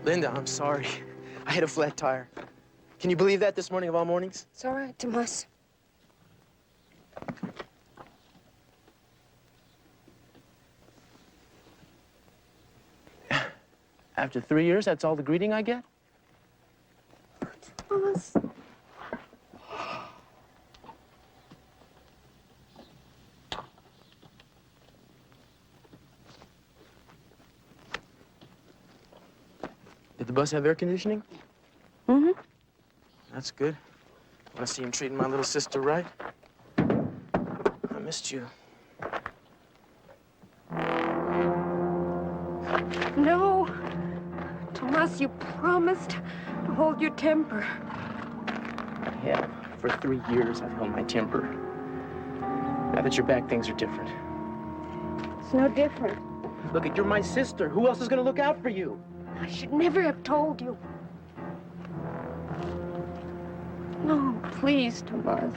Linda, I'm sorry. I hit a flat tire. Can you believe that this morning of all mornings? It's all right, Tomas. After 3 years, that's all the greeting I get? Tomas. Did the bus have air conditioning? Mm-hmm. That's good. Want to see him treating my little sister right? I missed you. No. Tomas, you promised to hold your temper. I have. For 3 years, I've held my temper. Now that you're back, things are different. It's no different. Look, you're my sister. Who else is going to look out for you? I should never have told you. No, please, Tomas.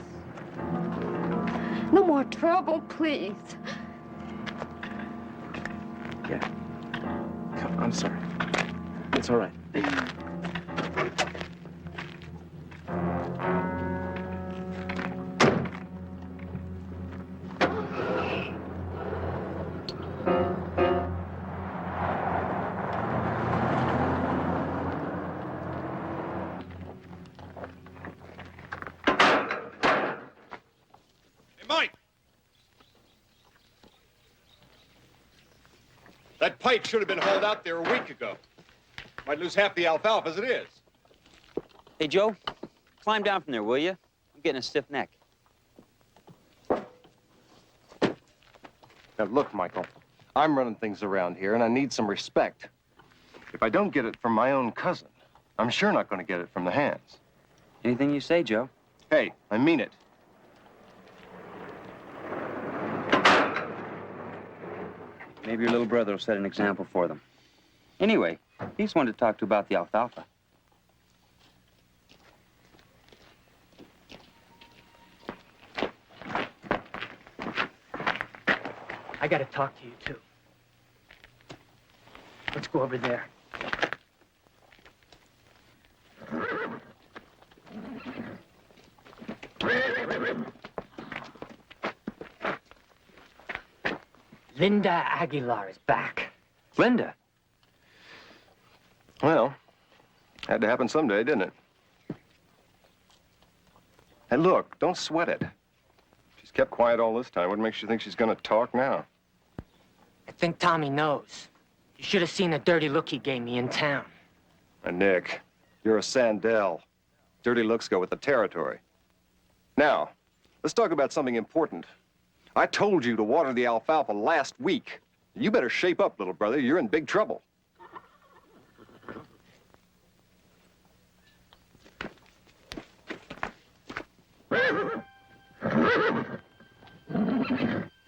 No more trouble, please. Yeah. Come, I'm sorry. It's all right. That pipe should have been hauled out there a week ago. Might lose half the alfalfa as it is. Hey, Joe, climb down from there, will you? I'm getting a stiff neck. Now, look, Michael, I'm running things around here, and I need some respect. If I don't get it from my own cousin, I'm sure not going to get it from the hands. Anything you say, Joe. Hey, I mean it. Maybe your little brother will set an example for them. Anyway, he's one to talk to about the alfalfa. I got to talk to you, too. Let's go over there. Linda Aguilar is back. Linda? Well, had to happen someday, didn't it? Hey, look, don't sweat it. She's kept quiet all this time. What makes you think she's going to talk now? I think Tommy knows. You should have seen the dirty look he gave me in town. Nick, you're a Sandell. Dirty looks go with the territory. Now, let's talk about something important. I told you to water the alfalfa last week. You better shape up, little brother. You're in big trouble.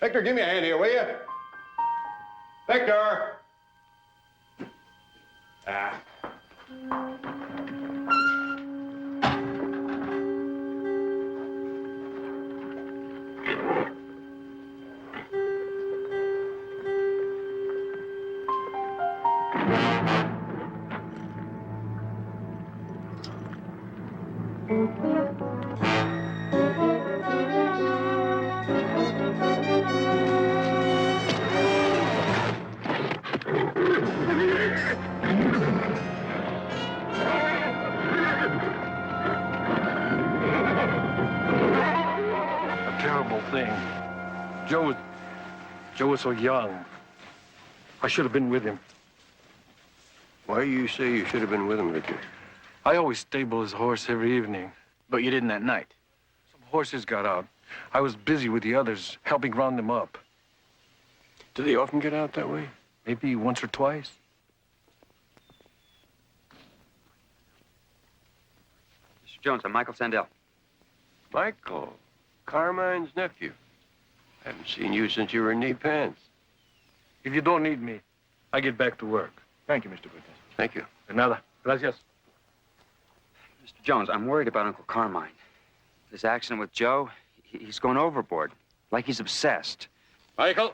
Victor, give me a hand here, will you? Victor! Ah. Joe was so young. I should have been with him. Why do you say you should have been with him, Victor? I always stable his horse every evening. But you didn't that night. Some horses got out. I was busy with the others, helping round them up. Do they often get out that way? Maybe once or twice. Mr. Jones, I'm Michael Sandell. Michael, Carmine's nephew. Haven't seen you since you were in knee pants. If you don't need me, I get back to work. Thank you, Mr. Witness. Thank you. De nada. Gracias. Mr. Jones, I'm worried about Uncle Carmine. This accident with Joe, he's going overboard. Like he's obsessed. Michael?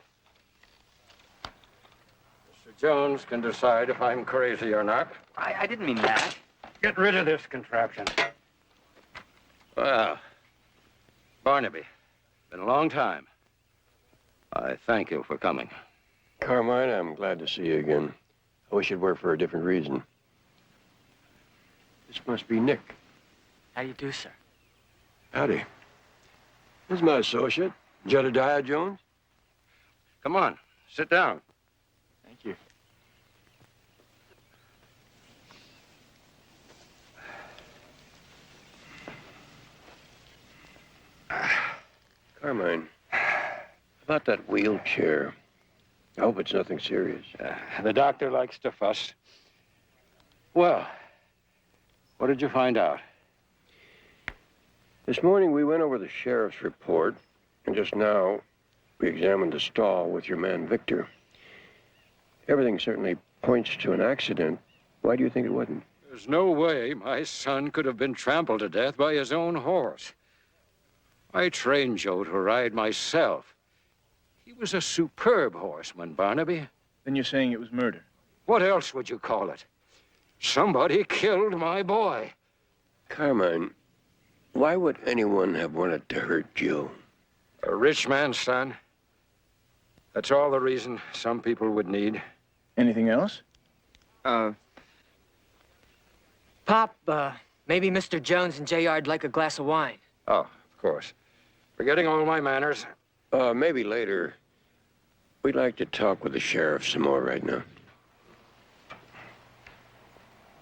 Mr. Jones can decide if I'm crazy or not. I didn't mean that. Get rid of this contraption. Well, Barnaby, been a long time. I thank you for coming. Carmine, I'm glad to see you again. I wish it were for a different reason. This must be Nick. How do you do, sir? Howdy. This is my associate, Jedediah Jones. Come on, sit down. Thank you. Carmine, about that wheelchair. I hope it's nothing serious. The doctor likes to fuss. Well, what did you find out? This morning we went over the sheriff's report, and just now we examined the stall with your man Victor. Everything certainly points to an accident. Why do you think it wasn't? There's no way my son could have been trampled to death by his own horse. I trained Joe to ride myself. He was a superb horseman, Barnaby. Then you're saying it was murder? What else would you call it? Somebody killed my boy. Carmine, why would anyone have wanted to hurt Joe? A rich man's son. That's all the reason some people would need. Anything else? Pop, maybe Mr. Jones and J.R.'d like a glass of wine. Oh, of course. Forgetting all my manners. Maybe later. We'd like to talk with the sheriff some more right now.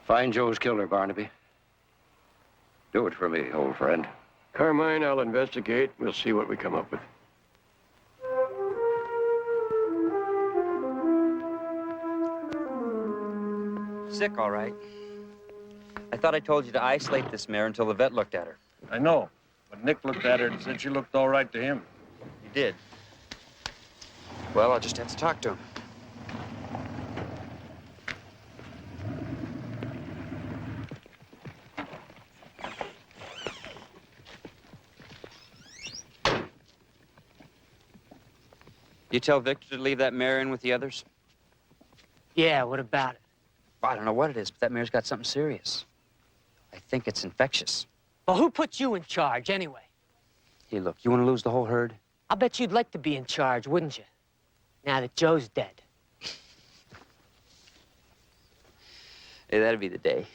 Find Joe's killer, Barnaby. Do it for me, old friend. Carmine, I'll investigate. We'll see what we come up with. Sick, all right. I thought I told you to isolate this mare until the vet looked at her. I know, but Nick looked at her and said she looked all right to him. He did. Well, I'll just have to talk to him. You tell Victor to leave that mare in with the others? Yeah, what about it? I don't know what it is, but that mare's got something serious. I think it's infectious. Well, who put you in charge, anyway? Hey, look, you want to lose the whole herd? I'll bet you'd like to be in charge, wouldn't you? Now that Joe's dead. Hey, that'd be the day.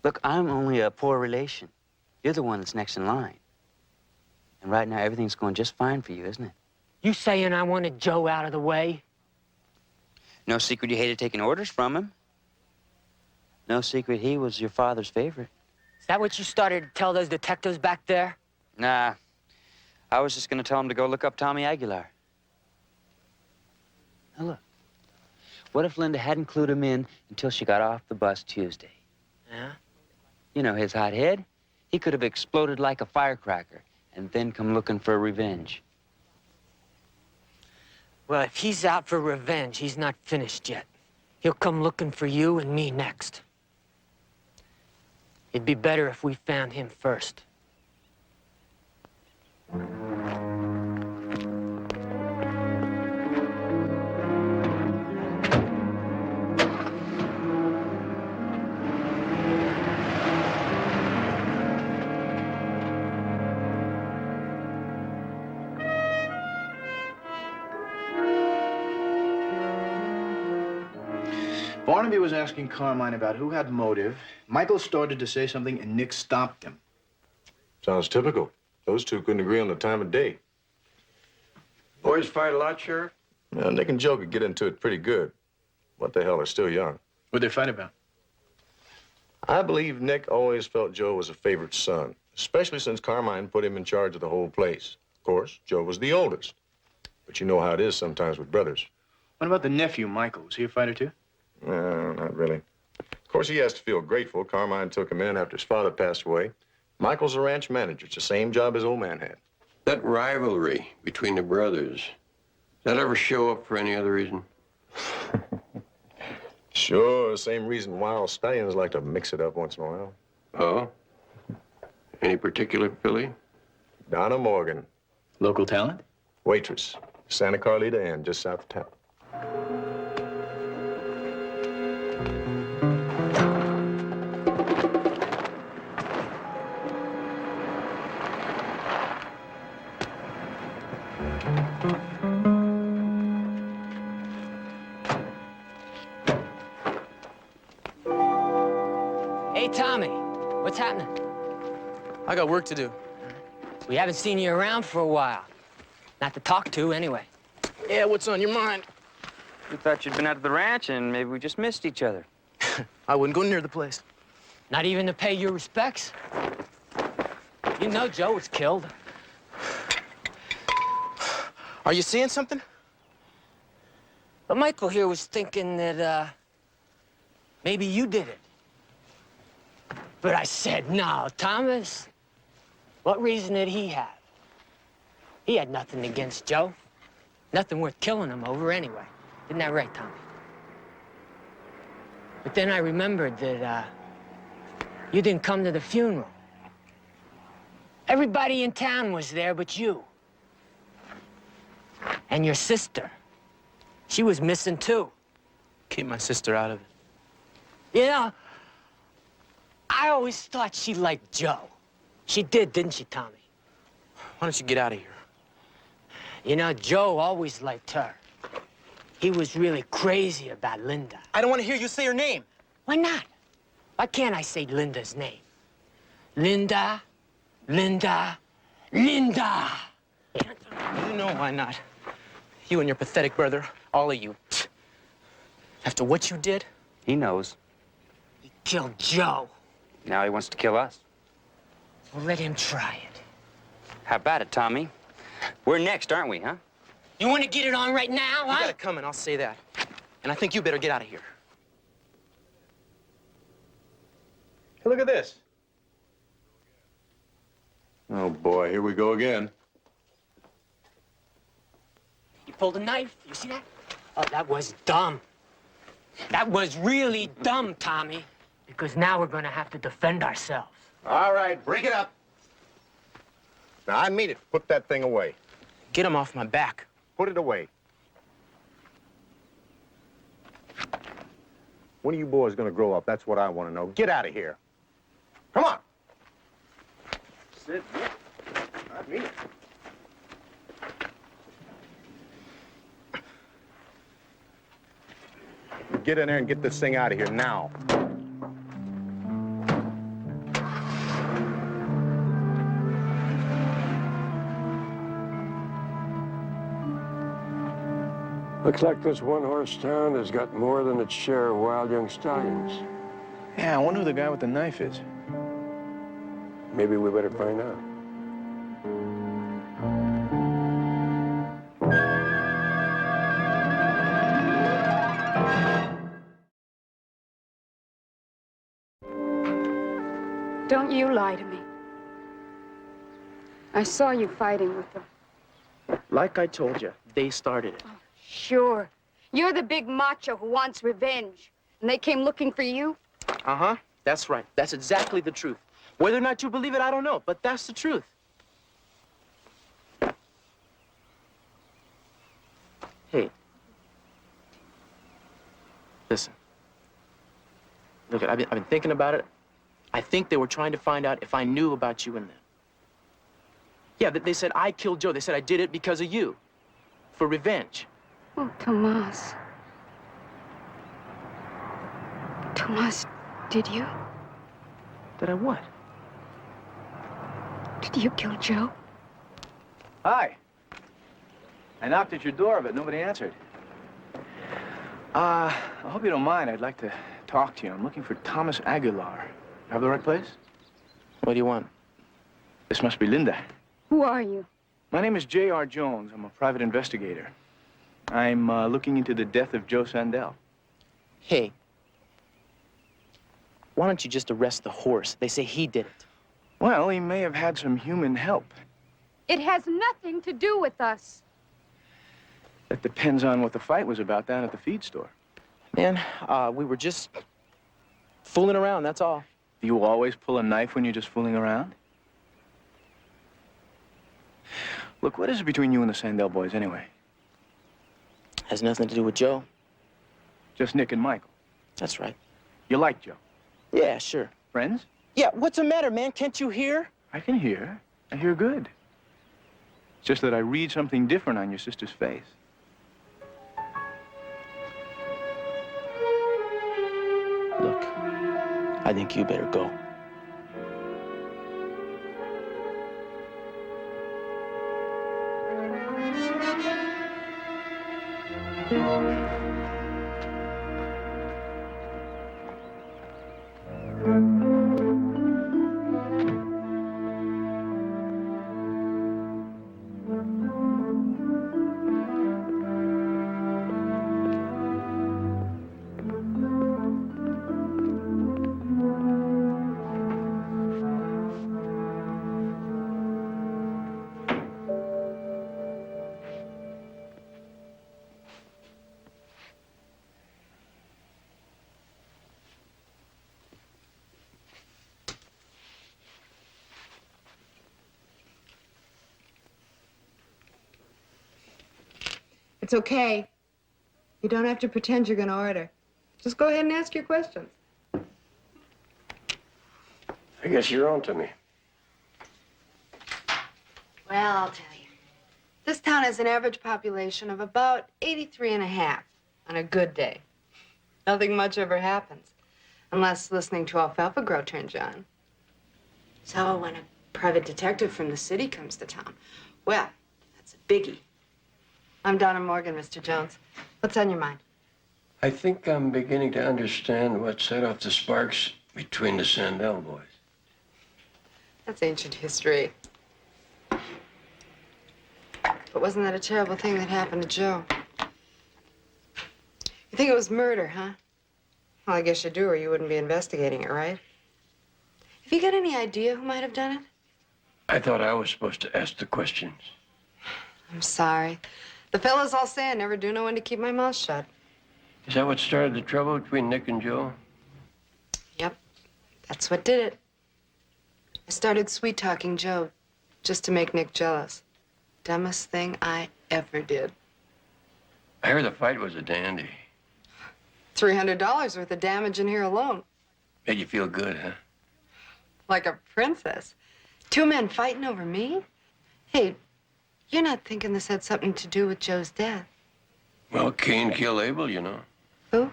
Look, I'm only a poor relation. You're the one that's next in line. And right now, everything's going just fine for you, isn't it? You saying I wanted Joe out of the way? No secret you hated taking orders from him. No secret he was your father's favorite. Is that what you started to tell those detectives back there? Nah. I was just going to tell him to go look up Tommy Aguilar. Now, look. What if Linda hadn't clued him in until she got off the bus Tuesday? Yeah? You know, his hot head, he could have exploded like a firecracker and then come looking for revenge. Well, if he's out for revenge, he's not finished yet. He'll come looking for you and me next. It'd be better if we found him first. Barnaby was asking Carmine about who had motive. Michael started to say something, and Nick stopped him. Sounds typical. Those two couldn't agree on the time of day. Boys fight a lot, Sheriff? Well, Nick and Joe could get into it pretty good. What the hell, they're still young. What'd they fight about? I believe Nick always felt Joe was a favorite son, especially since Carmine put him in charge of the whole place. Of course, Joe was the oldest. But you know how it is sometimes with brothers. What about the nephew, Michael? Was he a fighter, too? No, not really. Of course, he has to feel grateful. Carmine took him in after his father passed away. Michael's a ranch manager. It's the same job his old man had. That rivalry between the brothers, that ever show up for any other reason? Sure, same reason wild stallions like to mix it up once in a while. Oh? Any particular filly? Donna Morgan. Local talent? Waitress. Santa Carlita Inn, just south of town. Hey, Tommy, what's happening? I got work to do. We haven't seen you around for a while. Not to talk to, anyway. Yeah, what's on your mind? We thought you'd been out to the ranch and maybe we just missed each other. I wouldn't go near the place. Not even to pay your respects? You know Joe was killed. Are you seeing something? But Michael here was thinking that, maybe you did it. But I said, no, Thomas. What reason did he have? He had nothing against Joe. Nothing worth killing him over anyway. Isn't that right, Tommy? But then I remembered that, you didn't come to the funeral. Everybody in town was there but you. And your sister. She was missing too. Keep my sister out of it. You know, I always thought she liked Joe. She did, didn't she, Tommy? Why don't you get out of here? You know, Joe always liked her. He was really crazy about Linda. I don't want to hear you say her name. Why not? Why can't I say Linda's name? Linda, Linda, Linda. You know why not. You and your pathetic brother, all of you. After what you did? He knows. He killed Joe. Now he wants to kill us. Well, let him try it. How about it, Tommy? We're next, aren't we, huh? You want to get it on right now, You huh? got it coming, I'll say that. And I think you better get out of here. Hey, look at this. Oh, boy, here we go again. You pulled a knife. You see that? Oh, that was dumb. That was really dumb, Tommy. Because now we're going to have to defend ourselves. All right, break it up. Now, I mean it. Put that thing away. Get him off my back. Put it away. When are you boys gonna grow up? That's what I want to know. Get out of here. Come on. Sit. I mean it. Get in there and get this thing out of here now. Looks like this one-horse town has got more than its share of wild young stallions. Yeah, I wonder who the guy with the knife is. Maybe we better find out. Don't you lie to me. I saw you fighting with them. Like I told you, they started it. Sure. You're the big macho who wants revenge. And they came looking for you? Uh-huh. That's right. That's exactly the truth. Whether or not you believe it, I don't know, but that's the truth. Hey. Listen. Look, I've been thinking about it. I think they were trying to find out if I knew about you and them. Yeah, they said I killed Joe. They said I did it because of you. For revenge. Oh, Tomas. Tomas, did you? Did I what? Did you kill Joe? Hi. I knocked at your door, but nobody answered. I hope you don't mind. I'd like to talk to you. I'm looking for Thomas Aguilar. Have the right place? What do you want? This must be Linda. Who are you? My name is J.R. Jones. I'm a private investigator. I'm looking into the death of Joe Sandell. Hey, why don't you just arrest the horse? They say he did it. Well, he may have had some human help. It has nothing to do with us. That depends on what the fight was about down at the feed store. Man, we were just fooling around, that's all. Do you always pull a knife when you're just fooling around? Look, what is it between you and the Sandell boys, anyway? Has nothing to do with Joe. Just Nick and Michael. That's right. You like Joe? Yeah, sure. Friends? Yeah, what's the matter, man? Can't you hear? I can hear. I hear good. It's just that I read something different on your sister's face. Look, I think you better go. It's okay. You don't have to pretend you're going to order. Just go ahead and ask your questions. I guess you're on to me. Well, I'll tell you. This town has an average population of about 83 and a half on a good day. Nothing much ever happens, unless listening to Alfalfa Grow turns you on. So when a private detective from the city comes to town, well, that's a biggie. I'm Donna Morgan, Mr. Jones. What's on your mind? I think I'm beginning to understand what set off the sparks between the Sandell boys. That's ancient history. But wasn't that a terrible thing that happened to Joe? You think it was murder, huh? Well, I guess you do, or you wouldn't be investigating it, right? Have you got any idea who might have done it? I thought I was supposed to ask the questions. I'm sorry. The fellas all say I never do know when to keep my mouth shut. Is that what started the trouble between Nick and Joe? Yep, that's what did it. I started sweet-talking Joe just to make Nick jealous. Dumbest thing I ever did. I heard the fight was a dandy. $300 worth of damage in here alone. Made you feel good, huh? Like a princess. Two men fighting over me? Hey, you're not thinking this had something to do with Joe's death? Well, Cain killed Abel, you know. Who?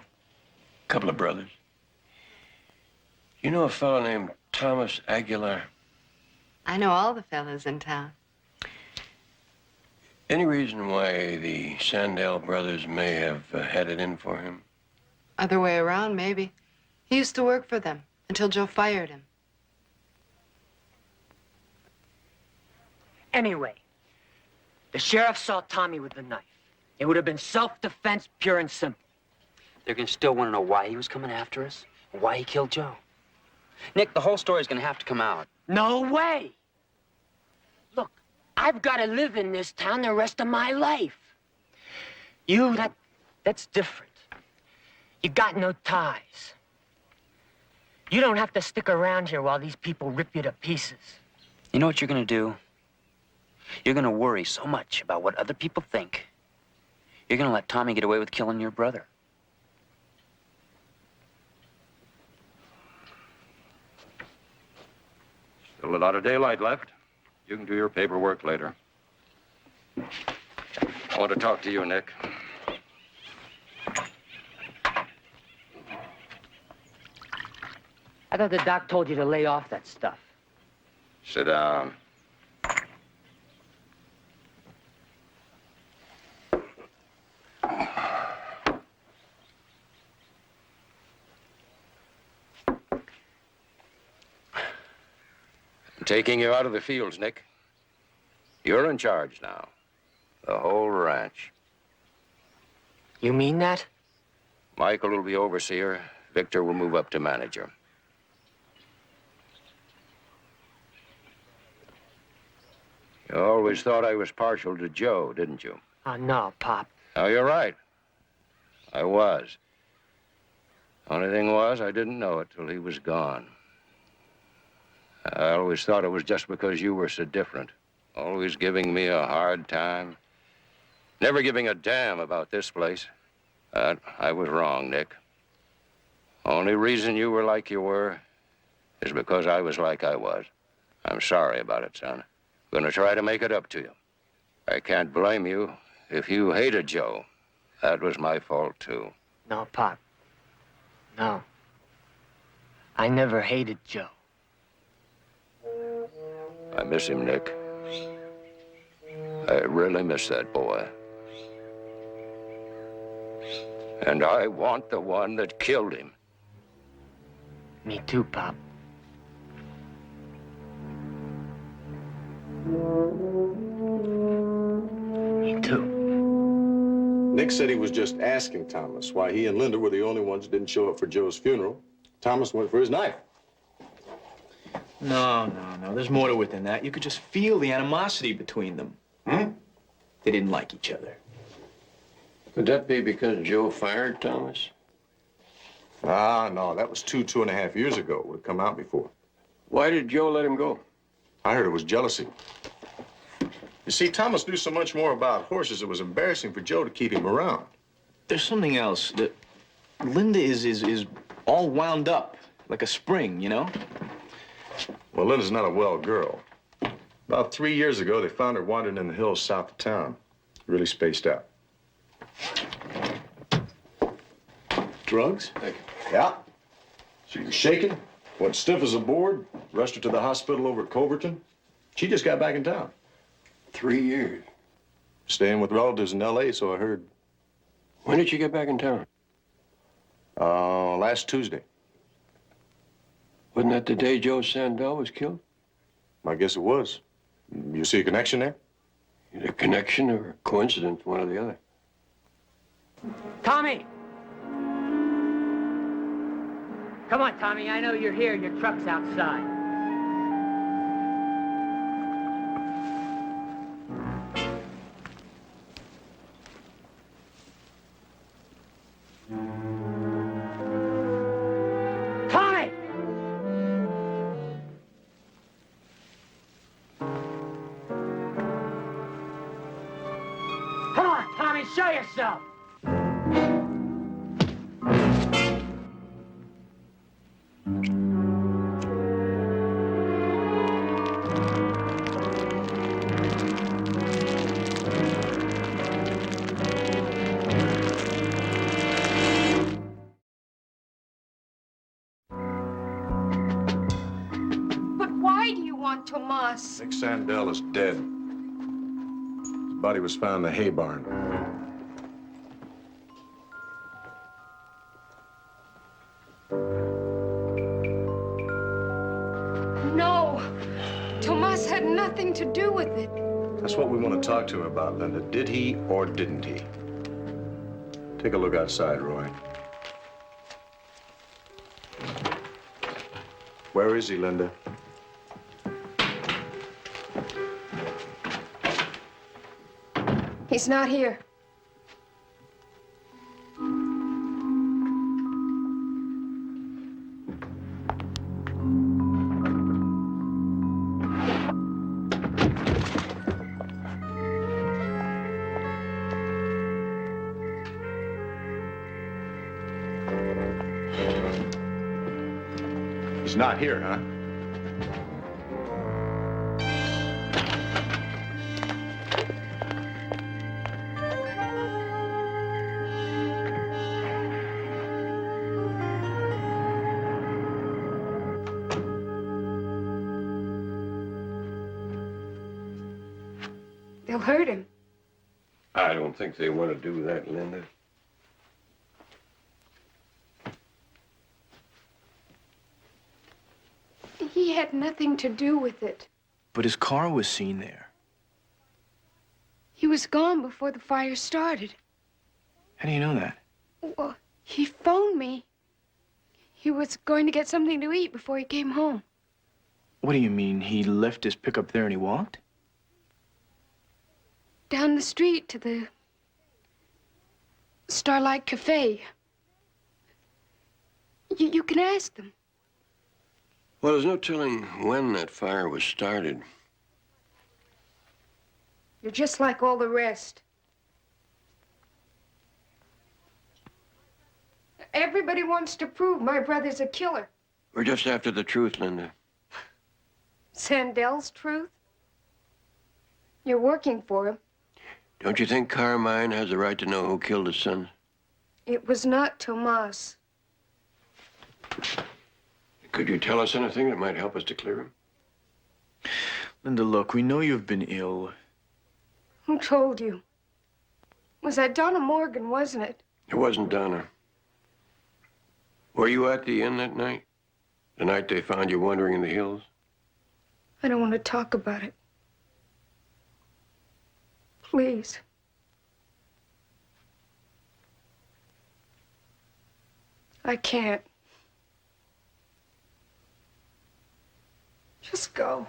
Couple of brothers. You know a fellow named Thomas Aguilar? I know all the fellas in town. Any reason why the Sandell brothers may have had it in for him? Other way around, maybe. He used to work for them until Joe fired him. Anyway, the sheriff saw Tommy with the knife. It would have been self-defense, pure and simple. They're gonna still want to know why he was coming after us, and why he killed Joe. Nick, the whole story's gonna have to come out. No way! Look, I've got to live in this town the rest of my life. You, that's different. You got no ties. You don't have to stick around here while these people rip you to pieces. You know what you're gonna do? You're gonna worry so much about what other people think. You're gonna let Tommy get away with killing your brother. Still a lot of daylight left. You can do your paperwork later. I want to talk to you, Nick. I thought the doc told you to lay off that stuff. Sit down. I'm taking you out of the fields, Nick. You're in charge now. The whole ranch. You mean that? Michael will be overseer. Victor will move up to manager. You always thought I was partial to Joe, didn't you? Oh, no, Pop. Oh, you're right. I was. Only thing was, I didn't know it till he was gone. I always thought it was just because you were so different. Always giving me a hard time. Never giving a damn about this place. But I was wrong, Nick. Only reason you were like you were is because I was like I was. I'm sorry about it, son. Gonna try to make it up to you. I can't blame you if you hated Joe. That was my fault, too. No, Pop. No. I never hated Joe. I miss him, Nick. I really miss that boy. And I want the one that killed him. Me too, Pop. Me too. Nick said he was just asking Thomas why he and Linda were the only ones who didn't show up for Joe's funeral. Thomas went for his knife. No. There's more to it than that. You could just feel the animosity between them. They didn't like each other. Could that be because Joe fired Thomas? Ah, no, that was 2.5 years ago. It would have come out before. Why did Joe let him go? I heard it was jealousy. You see, Thomas knew so much more about horses, it was embarrassing for Joe to keep him around. There's something else. That Linda is all wound up like a spring, you know? Well, Linda's not a well girl. About 3 years ago, they found her wandering in the hills south of town. Really spaced out. Drugs? Yeah. She was shaking, went stiff as a board, rushed her to the hospital over at Culverton. She just got back in town. 3 years. Staying with relatives in L.A., so I heard. When did she get back in town? Last Tuesday. Wasn't that the day Joe Sandell was killed? I guess it was. You see a connection there? Either connection or coincidence, one or the other. Tommy! Come on, Tommy. I know you're here. Your truck's outside. Tommy! Come on, Tommy. Show yourself. But why do you want Tomas? Nick Sandell is dead. His body was found in the hay barn. No. Tomas had nothing to do with it. That's what we want to talk to him about, Linda. Did he or didn't he? Take a look outside, Roy. Where is he, Linda? He's not here. He's not here, huh? They'll hurt him. I don't think they want to do that, Linda. He had nothing to do with it. But his car was seen there. He was gone before the fire started. How do you know that? Well, he phoned me. He was going to get something to eat before he came home. What do you mean? He left his pickup there and he walked? Down the street to the Starlight Cafe. You can ask them. Well, there's no telling when that fire was started. You're just like all the rest. Everybody wants to prove my brother's a killer. We're just after the truth, Linda. Sandel's truth? You're working for him. Don't you think Carmine has the right to know who killed his son? It was not Tomas. Could you tell us anything that might help us to clear him? Linda, look, we know you've been ill. Who told you? Was that Donna Morgan, wasn't it? It wasn't Donna. Were you at the inn that night? The night they found you wandering in the hills? I don't want to talk about it. Please. I can't. Just go.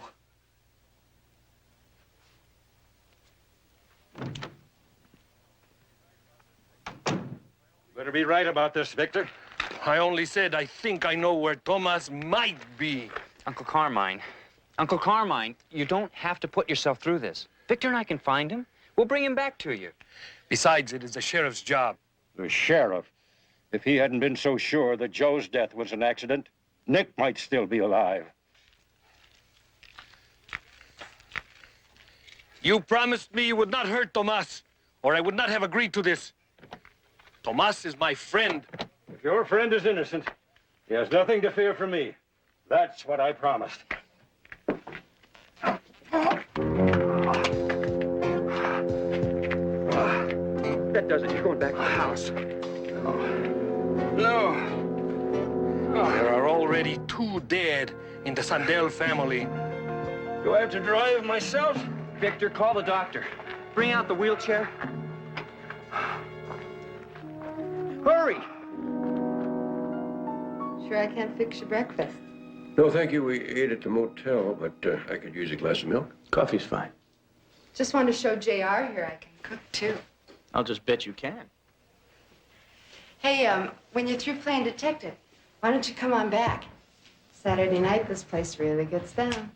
Better be right about this, Victor. I only said I think I know where Tomas might be. Uncle Carmine, you don't have to put yourself through this. Victor and I can find him. We'll bring him back to you. Besides, it is the sheriff's job. The sheriff? If he hadn't been so sure that Joe's death was an accident, Nick might still be alive. You promised me you would not hurt Tomas, or I would not have agreed to this. Tomas is my friend. If your friend is innocent, he has nothing to fear from me. That's what I promised. That does it. You're going back to the house. No. There are already 2 dead in the Sandel family. Do I have to drive myself? Victor, call the doctor. Bring out the wheelchair. Hurry! Sure I can't fix your breakfast. No, thank you. We ate at the motel, but I could use a glass of milk. Coffee's fine. Just wanted to show JR here I can cook, too. I'll just bet you can. Hey, when you're through playing detective, why don't you come on back? Saturday night, this place really gets down.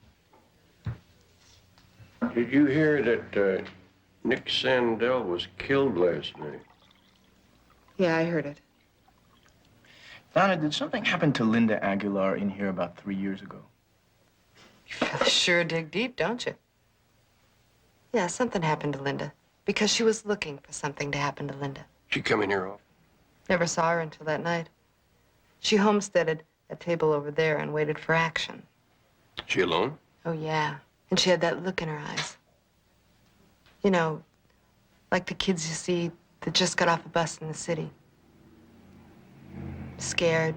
Did you hear that Nick Sandel was killed last night? Yeah, I heard it. Donna, did something happen to Linda Aguilar in here about 3 years ago? You sure dig deep, don't you? Yeah, something happened to Linda. Because she was looking for something to happen to Linda. She come in here often? Never saw her until that night. She homesteaded a table over there and waited for action. She alone? Oh, yeah. And she had that look in her eyes. You know, like the kids you see that just got off a bus in the city. Scared,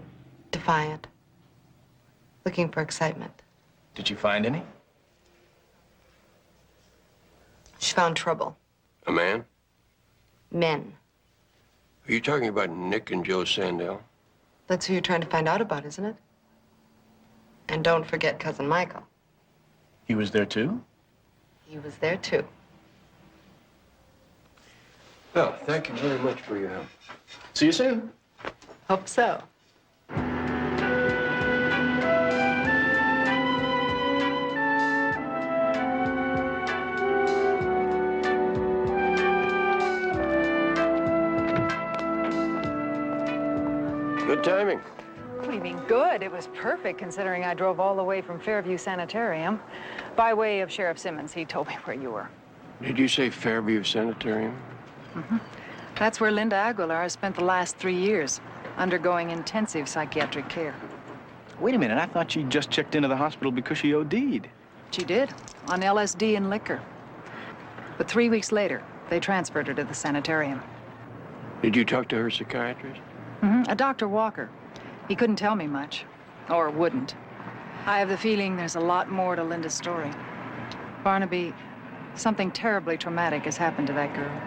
defiant, looking for excitement. Did you find any? She found trouble. A man? Men. Are you talking about Nick and Joe Sandel? That's who you're trying to find out about, isn't it? And don't forget Cousin Michael. He was there too? He was there, too. Well, thank you very much for your help. See you soon. Hope so. Good timing. What do you mean good? It was perfect considering I drove all the way from Fairview Sanitarium by way of Sheriff Simmons. He told me where you were. Did you say Fairview Sanitarium? Mm-hmm. That's where Linda Aguilar has spent the last 3 years, undergoing intensive psychiatric care. Wait a minute, I thought she just checked into the hospital because she OD'd. She did, on LSD and liquor. But 3 weeks later, they transferred her to the sanitarium. Did you talk to her psychiatrist? Mm-hmm. A Dr. Walker. He couldn't tell me much, or wouldn't. I have the feeling there's a lot more to Linda's story. Barnaby, Something terribly traumatic has happened to that girl.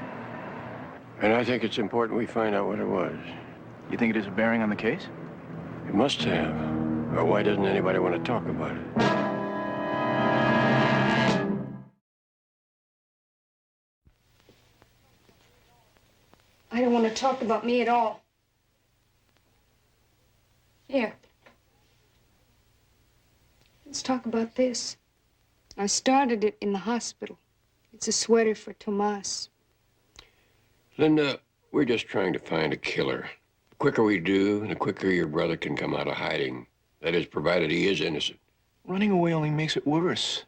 And I think it's important we find out what it was. You think it has a bearing on the case? It must have. Or why doesn't anybody want to talk about it? I don't want to talk about me at all. Here. Let's talk about this. I started it in the hospital. It's a sweater for Tomas. Linda, we're just trying to find a killer. The quicker we do, the quicker your brother can come out of hiding. That is, provided he is innocent. Running away only makes it worse.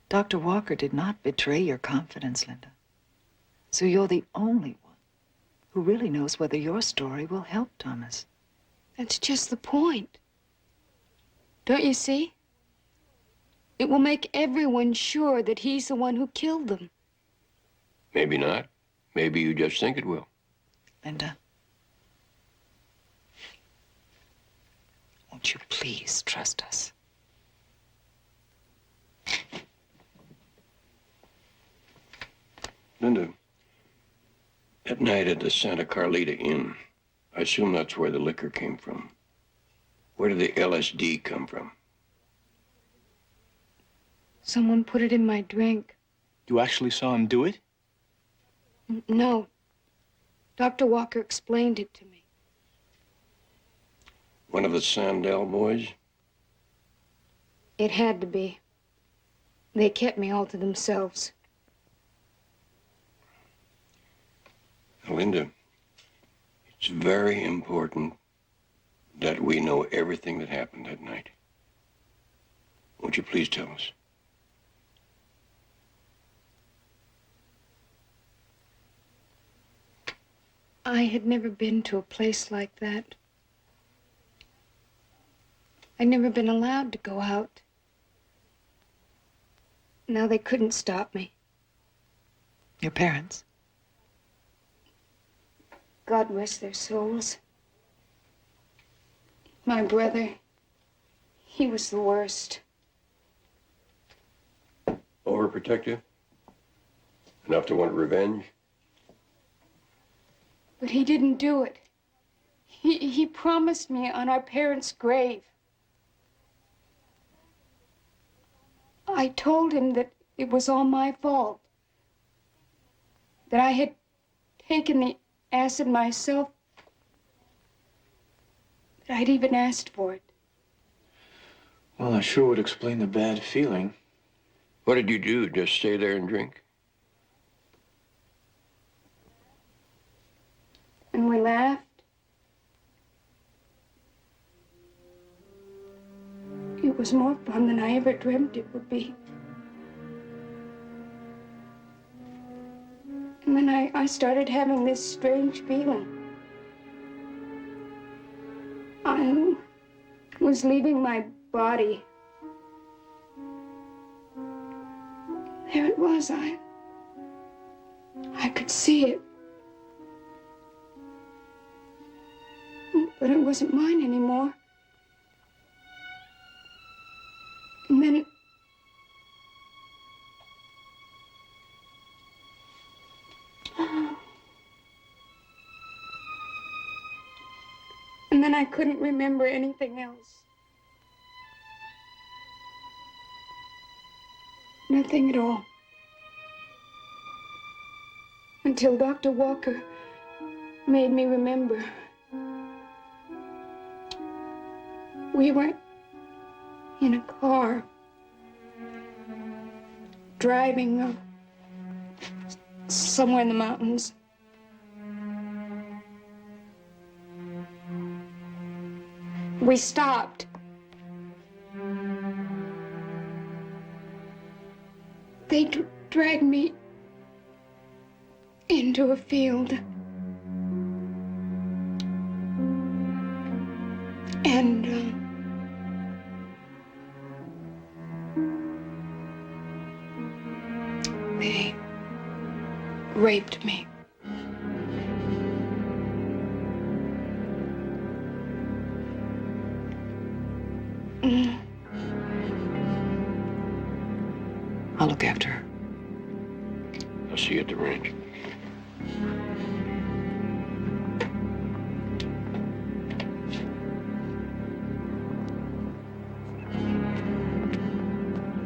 Dr. Walker did not betray your confidence, Linda. So you're the only one who really knows whether your story will help Thomas. That's just the point. Don't you see? It will make everyone sure that he's the one who killed them. Maybe not. Maybe you just think it will. Linda, won't you please trust us? Linda, that night at the Santa Carlita Inn, I assume that's where the liquor came from. Where did the LSD come from? Someone put it in my drink. You actually saw him do it? No. Dr. Walker explained it to me. One of the Sandell boys? It had to be. They kept me all to themselves. Linda, it's very important that we know everything that happened that night. Won't you please tell us? I had never been to a place like that. I'd never been allowed to go out. Now they couldn't stop me. Your parents? God rest their souls. My brother, he was the worst. Overprotective? Enough to want revenge? But he didn't do it. He promised me on our parents' grave. I told him that it was all my fault. That I had taken the acid myself. That I'd even asked for it. Well, that sure would explain the bad feeling. What did you do? Just stay there and drink? And we laughed. It was more fun than I ever dreamt it would be. And then I started having this strange feeling. I was leaving my body. There it was. I could see it. But it wasn't mine anymore. And then... And then I couldn't remember anything else. Nothing at all. Until Dr. Walker made me remember. We were in a car, driving somewhere in the mountains. We stopped. They dragged me into a field. And they raped me. I'll look after her. I'll see you at the ranch.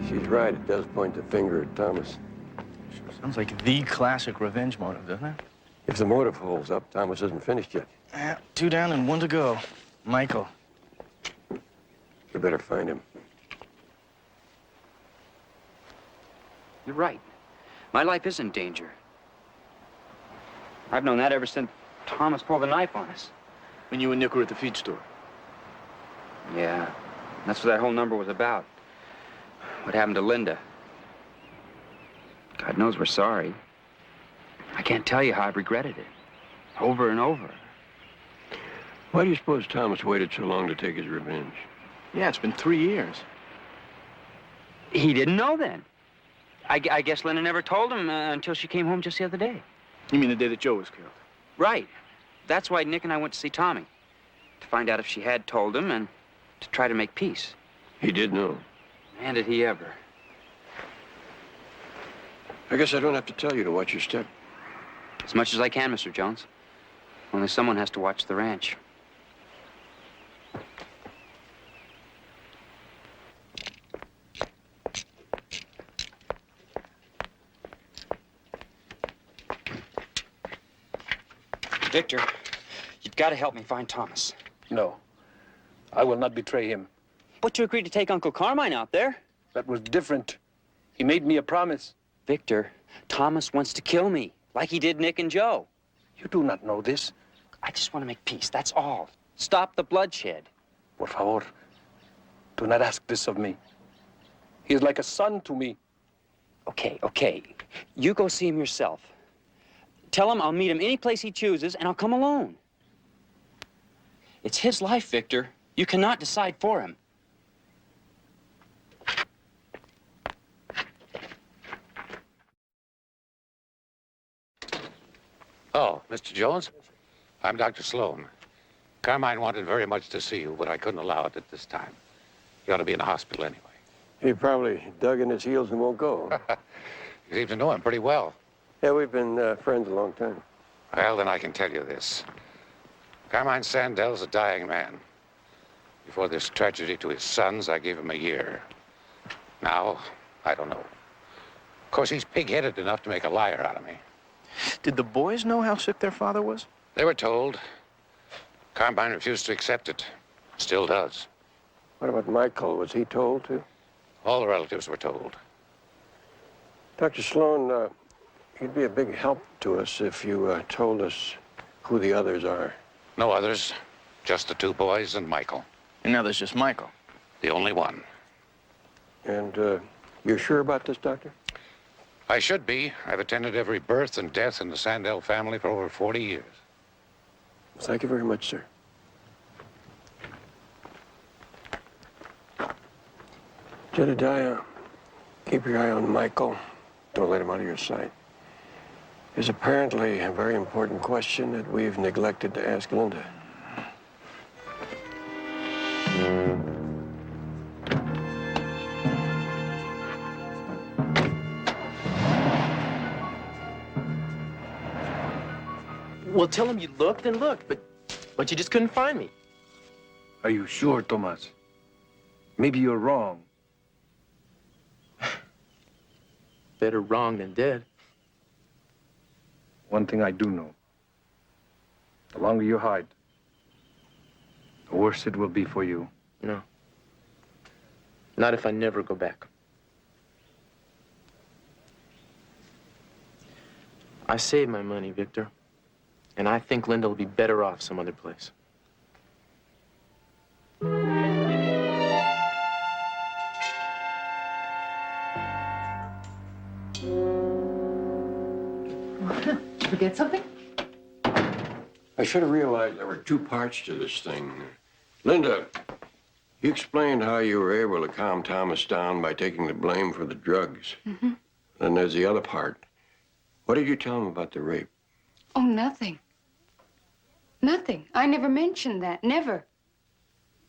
She's right. It does point the finger at Thomas. Sounds like the classic revenge motive, doesn't it? If the motive holds up, Thomas isn't finished yet. 2 down and 1 to go. Michael. We better find him. You're right. My life is in danger. I've known that ever since Thomas pulled the knife on us. When you and Nick were at the feed store. Yeah, that's what that whole number was about. What happened to Linda? God knows we're sorry. I can't tell you how I've regretted it. Over and over. Why do you suppose Thomas waited so long to take his revenge? Yeah, it's been 3 years. He didn't know then. I guess Linda never told him until she came home just the other day. You mean the day that Joe was killed? Right. That's why Nick and I went to see Tommy. To find out if she had told him and to try to make peace. He did know. Man, did he ever. I guess I don't have to tell you to watch your step. As much as I can, Mr. Jones. Only someone has to watch the ranch. Victor, you've got to help me find Thomas. No. I will not betray him. But you agreed to take Uncle Carmine out there. That was different. He made me a promise. Victor, Thomas wants to kill me, like he did Nick and Joe. You do not know this. I just want to make peace, that's all. Stop the bloodshed. Por favor, do not ask this of me. He is like a son to me. Okay. You go see him yourself. Tell him I'll meet him any place he chooses, and I'll come alone. It's his life, Victor. You cannot decide for him. Oh, Mr. Jones? I'm Dr. Sloan. Carmine wanted very much to see you, but I couldn't allow it at this time. You ought to be in the hospital anyway. He probably dug in his heels and won't go. You seem to know him pretty well. Yeah, we've been friends a long time. Well, then I can tell you this. Carmine Sandel's a dying man. Before this tragedy to his sons, I gave him a year. Now, I don't know. Of course, he's pig-headed enough to make a liar out of me. Did the boys know how sick their father was? They were told. Carmine refused to accept it. Still does. What about Michael? Was he told too? All the relatives were told. Dr. Sloan, you'd be a big help to us if you told us who the others are. No others. Just the 2 boys and Michael. And now there's just Michael. The only one. And you're sure about this, Doctor? I should be. I've attended every birth and death in the Sandell family for over 40 years. Thank you very much, sir. Jedediah, keep your eye on Michael. Don't let him out of your sight. There's apparently a very important question that we've neglected to ask Linda. Well, tell him you looked and looked, but you just couldn't find me. Are you sure, Tomas? Maybe you're wrong. Better wrong than dead. One thing I do know. The longer you hide, the worse it will be for you. No. Not if I never go back. I saved my money, Victor. And I think Linda will be better off some other place. Did you forget something? I should have realized there were 2 parts to this thing. Linda, you explained how you were able to calm Thomas down by taking the blame for the drugs. Mm-hmm. Then there's the other part. What did you tell him about the rape? Oh, nothing. Nothing. I never mentioned that. Never.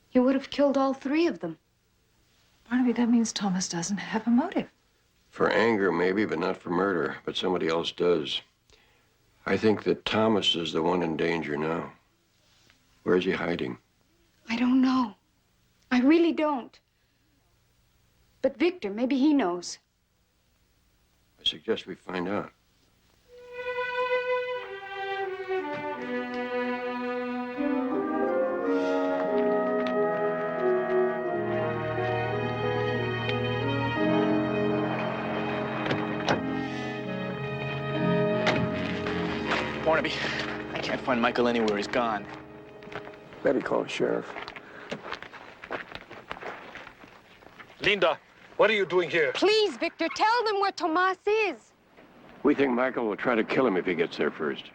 He would have killed all 3 of them. Barnaby, that means Thomas doesn't have a motive. For anger, maybe, but not for murder. But somebody else does. I think that Thomas is the one in danger now. Where's he hiding? I don't know. I really don't. But Victor, maybe he knows. I suggest we find out. Barnaby, I can't find Michael anywhere. He's gone. Maybe call the sheriff. Linda, what are you doing here? Please, Victor, tell them where Tomas is. We think Michael will try to kill him if he gets there first.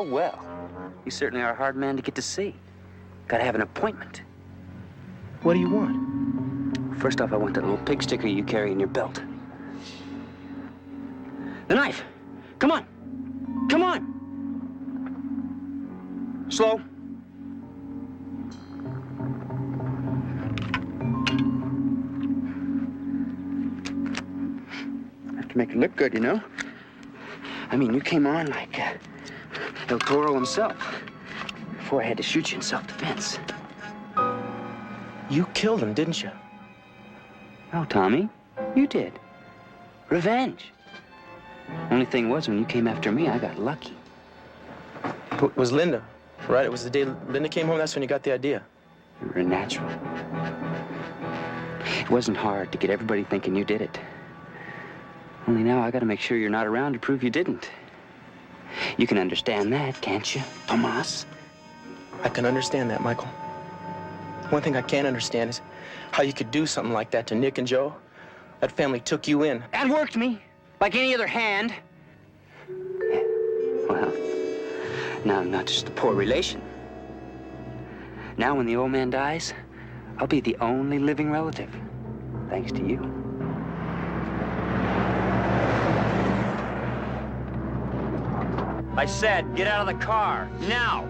Well. You certainly are a hard man to get to see. Gotta have an appointment. What do you want? First off, I want that little pig sticker you carry in your belt. The knife! Come on! Come on! Slow. I have to make it look good, you know? I mean, you came on like El Toro himself before I had to shoot you in self-defense. You killed him, didn't you? No, Tommy, you did. Revenge. Only thing was, when you came after me, I got lucky. It was Linda, right? It was the day Linda came home. That's when you got the idea. You were a natural. It wasn't hard to get everybody thinking you did it. Only now I gotta make sure you're not around to prove you didn't. You can understand that, can't you, Tomas? I can understand that, Michael. One thing I can't understand is how you could do something like that to Nick and Joe. That family took you in. And worked me like any other hand. Yeah. Well, now I'm not just a poor relation. Now when the old man dies, I'll be the only living relative, thanks to you. I said, get out of the car, now!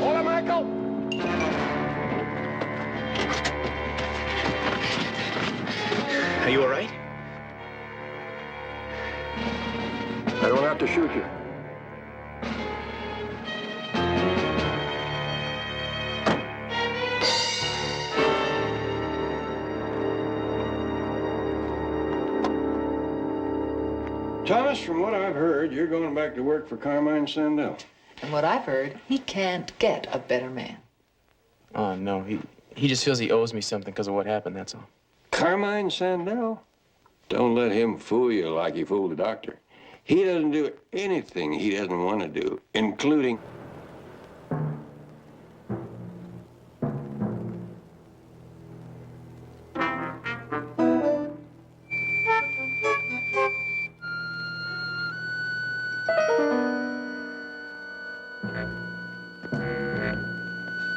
Hola, Michael! Are you all right? I don't have to shoot you. Thomas, from what I've heard, you're going back to work for Carmine Sandell. From what I've heard, he can't get a better man. Oh, no. He just feels he owes me something because of what happened, that's all. Carmine Sandell? Don't let him fool you like he fooled the doctor. He doesn't do anything he doesn't want to do, including...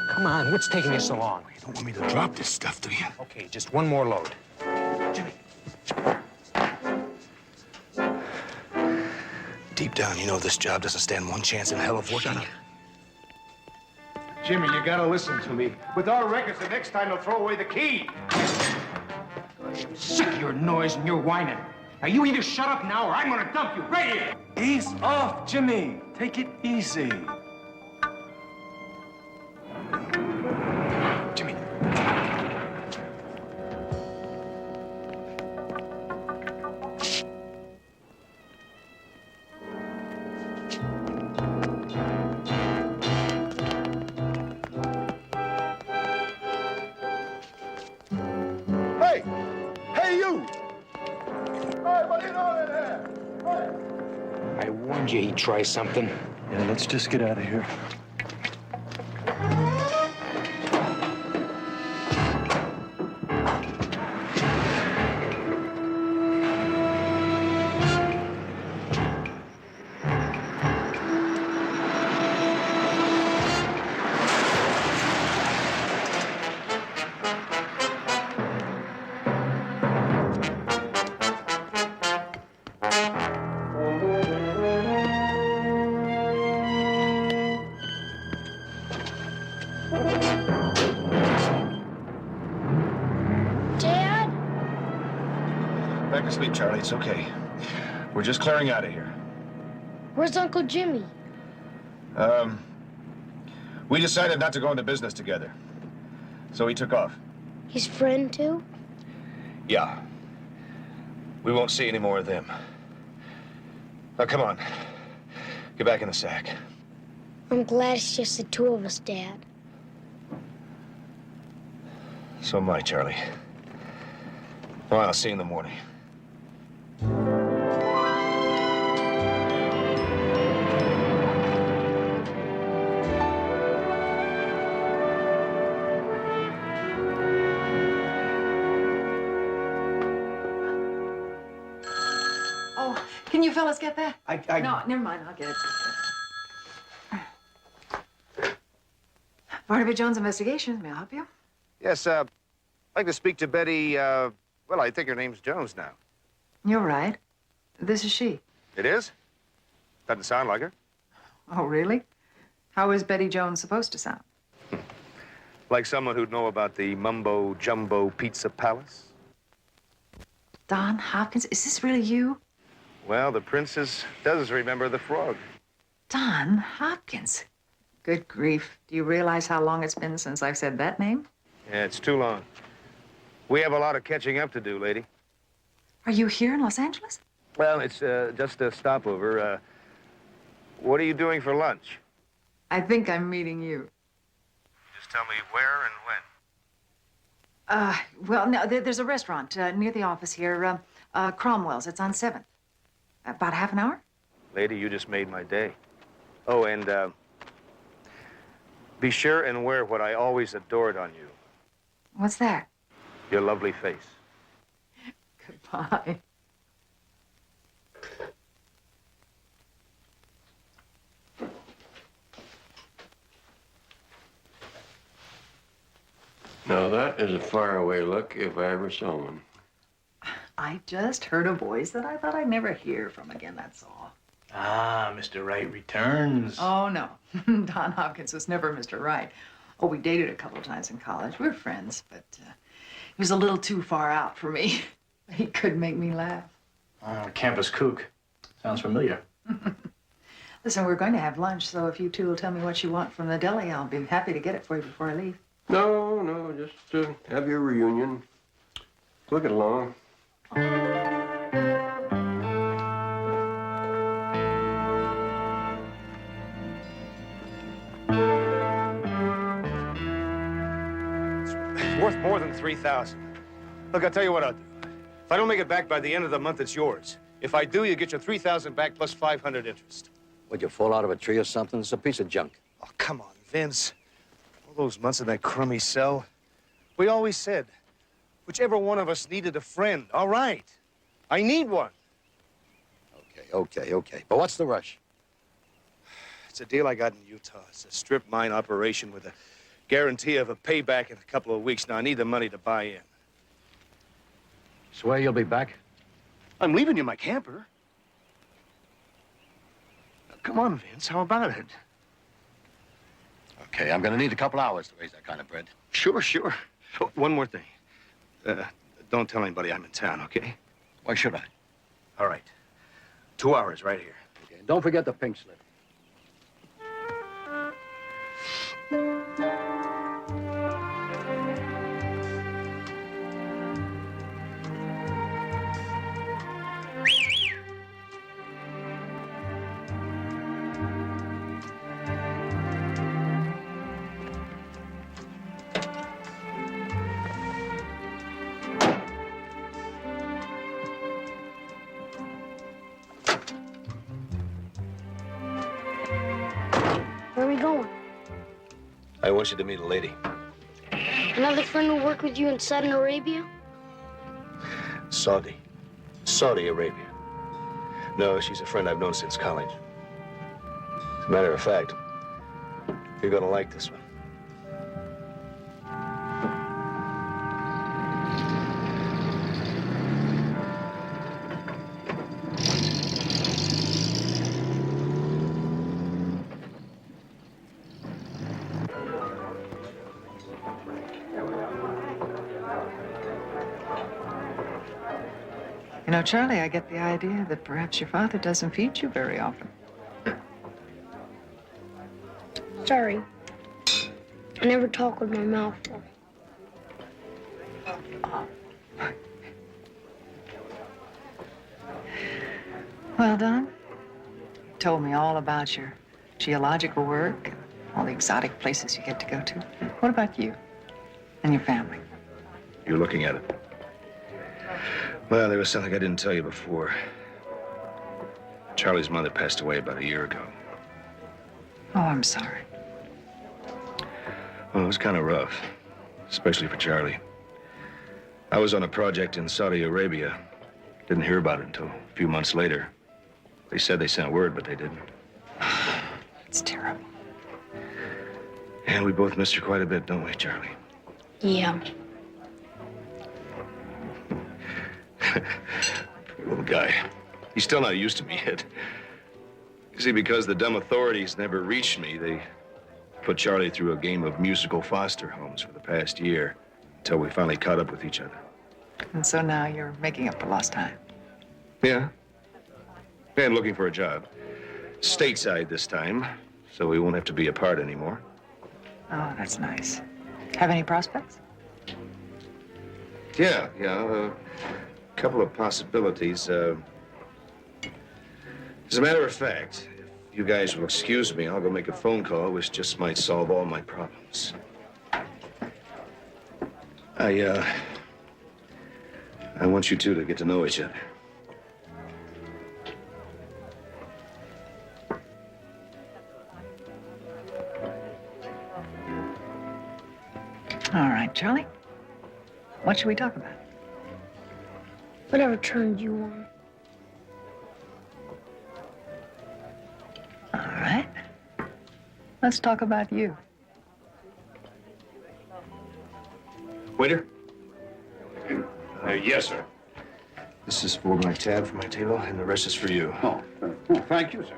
Come on, what's taking you so long? You don't want me to drop this stuff, do you? Okay, just one more load. Deep down, you know this job doesn't stand one chance in hell of working. Jimmy, you gotta listen to me. With our records, the next time they'll throw away the key. I'm sick of your noise and your whining. Now, you either shut up now or I'm gonna dump you right here. Ease off, Jimmy. Take it easy. you he'd try something. Yeah, let's just get out of here. Dad? Back to sleep, Charlie. It's okay. We're just clearing out of here. Where's Uncle Jimmy? We decided not to go into business together. So he took off. His friend, too? Yeah. We won't see any more of them. Now, come on. Get back in the sack. I'm glad it's just the two of us, Dad. So am I, Charlie. Well, I'll see you in the morning. Oh, can you fellas get that? I... No, never mind. I'll get it. Barnaby Jones Investigations. May I help you? Yes, I'd like to speak to Betty, well, I think her name's Jones now. You're right. This is she. It is? Doesn't sound like her. Oh, really? How is Betty Jones supposed to sound? Like someone who'd know about the Mumbo Jumbo Pizza Palace. Don Hopkins, is this really you? Well, the princess does remember the frog. Don Hopkins. Good grief. Do you realize how long it's been since I've said that name? Yeah, it's too long. We have a lot of catching up to do, lady. Are you here in Los Angeles? Well, it's just a stopover. What are you doing for lunch? I think I'm meeting you. Just tell me where and when. Well, no, there's a restaurant near the office here, Cromwell's. It's on 7th. About half an hour? Lady, you just made my day. Oh, and be sure and wear what I always adored on you. What's that? Your lovely face. Goodbye. Now, that is a faraway look if I ever saw one. I just heard a voice that I thought I'd never hear from again, that's all. Ah, Mr. Wright returns. Oh, no. Don Hopkins was never Mr. Right. Oh, we dated a couple of times in college. We were friends, but he was a little too far out for me. He could make me laugh. Campus kook. Sounds familiar. Listen, we're going to have lunch, so if you two will tell me what you want from the deli, I'll be happy to get it for you before I leave. No, just have your reunion. Look it along. It's worth more than $3,000. Look, I'll tell you what I'll do. If I don't make it back by the end of the month, it's yours. If I do, you get your $3,000 back plus 500 interest. Would you fall out of a tree or something? It's a piece of junk. Oh, come on, Vince. All those months in that crummy cell. We always said, whichever one of us needed a friend. All right. I need one. Okay. But what's the rush? It's a deal I got in Utah. It's a strip mine operation with a guarantee of a payback in a couple of weeks. Now, I need the money to buy in. Swear you'll be back? I'm leaving you my camper. Now, come on, Vince. How about it? Okay, I'm gonna need a couple hours to raise that kind of bread. Sure. Oh, one more thing. Don't tell anybody I'm in town, okay? Why should I? All right. 2 hours right here. Okay, and don't forget the pink slip. I want you to meet a lady. Another friend who worked with you in Saudi Arabia? Saudi Arabia. No, she's a friend I've known since college. As a matter of fact, you're gonna like this one. You know, Charlie, I get the idea that perhaps your father doesn't feed you very often. Sorry. I never talk with my mouth full. Well, Don, you told me all about your geological work and all the exotic places you get to go to. What about you and your family? You're looking at it. Well, there was something I didn't tell you before. Charlie's mother passed away about a year ago. Oh, I'm sorry. Well, it was kind of rough, especially for Charlie. I was on a project in Saudi Arabia. Didn't hear about it until a few months later. They said they sent word, but they didn't. It's terrible. And we both missed her quite a bit, don't we, Charlie? Yeah. Poor little guy. He's still not used to me yet. You see, because the dumb authorities never reached me, they put Charlie through a game of musical foster homes for the past year until we finally caught up with each other. And so now you're making up for lost time. Yeah. And looking for a job. Stateside this time, so we won't have to be apart anymore. Oh, that's nice. Have any prospects? Yeah, a couple of possibilities. As a matter of fact, if you guys will excuse me, I'll go make a phone call, which just might solve all my problems. I want you two to get to know each other. All right, Charlie. What should we talk about? Whatever turned you on. All right. Let's talk about you. Waiter? Yes, sir. This is for my tab for my table, and the rest is for you. Oh, thank you, sir.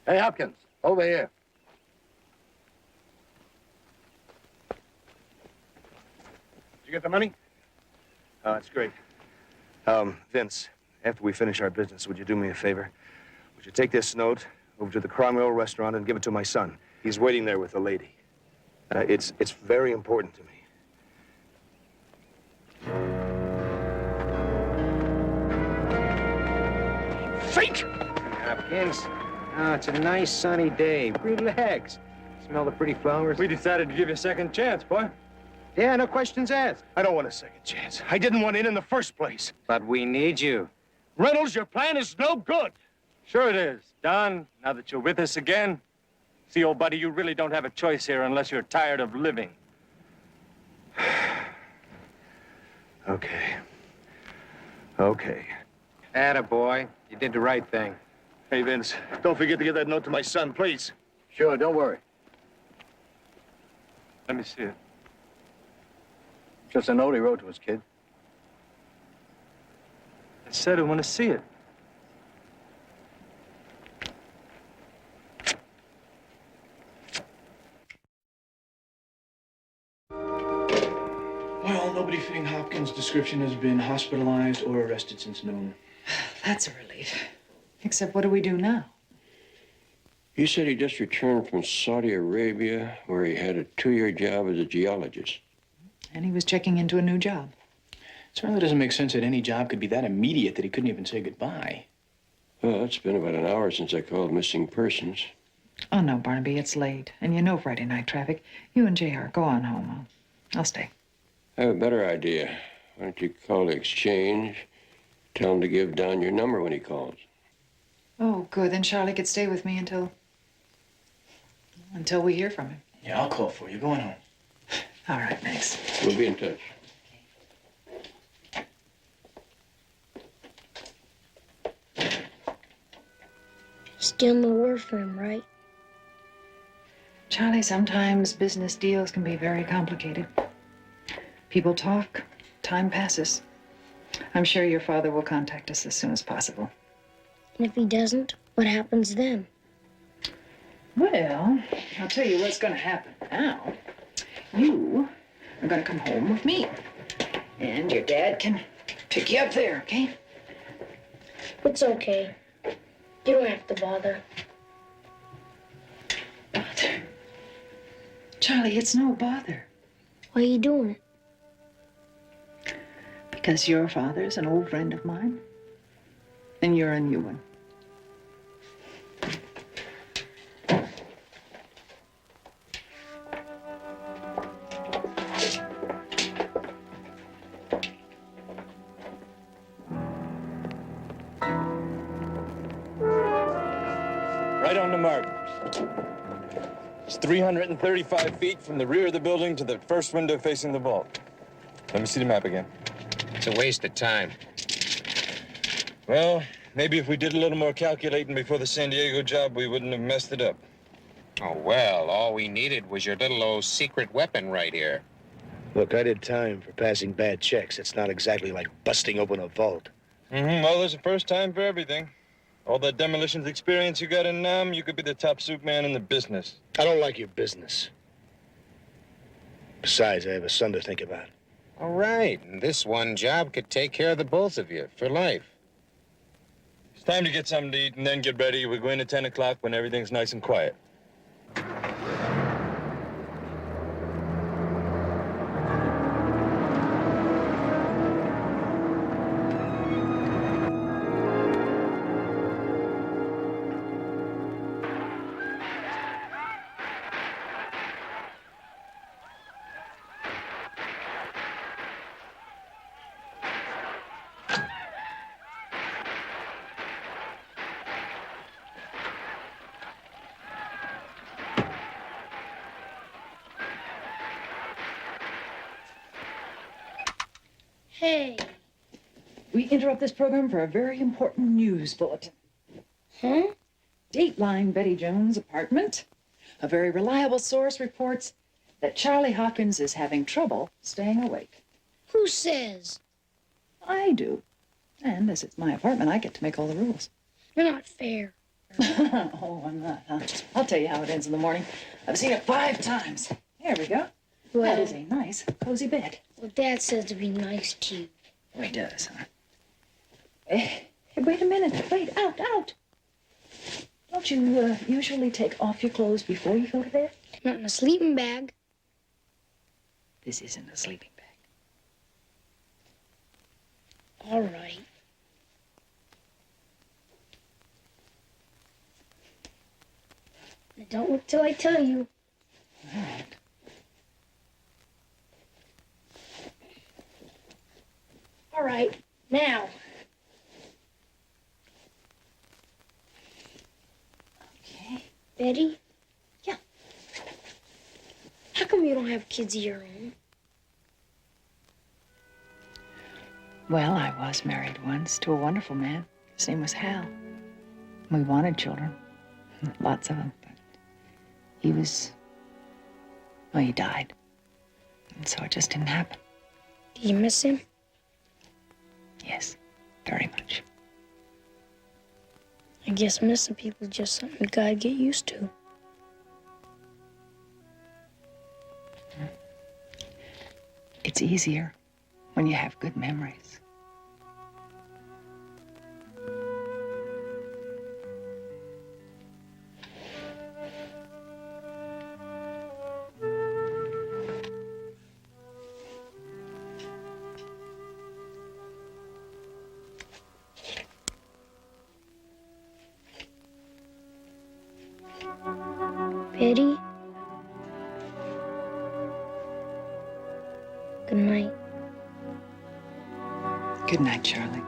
Hey, Hopkins, over here. Did you get the money? Oh, that's great. Vince, after we finish our business, would you do me a favor? Would you take this note over to the Cromwell restaurant and give it to my son? He's waiting there with a lady. It's very important to me. Fake! Hopkins. Oh, it's a nice sunny day. Relax. Smell the pretty flowers? We decided to give you a second chance, boy. Yeah, no questions asked. I don't want a second chance. I didn't want in the first place. But we need you. Reynolds, your plan is no good. Sure it is. Don, now that you're with us again, see, old buddy, you really don't have a choice here unless you're tired of living. Okay. Okay. Attaboy. You did the right thing. Hey, Vince, don't forget to get that note to my son, please. Sure, don't worry. Let me see it. Just a note he wrote to his kid. I said I want to see it. Well, nobody fitting Hopkins' description has been hospitalized or arrested since noon. That's a relief. Except what do we do now? You said he just returned from Saudi Arabia, where he had a 2-year job as a geologist. And he was checking into a new job. It certainly doesn't make sense that any job could be that immediate that he couldn't even say goodbye. Well, it's been about an hour since I called missing persons. Oh, no, Barnaby, it's late. And you know Friday night traffic. You and JR, go on home. I'll stay. I have a better idea. Why don't you call the exchange? Tell him to give Don your number when he calls. Oh, good. Then Charlie could stay with me until we hear from him. Yeah, I'll call for you. Going home. All right, thanks. We'll be in touch. Still no word for him, right? Charlie, sometimes business deals can be very complicated. People talk, time passes. I'm sure your father will contact us as soon as possible. And if he doesn't, what happens then? Well, I'll tell you what's going to happen now. You are going to come home with me. And your dad can pick you up there, okay? It's okay. You don't have to bother. Bother? Charlie, it's no bother. Why are you doing it? Because your father's an old friend of mine. And you're a new one. Right on the mark. It's 335 feet from the rear of the building to the first window facing the vault. Let me see the map again. It's a waste of time. Well, maybe if we did a little more calculating before the San Diego job, we wouldn't have messed it up. Oh, well, all we needed was your little old secret weapon right here. Look, I did time for passing bad checks. It's not exactly like busting open a vault. Well, there's a first time for everything. All that demolitions experience you got in Nam, you could be the top soup man in the business. I don't like your business. Besides, I have a son to think about. All right, and this one job could take care of the both of you for life. It's time to get something to eat and then get ready. We're going at 10 o'clock when everything's nice and quiet. Hey. We interrupt this program for a very important news bulletin. Huh? Dateline Betty Jones' apartment. A very reliable source reports that Charlie Hopkins is having trouble staying awake. Who says? I do. And as it's my apartment, I get to make all the rules. You're not fair. Oh, I'm not, huh? I'll tell you how it ends in the morning. I've seen it 5 times. There we go. Well, that is a nice, cozy bed. Well, Dad says to be nice to you. Oh, he does, huh? Hey, wait a minute. Wait, out. Don't you usually take off your clothes before you go to bed? Not in a sleeping bag. This isn't a sleeping bag. All right. Now don't look till I tell you. All right. All right, now. Okay. Betty? Yeah. How come you don't have kids of your own? Well, I was married once to a wonderful man. His name was Hal. We wanted children, lots of them, but he was, well, he died. And so it just didn't happen. Do you miss him? Yes, very much. I guess missing people is just something you gotta get used to. It's easier when you have good memories. Betty? Good night. Good night, Charlie.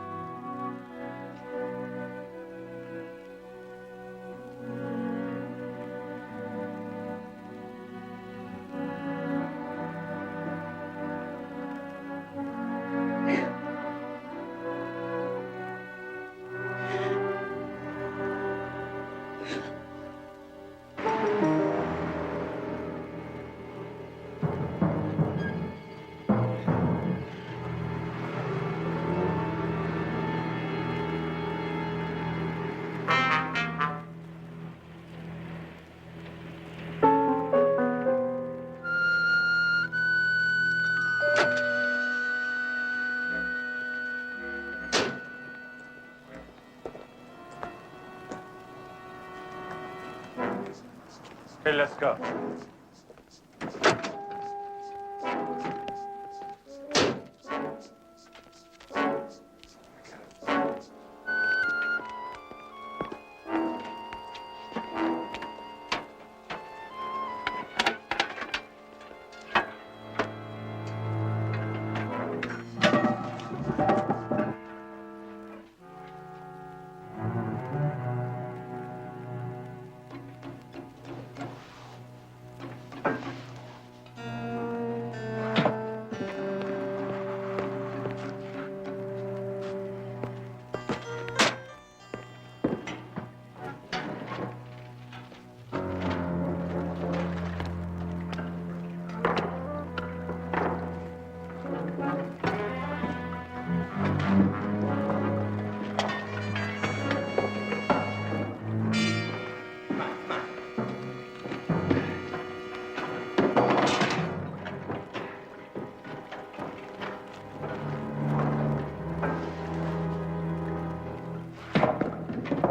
Hey, let's go.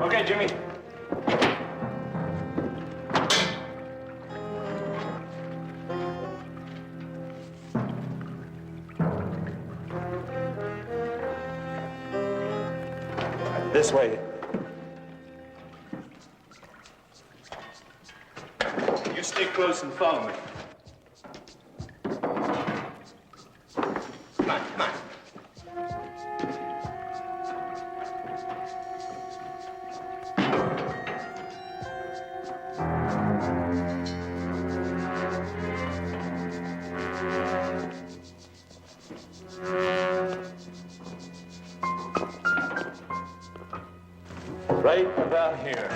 Okay, Jimmy. This way. You stay close and follow me. Come on, come on. Right about here.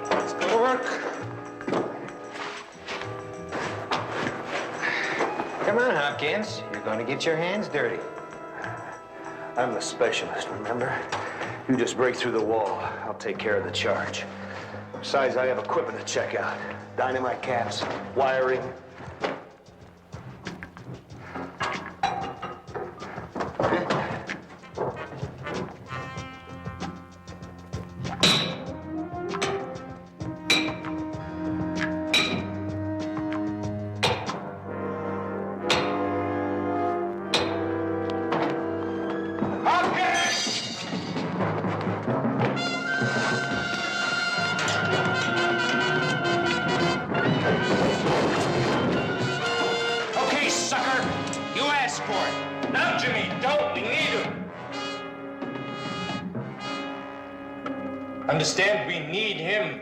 Let's go to work. Come on, Hopkins. You're going to get your hands dirty. I'm the specialist, remember? You just break through the wall. I'll take care of the charge. Besides, I have equipment to check out. Dynamite caps, wiring. Okay, sucker. You asked for it. Now, Jimmy, don't. We need him. Understand? We need him.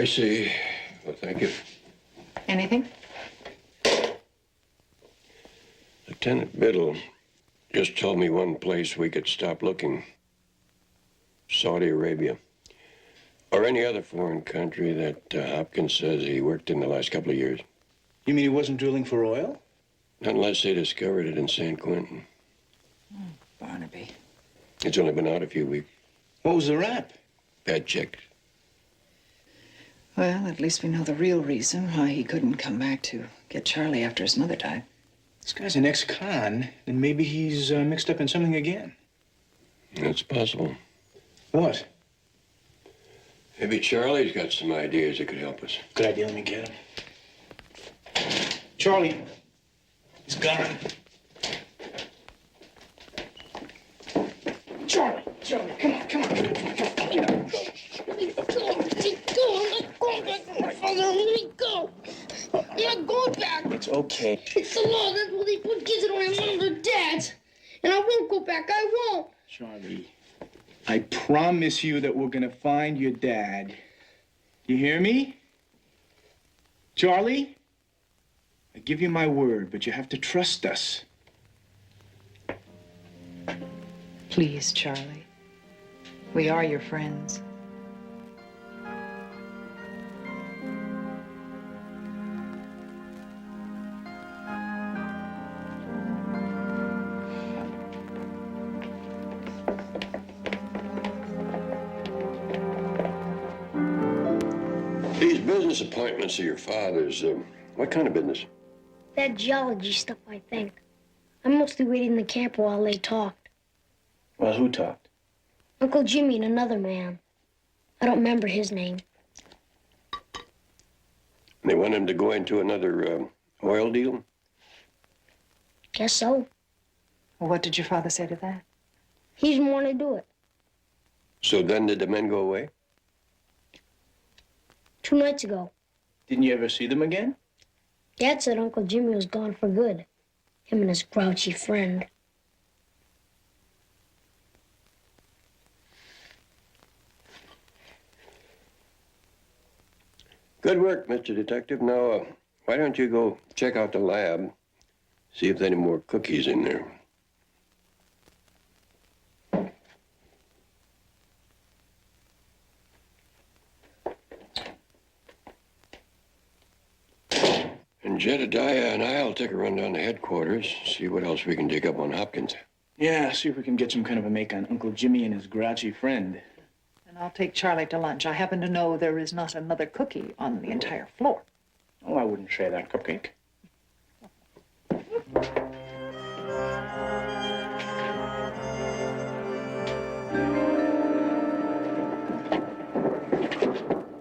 I see. Well, thank you. Anything? Lieutenant Biddle just told me one place we could stop looking. Saudi Arabia. Or any other foreign country that Hopkins says he worked in the last couple of years. You mean he wasn't drilling for oil? Not unless they discovered it in San Quentin. Barnaby. It's only been out a few weeks. What was the rap? Bad checks. Well, at least we know the real reason why he couldn't come back to get Charlie after his mother died. This guy's an ex-con, and maybe he's mixed up in something again. That's possible. What? Maybe Charlie's got some ideas that could help us. Good idea. Let me get him. Charlie. He's gone. Charlie, come on, come on. Get up. Let me go. I'm not going back to my father. Let me go. I'm not going back. It's okay. It's the law. That's what they put kids that don't have moms or dads. And I won't go back. I won't. Charlie, I promise you that we're gonna find your dad. You hear me? Charlie? I give you my word, but you have to trust us. Please, Charlie. We are your friends. These business appointments of your father's, what kind of business? That geology stuff, I think. I'm mostly waiting in the camp while they talked. Well, who talked? Uncle Jimmy and another man. I don't remember his name. They want him to go into another oil deal? Guess so. Well, what did your father say to that? He didn't want to do it. So then did the men go away? 2 nights ago. Didn't you ever see them again? Dad said Uncle Jimmy was gone for good. Him and his grouchy friend. Good work, Mr. Detective. Now, why don't you go check out the lab, see if there's any more cookies in there. And Jedediah and I'll take a run down to headquarters, see what else we can dig up on Hopkins. Yeah, see if we can get some kind of a make on Uncle Jimmy and his grouchy friend. And I'll take Charlie to lunch. I happen to know there is not another cookie on the entire floor. Oh, I wouldn't share that cupcake.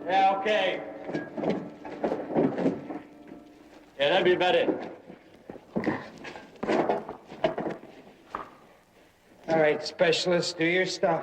Yeah, okay. Yeah, that'd be about it. All right, specialist, do your stuff.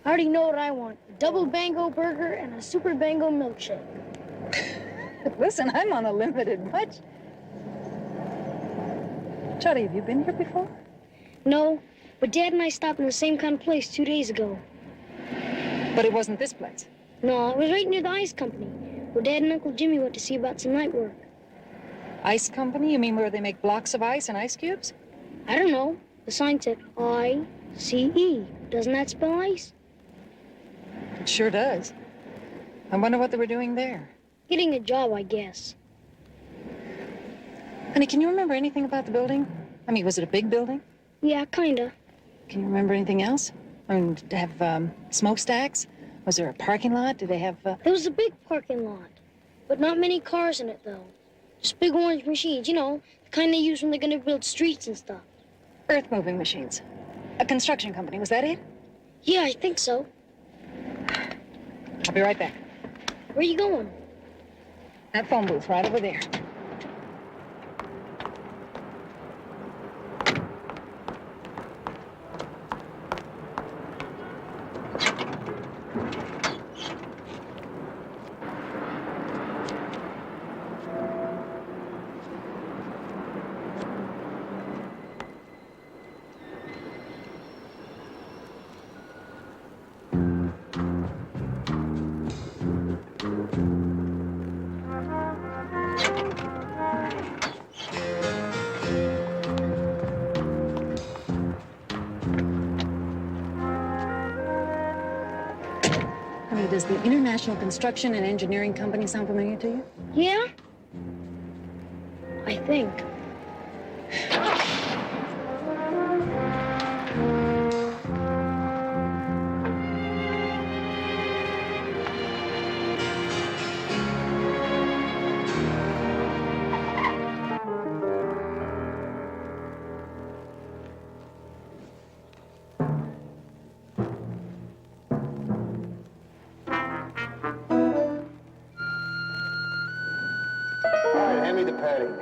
I already know what I want. A double bango burger and a super bango milkshake. Listen, I'm on a limited budget. Charlie, have you been here before? No, but Dad and I stopped in the same kind of place 2 days ago. But it wasn't this place. No, it was right near the ice company, where Dad and Uncle Jimmy went to see about some night work. Ice company? You mean where they make blocks of ice and ice cubes? I don't know. The sign said I-C-E. Doesn't that spell ice? It sure does. I wonder what they were doing there. Getting a job, I guess. Honey, can you remember anything about the building? I mean, was it a big building? Yeah, kinda. Can you remember anything else? I mean, to have smokestacks? Was there a parking lot? Did they have... There was a big parking lot, but not many cars in it, though. Just big orange machines, you know, the kind they use when they're gonna build streets and stuff. Earth-moving machines. A construction company, was that it? Yeah, I think so. I'll be right back. Where are you going? That phone booth right over there. Does the International Construction and Engineering Company sound familiar to you? Yeah? I think. Hand me the padding.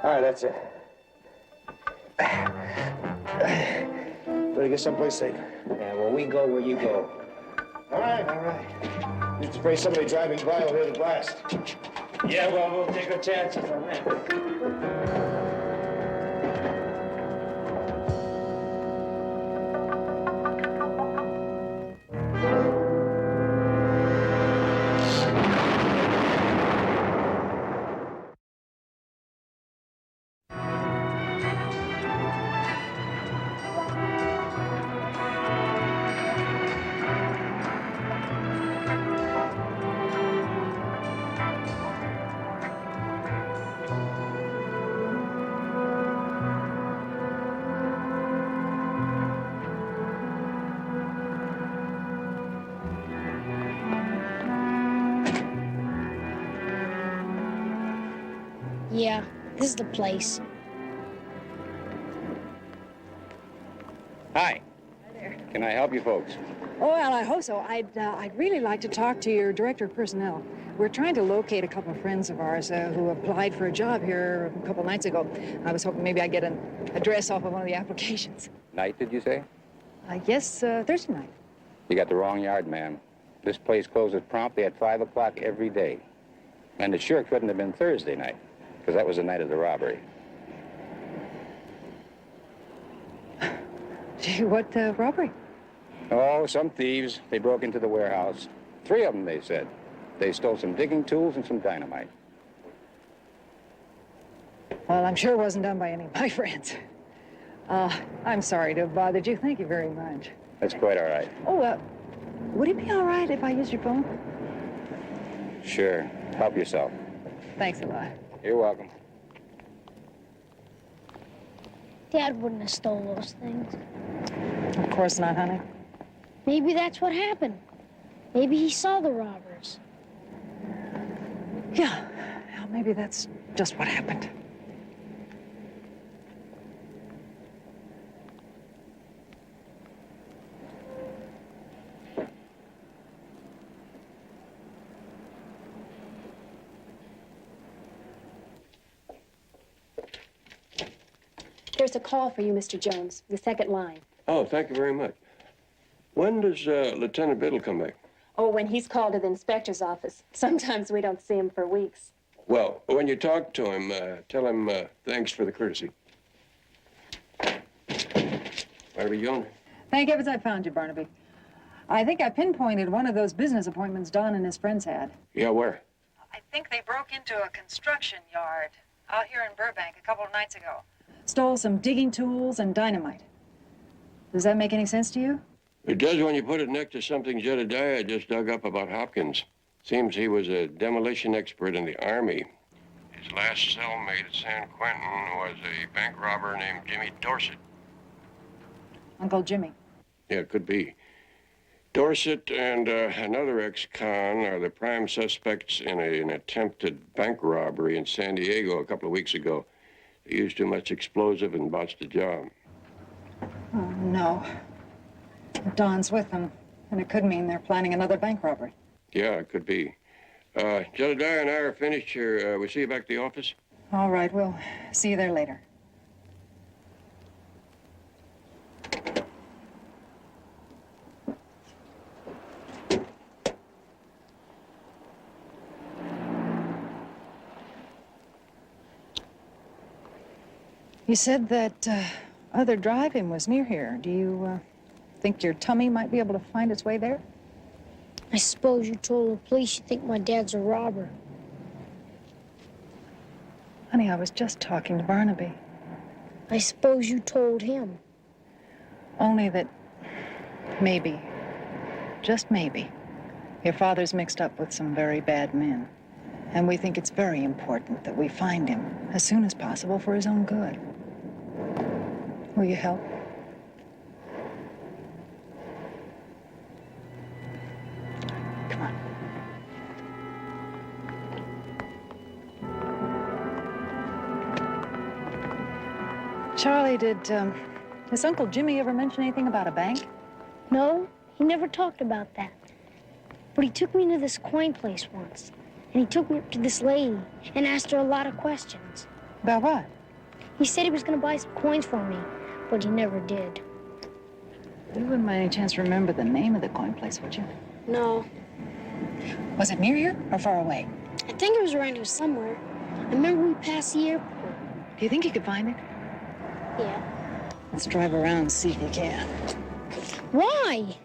All right, that's it. Better get someplace safe. Yeah, well, we go where you go. All right, all right. Just afraid somebody driving by will hear the blast. Yeah, well, we'll take our chances on that. Yeah, this is the place. Hi. Can I help you folks? Oh, well, I hope so. I'd really like to talk to your director of personnel. We're trying to locate a couple of friends of ours who applied for a job here a couple nights ago. I was hoping maybe I'd get an address off of one of the applications. Night, did you say? Yes, Thursday night. You got the wrong yard, ma'am. This place closes promptly at 5 o'clock every day. And it sure couldn't have been Thursday night, because that was the night of the robbery. Gee, what robbery? Oh, some thieves. They broke into the warehouse. 3 of them, they said. They stole some digging tools and some dynamite. Well, I'm sure it wasn't done by any of my friends. I'm sorry to have bothered you. Thank you very much. That's quite all right. Oh, would it be all right if I used your phone? Sure. Help yourself. Thanks a lot. You're welcome. Dad wouldn't have stole those things. Of course not, honey. Maybe that's what happened. Maybe he saw the robbers. Yeah, well, maybe that's just what happened. There's a call for you, Mr. Jones, the second line. Oh, thank you very much. When does Lieutenant Biddle come back? Oh, when he's called to the inspector's office. Sometimes we don't see him for weeks. Well, when you talk to him, tell him thanks for the courtesy. Barnaby Jones. Thank heavens I found you, Barnaby. I think I pinpointed one of those business appointments Don and his friends had. Yeah, where? I think they broke into a construction yard out here in Burbank a couple of nights ago. Stole some digging tools and dynamite. Does that make any sense to you? It does when you put it next to something Jedediah just dug up about Hopkins. Seems he was a demolition expert in the Army. His last cellmate at San Quentin was a bank robber named Jimmy Dorsett. Uncle Jimmy. Yeah, it could be. Dorsett and another ex-con are the prime suspects in an attempted bank robbery in San Diego a couple of weeks ago. They used too much explosive and botched the job. Oh, no. Don's with them, and it could mean they're planning another bank robbery. Yeah, it could be. Jedediah and I are finished here. We'll see you back at the office. All right, we'll see you there later. You said that other drive-in was near here. Do you think your tummy might be able to find its way there? I suppose you told the police you think my dad's a robber. Honey, I was just talking to Barnaby. I suppose you told him. Only that maybe, just maybe, your father's mixed up with some very bad men. And we think it's very important that we find him as soon as possible for his own good. Will you help? Come on. Charlie, does Uncle Jimmy ever mention anything about a bank? No, he never talked about that. But he took me to this coin place once. And he took me up to this lady and asked her a lot of questions. About what? He said he was going to buy some coins for me, but he never did. You wouldn't by any chance remember the name of the coin place, would you? No. Was it near here or far away? I think it was around here somewhere. I remember we passed the airport. Do you think you could find it? Yeah. Let's drive around and see if you can. Why?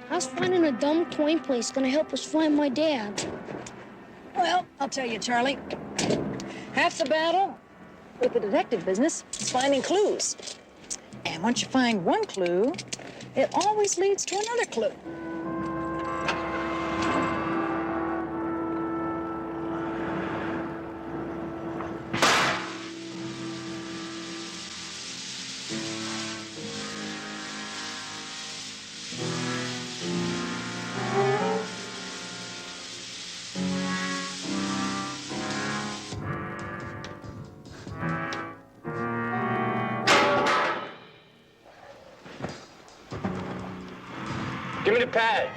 How's finding a dumb coin place going to help us find my dad? Well, I'll tell you, Charlie. Half the battle with the detective business is finding clues. And once you find one clue, it always leads to another clue. Give me the pad.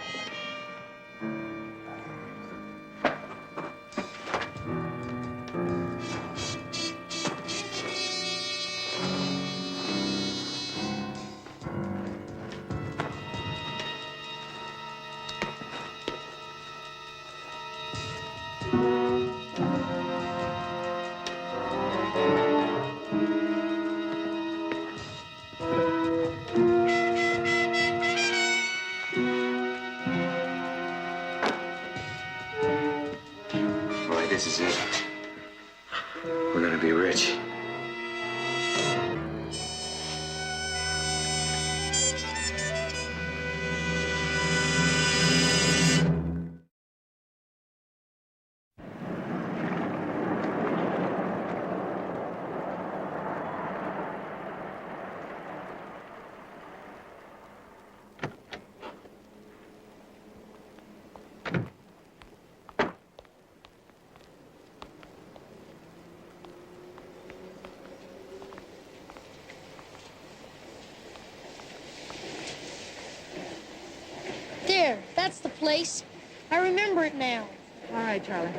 This is it. We're gonna be rich. There, that's the place. I remember it now. All right, Charlie.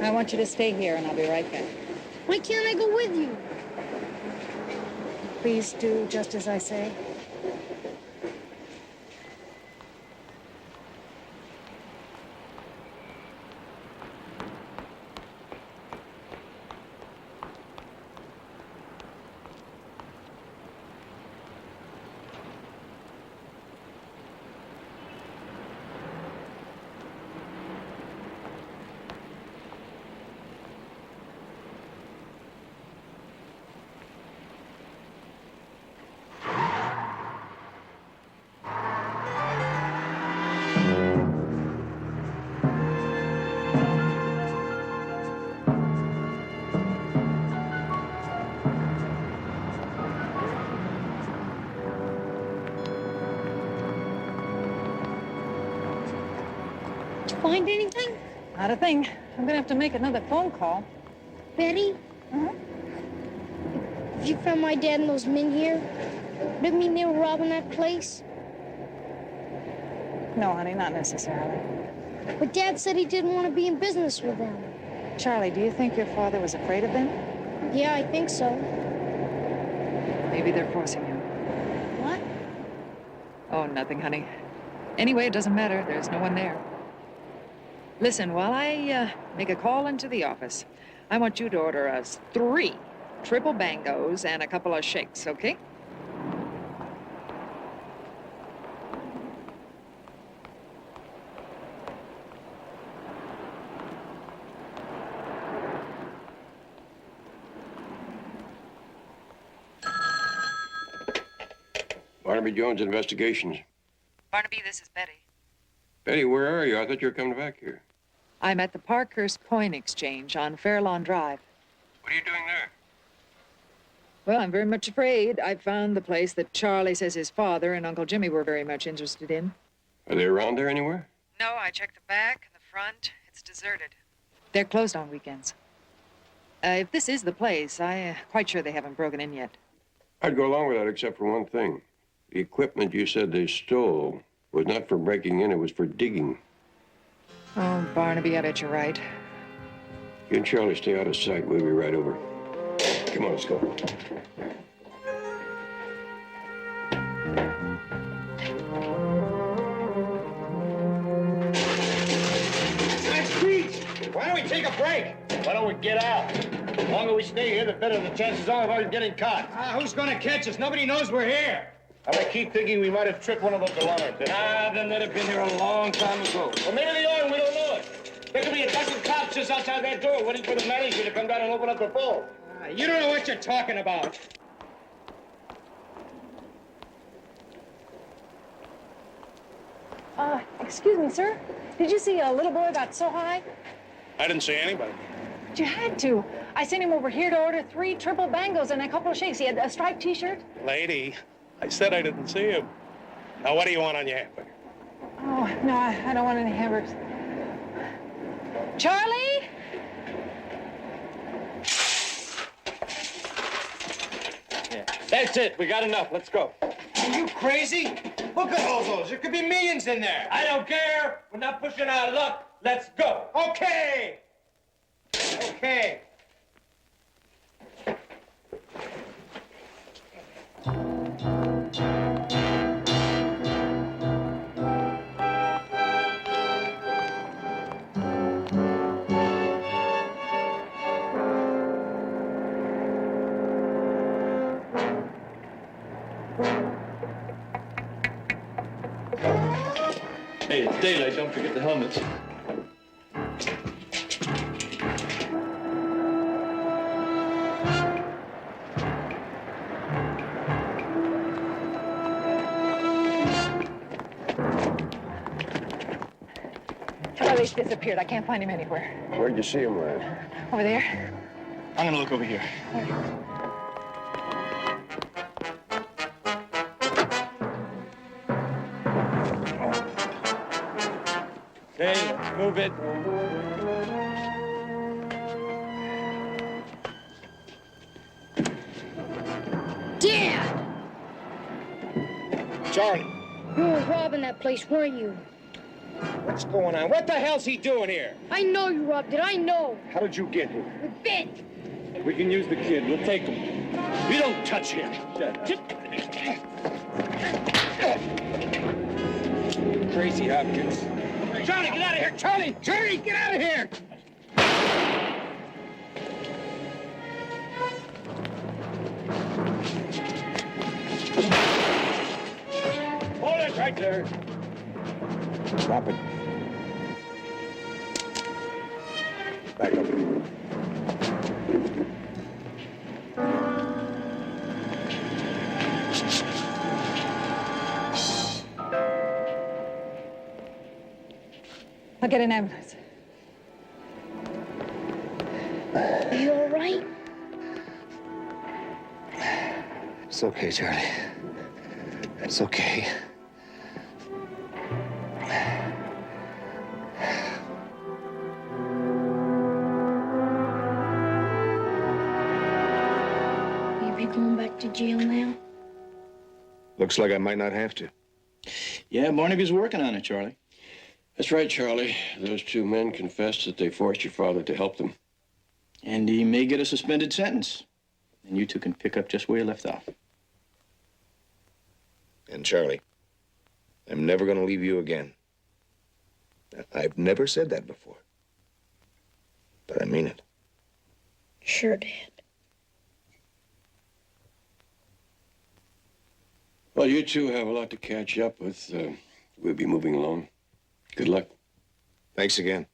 I want you to stay here, and I'll be right back. Why can't I go with you? Please do just as I say. Did you find anything? Not a thing. I'm gonna have to make another phone call. Betty? If you found my dad and those men here, would it mean they were robbing that place? No, honey, not necessarily. But Dad said he didn't want to be in business with them. Charlie, do you think your father was afraid of them? Yeah, I think so. Maybe they're forcing him. What? Oh, nothing, honey. Anyway, it doesn't matter. There's no one there. Listen, while I make a call into the office, I want you to order us 3 triple bangos and a couple of shakes, okay? Barnaby Jones Investigations. Barnaby, this is Betty. Betty, where are you? I thought you were coming back here. I'm at the Parkhurst Coin Exchange on Fairlawn Drive. What are you doing there? Well, I'm very much afraid I've found the place that Charlie says his father and Uncle Jimmy were very much interested in. Are they around there anywhere? No, I checked the back and the front. It's deserted. They're closed on weekends. If this is the place, I'm quite sure they haven't broken in yet. I'd go along with that except for one thing. The equipment you said they stole was not for breaking in, it was for digging. Oh, Barnaby, I bet you're right. You and Charlie stay out of sight. We'll be right over. Come on, let's go. Nice beach. Why don't we take a break? Why don't we get out? The longer we stay here, the better the chances are of us getting caught. Who's gonna catch us? Nobody knows we're here. I keep thinking we might have tripped one of those alarms. Then they'd have been here a long time ago. Well, maybe they are, and we don't know it. There could be a dozen cops just outside that door waiting for the manager to come down and open up the vault. You don't know what you're talking about. Excuse me, sir. Did you see a little boy got so high? I didn't see anybody. But you had to. I sent him over here to order 3 triple bangos and a couple of shakes. He had a striped T-shirt. Lady, I said I didn't see him. Now, what do you want on your hamburger? Oh, no, I don't want any hamburgers. Charlie? Yeah, that's it. We got enough. Let's go. Are you crazy? Look at all those. There could be millions in there. I don't care. We're not pushing our luck. Let's go. Okay. Okay. Hey, it's daylight. Don't forget the helmets. Charlie's disappeared. I can't find him anywhere. Where'd you see him last? Over there. I'm gonna look over here. Okay, let's move it. Dad! Charlie, You were robbing that place, weren't you? what's going on? What the hell's he doing here? I know you robbed it. I know. How did you get here? With Vic. We can use the kid. We'll take him. We don't touch him. Crazy Hopkins. Charlie, get out of here! Charlie! Charlie, get out of here! Hold it right there. Drop it. Back up. I'll get an ambulance. Are you all right? It's okay, Charlie. It's okay. going back to jail now? Looks like I might not have to. Yeah, Barnaby's working on it, Charlie. That's right, Charlie. Those two men confessed that they forced your father to help them. And he may get a suspended sentence. And you two can pick up just where you left off. And Charlie, I'm never going to leave you again. I've never said that before. But I mean it. Sure, Dad. Well, you two have a lot to catch up with. We'll be moving along. Good luck. Thanks again.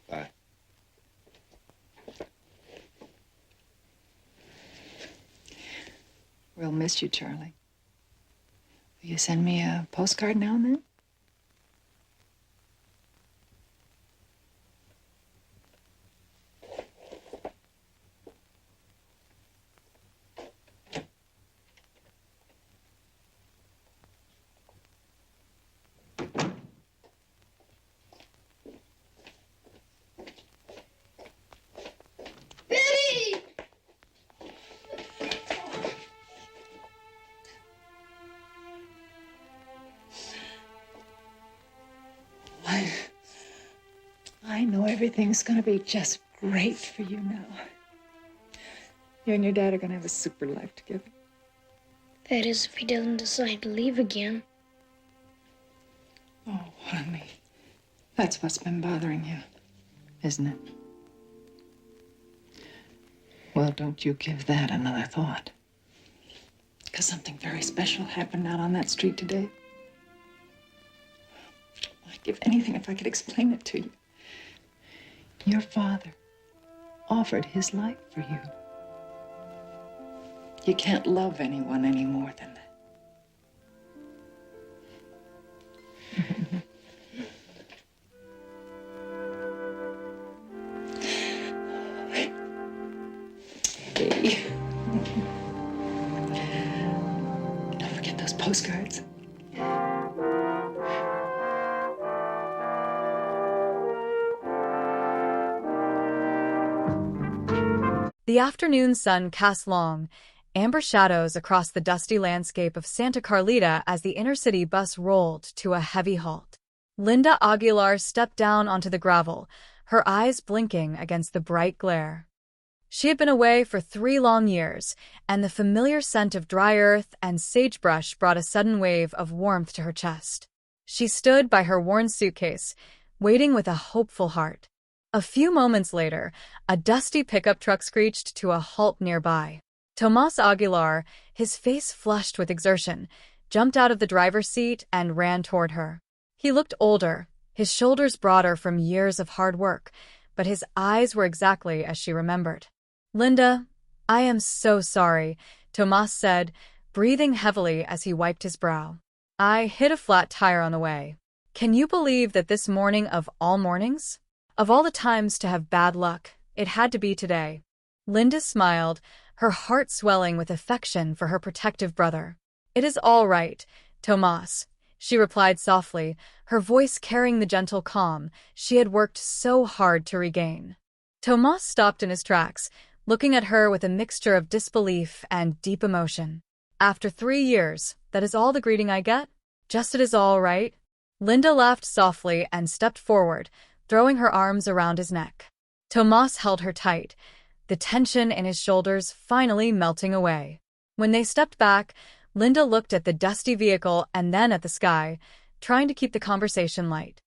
Bye. We'll miss you, Charlie. Will you send me a postcard now and then? I know everything's gonna be just great for you now. You and your dad are gonna have a super life together. That is, if he doesn't decide to leave again. Oh, honey. That's what's been bothering you, isn't it? Well, don't you give that another thought. Because something very special happened out on that street today. I'd give anything if I could explain it to you. Your father offered his life for you. You can't love anyone any more than that. Hey. Don't forget those postcards. The afternoon sun cast long, amber shadows across the dusty landscape of Santa Carlita as the inner-city bus rolled to a heavy halt. Linda Aguilar stepped down onto the gravel, her eyes blinking against the bright glare. She had been away for 3 long years, and the familiar scent of dry earth and sagebrush brought a sudden wave of warmth to her chest. She stood by her worn suitcase, waiting with a hopeful heart. A few moments later, a dusty pickup truck screeched to a halt nearby. Tomas Aguilar, his face flushed with exertion, jumped out of the driver's seat and ran toward her. He looked older, his shoulders broader from years of hard work, but his eyes were exactly as she remembered. "Linda, I am so sorry," Tomas said, breathing heavily as he wiped his brow. "I hit a flat tire on the way. Can you believe that this morning of all mornings? Of all the times to have bad luck, it had to be today." Linda smiled, her heart swelling with affection for her protective brother. "It is all right, Tomas," she replied softly, her voice carrying the gentle calm she had worked so hard to regain. Tomas stopped in his tracks, looking at her with a mixture of disbelief and deep emotion. "After 3 years, that is all the greeting I get? Just it is all right?" Linda laughed softly and stepped forward, throwing her arms around his neck. Tomas held her tight, the tension in his shoulders finally melting away. When they stepped back, Linda looked at the dusty vehicle and then at the sky, trying to keep the conversation light.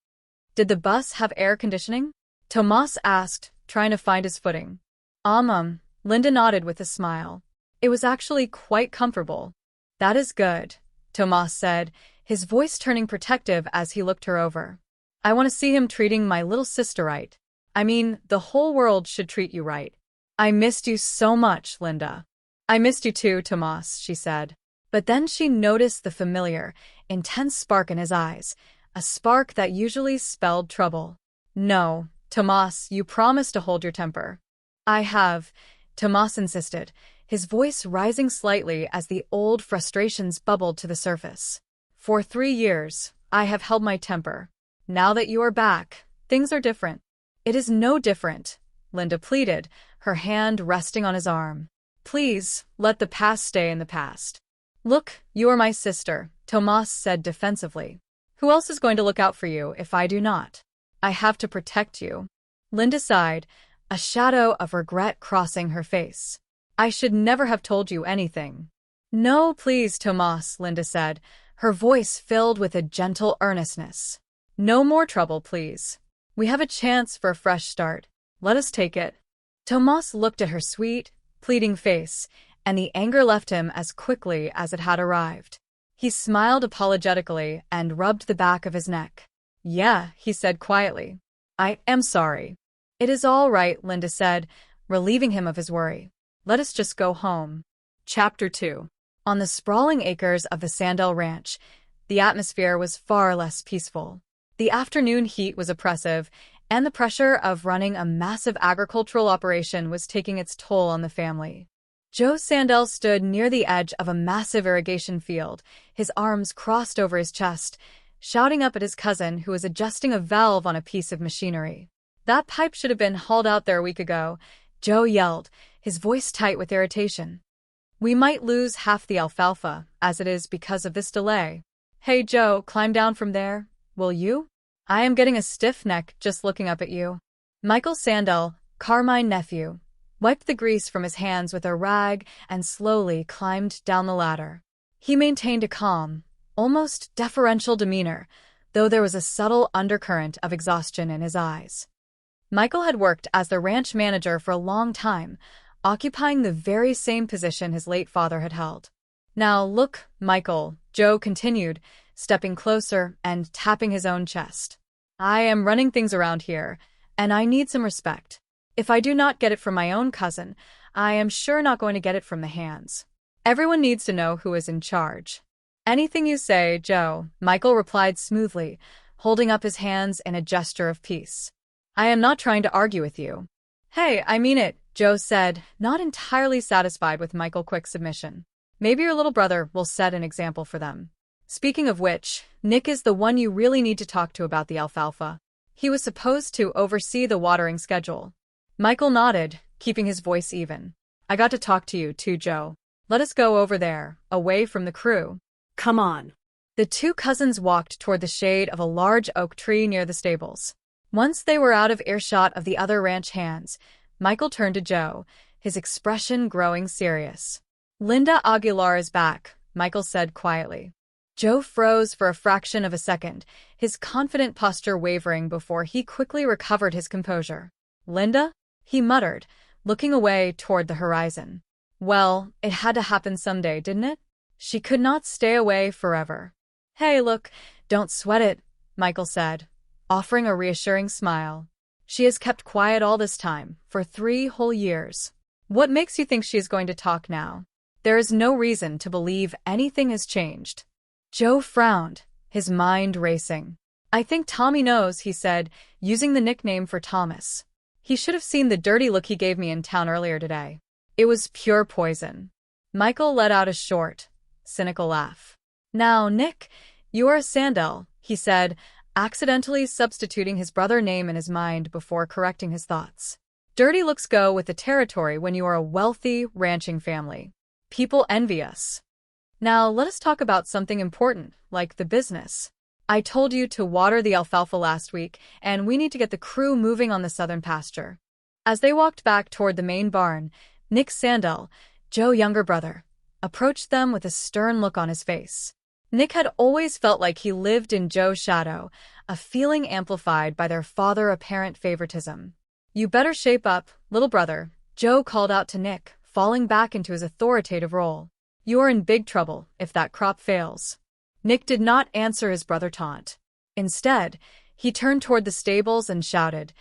"Did the bus have air conditioning?" Tomas asked, trying to find his footing. Linda nodded with a smile. "It was actually quite comfortable." "That is good," Tomas said, his voice turning protective as he looked her over. "I want to see him treating my little sister right. I mean, the whole world should treat you right." "I missed you so much, Linda." "I missed you too, Tomas," she said. But then she noticed the familiar, intense spark in his eyes, a spark that usually spelled trouble. "No, Tomas, you promised to hold your temper." "I have," Tomas insisted, his voice rising slightly as the old frustrations bubbled to the surface. For 3 years, I have held my temper. Now that you are back, things are different. It is no different, Linda pleaded, her hand resting on his arm. Please, let the past stay in the past. Look, you are my sister, Tomas said defensively. Who else is going to look out for you if I do not? I have to protect you. Linda sighed, a shadow of regret crossing her face. I should never have told you anything. No, please, Tomas, Linda said, her voice filled with a gentle earnestness. No more trouble, please. We have a chance for a fresh start. Let us take it. Tomas looked at her sweet, pleading face, and the anger left him as quickly as it had arrived. He smiled apologetically and rubbed the back of his neck. Yeah, he said quietly. I am sorry. It is all right, Linda said, relieving him of his worry. Let us just go home. Chapter 2. On the sprawling acres of the Sandell Ranch, the atmosphere was far less peaceful. The afternoon heat was oppressive, and the pressure of running a massive agricultural operation was taking its toll on the family. Joe Sandell stood near the edge of a massive irrigation field, his arms crossed over his chest, shouting up at his cousin who was adjusting a valve on a piece of machinery. That pipe should have been hauled out there a week ago, Joe yelled, his voice tight with irritation. We might lose half the alfalfa, as it is because of this delay. Hey, Joe, climb down from there, will you? I am getting a stiff neck just looking up at you. Michael Sandell, Carmine nephew, wiped the grease from his hands with a rag and slowly climbed down the ladder. He maintained a calm, almost deferential demeanor, though there was a subtle undercurrent of exhaustion in his eyes. Michael had worked as the ranch manager for a long time, occupying the very same position his late father had held. Now look, Michael, Joe continued, stepping closer and tapping his own chest. I am running things around here, and I need some respect. If I do not get it from my own cousin, I am sure not going to get it from the hands. Everyone needs to know who is in charge. Anything you say, Joe, Michael replied smoothly, holding up his hands in a gesture of peace. I am not trying to argue with you. Hey, I mean it, Joe said, not entirely satisfied with Michael's quick submission. Maybe your little brother will set an example for them. Speaking of which, Nick is the one you really need to talk to about the alfalfa. He was supposed to oversee the watering schedule. Michael nodded, keeping his voice even. I got to talk to you too, Joe. Let us go over there, away from the crew. Come on. The two cousins walked toward the shade of a large oak tree near the stables. Once they were out of earshot of the other ranch hands, Michael turned to Joe, his expression growing serious. Linda Aguilar is back, Michael said quietly. Joe froze for a fraction of a second, his confident posture wavering before he quickly recovered his composure. Linda? He muttered, looking away toward the horizon. Well, it had to happen someday, didn't it? She could not stay away forever. Hey, look, don't sweat it, Michael said, offering a reassuring smile. She has kept quiet all this time, for 3 whole years. What makes you think she is going to talk now? There is no reason to believe anything has changed. Joe frowned, his mind racing. I think Tommy knows, he said, using the nickname for Thomas. He should have seen the dirty look he gave me in town earlier today. It was pure poison. Michael let out a short, cynical laugh. Now, Nick, you are a Sandell, he said, accidentally substituting his brother's name in his mind before correcting his thoughts. Dirty looks go with the territory when you are a wealthy, ranching family. People envy us. Now, let us talk about something important, like the business. I told you to water the alfalfa last week, and we need to get the crew moving on the southern pasture. As they walked back toward the main barn, Nick Sandell, Joe's younger brother, approached them with a stern look on his face. Nick had always felt like he lived in Joe's shadow, a feeling amplified by their father's apparent favoritism. You better shape up, little brother, Joe called out to Nick, falling back into his authoritative role. You're in big trouble if that crop fails. Nick did not answer his brother's taunt. Instead, he turned toward the stables and shouted,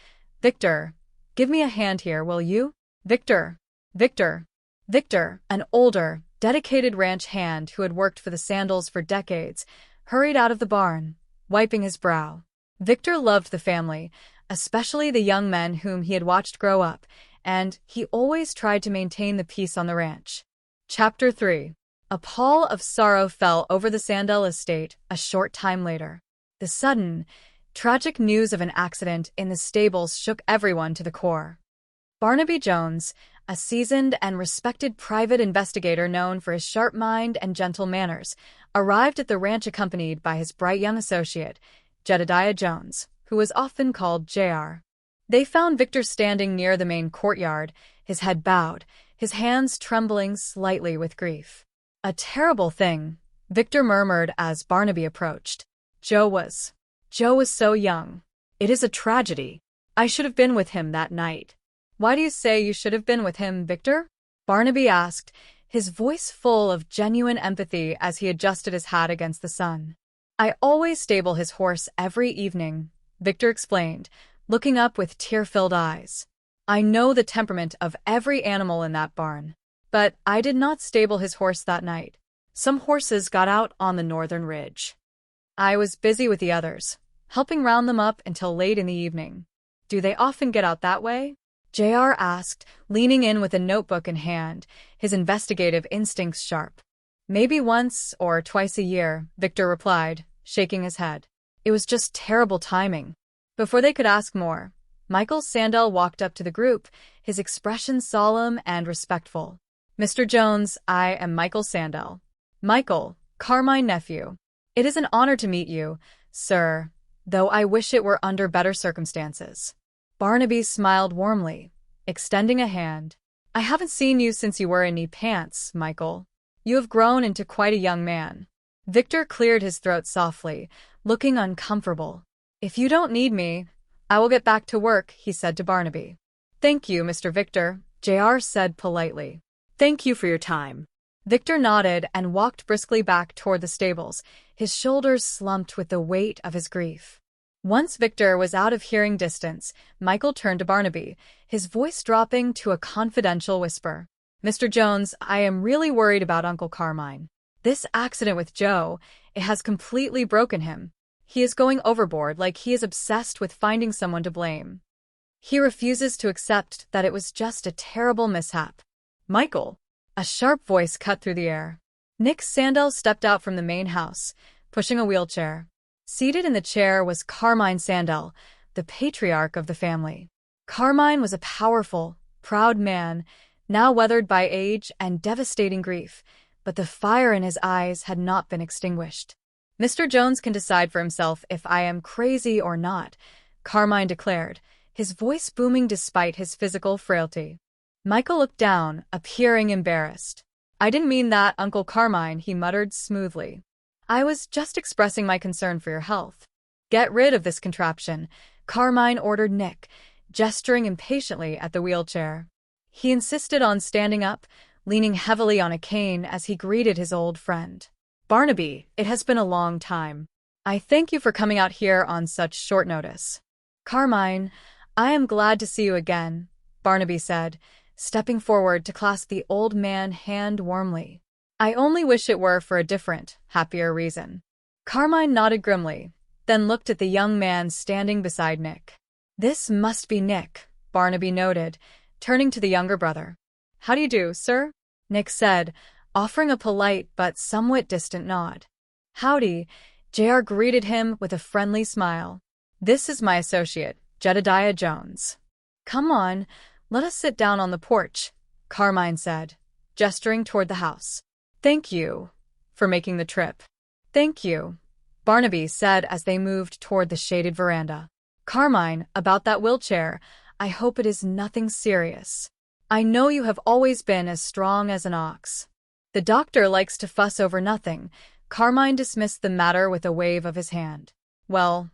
Victor, give me a hand here, will you? Victor, Victor, Victor, an older, dedicated ranch hand who had worked for the Sandells for decades, hurried out of the barn, wiping his brow. Victor loved the family, especially the young men whom he had watched grow up, and he always tried to maintain the peace on the ranch. Chapter 3. A pall of sorrow fell over the Sandell estate a short time later. The sudden, tragic news of an accident in the stables shook everyone to the core. Barnaby Jones, a seasoned and respected private investigator known for his sharp mind and gentle manners, arrived at the ranch accompanied by his bright young associate, Jedediah Jones, who was often called J.R. They found Victor standing near the main courtyard, his head bowed, his hands trembling slightly with grief. "A terrible thing," Victor murmured as Barnaby approached. Joe was so young. "It is a tragedy. I should have been with him that night." "Why do you say you should have been with him, Victor?" Barnaby asked, his voice full of genuine empathy as he adjusted his hat against the sun. "I always stable his horse every evening," Victor explained, looking up with tear-filled eyes. "I know the temperament of every animal in that barn. But I did not stable his horse that night. Some horses got out on the northern ridge. I was busy with the others, helping round them up until late in the evening." "Do they often get out that way?" J.R. asked, leaning in with a notebook in hand, his investigative instincts sharp. "Maybe once or twice a year," Victor replied, shaking his head. "It was just terrible timing." Before they could ask more, Michael Sandell walked up to the group, his expression solemn and respectful. "Mr. Jones, I am Michael Sandell. Michael, Carmine nephew. It is an honor to meet you, sir, though I wish it were under better circumstances." Barnaby smiled warmly, extending a hand. "I haven't seen you since you were in knee pants, Michael. You have grown into quite a young man." Victor cleared his throat softly, looking uncomfortable. "If you don't need me, I will get back to work," he said to Barnaby. "Thank you, Mr. Victor," J.R. said politely. "Thank you for your time." Victor nodded and walked briskly back toward the stables, his shoulders slumped with the weight of his grief. Once Victor was out of hearing distance, Michael turned to Barnaby, his voice dropping to a confidential whisper. "Mr. Jones, I am really worried about Uncle Carmine. This accident with Joe, it has completely broken him. He is going overboard, like he is obsessed with finding someone to blame. He refuses to accept that it was just a terrible mishap." "Michael!" A sharp voice cut through the air. Nick Sandell stepped out from the main house, pushing a wheelchair. Seated in the chair was Carmine Sandell, the patriarch of the family. Carmine was a powerful, proud man, now weathered by age and devastating grief, but the fire in his eyes had not been extinguished. "Mr. Jones can decide for himself if I am crazy or not," Carmine declared, his voice booming despite his physical frailty. Michael looked down, appearing embarrassed. "I didn't mean that, Uncle Carmine," he muttered smoothly. "I was just expressing my concern for your health." "Get rid of this contraption," Carmine ordered Nick, gesturing impatiently at the wheelchair. He insisted on standing up, leaning heavily on a cane as he greeted his old friend. "Barnaby, it has been a long time. I thank you for coming out here on such short notice." "Carmine, I am glad to see you again," Barnaby said, stepping forward to clasp the old man's hand warmly. "I only wish it were for a different, happier reason." Carmine nodded grimly, then looked at the young man standing beside Nick. "This must be Nick," Barnaby noted, turning to the younger brother. "How do you do, sir?" Nick said, offering a polite but somewhat distant nod. "Howdy," J.R. greeted him with a friendly smile. "This is my associate, Jedediah Jones." "Come on, let us sit down on the porch," Carmine said, gesturing toward the house. "Thank you for making the trip." "Thank you," Barnaby said as they moved toward the shaded veranda. "Carmine, about that wheelchair, I hope it is nothing serious. I know you have always been as strong as an ox." "The doctor likes to fuss over nothing," Carmine dismissed the matter with a wave of his hand. "Well,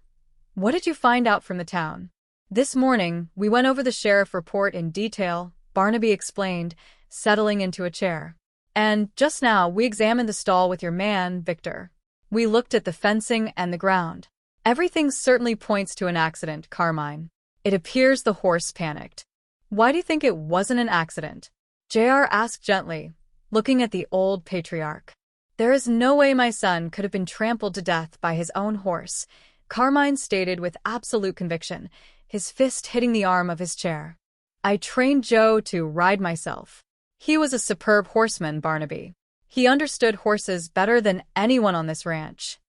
what did you find out from the town?" "This morning, we went over the sheriff report in detail," Barnaby explained, settling into a chair. "And just now, we examined the stall with your man, Victor. We looked at the fencing and the ground. Everything certainly points to an accident, Carmine. It appears the horse panicked." "Why do you think it wasn't an accident?" J.R. asked gently, looking at the old patriarch. "There is no way my son could have been trampled to death by his own horse," Carmine stated with absolute conviction, his fist hitting the arm of his chair. I trained Joe to ride myself. He was a superb horseman, Barnaby. He understood horses better than anyone on this ranch.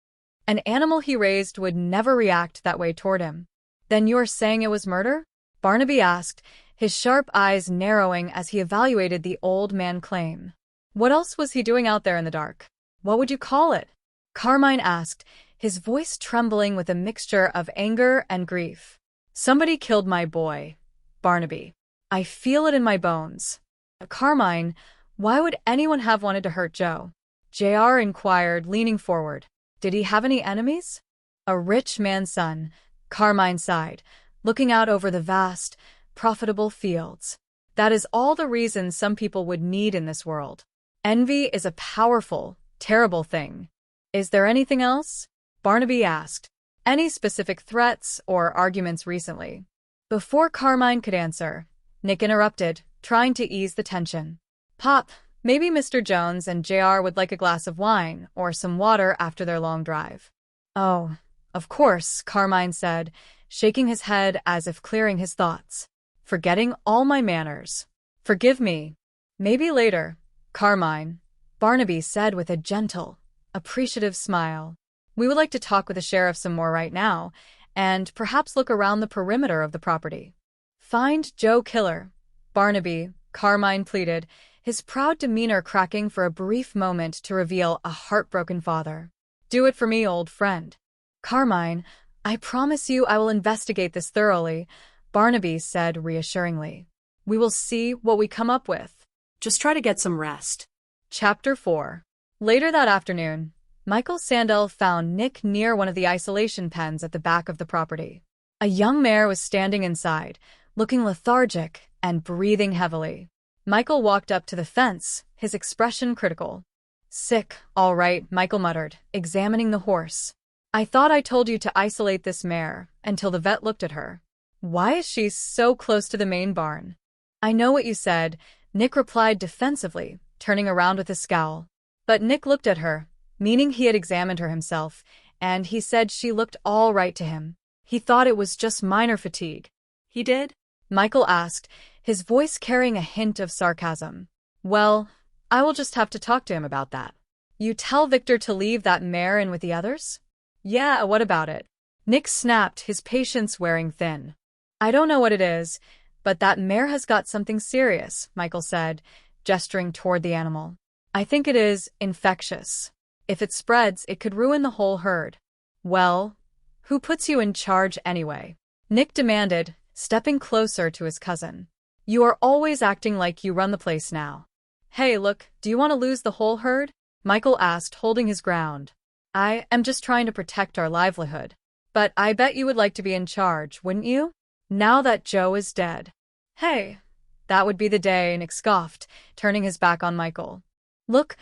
An animal he raised would never react that way toward him. Then you're saying it was murder? Barnaby asked, his sharp eyes narrowing as he evaluated the old man claim. What else was he doing out there in the dark? What would you call it? Carmine asked, his voice trembling with a mixture of anger and grief. Somebody killed my boy, Barnaby. I feel it in my bones. Carmine, why would anyone have wanted to hurt Joe? JR inquired, leaning forward. Did he have any enemies? A rich man's son, Carmine sighed, looking out over the vast, profitable fields. That is all the reason some people would need in this world. Envy is a powerful, terrible thing. Is there anything else? Barnaby asked. Any specific threats or arguments recently? Before Carmine could answer, Nick interrupted, trying to ease the tension. Pop, maybe Mr. Jones and JR would like a glass of wine or some water after their long drive. Oh, of course, Carmine said, shaking his head as if clearing his thoughts. Forgetting all my manners. Forgive me. Maybe later, Carmine, Barnaby said with a gentle, appreciative smile. We would like to talk with the sheriff some more right now, and perhaps look around the perimeter of the property. Find Joe Killer, Barnaby, Carmine pleaded, his proud demeanor cracking for a brief moment to reveal a heartbroken father. Do it for me, old friend. Carmine, I promise you I will investigate this thoroughly, Barnaby said reassuringly. We will see what we come up with. Just try to get some rest. Chapter 4. Later that afternoon, Michael Sandell found Nick near one of the isolation pens at the back of the property. A young mare was standing inside, looking lethargic and breathing heavily. Michael walked up to the fence, his expression critical. Sick, all right, Michael muttered, examining the horse. I thought I told you to isolate this mare, until the vet looked at her. Why is she so close to the main barn? I know what you said, Nick replied defensively, turning around with a scowl. But Nick looked at her, meaning he had examined her himself, and he said she looked all right to him. He thought it was just minor fatigue. He did? Michael asked, his voice carrying a hint of sarcasm. Well, I will just have to talk to him about that. You tell Victor to leave that mare in with the others? Yeah, what about it? Nick snapped, his patience wearing thin. I don't know what it is, but that mare has got something serious, Michael said, gesturing toward the animal. I think it is infectious. If it spreads, it could ruin the whole herd. Well, who puts you in charge anyway? Nick demanded, stepping closer to his cousin. You are always acting like you run the place now. Hey, look, do you want to lose the whole herd? Michael asked, holding his ground. I am just trying to protect our livelihood. But I bet you would like to be in charge, wouldn't you? Now that Joe is dead. Hey, that would be the day, Nick scoffed, turning his back on Michael. Look,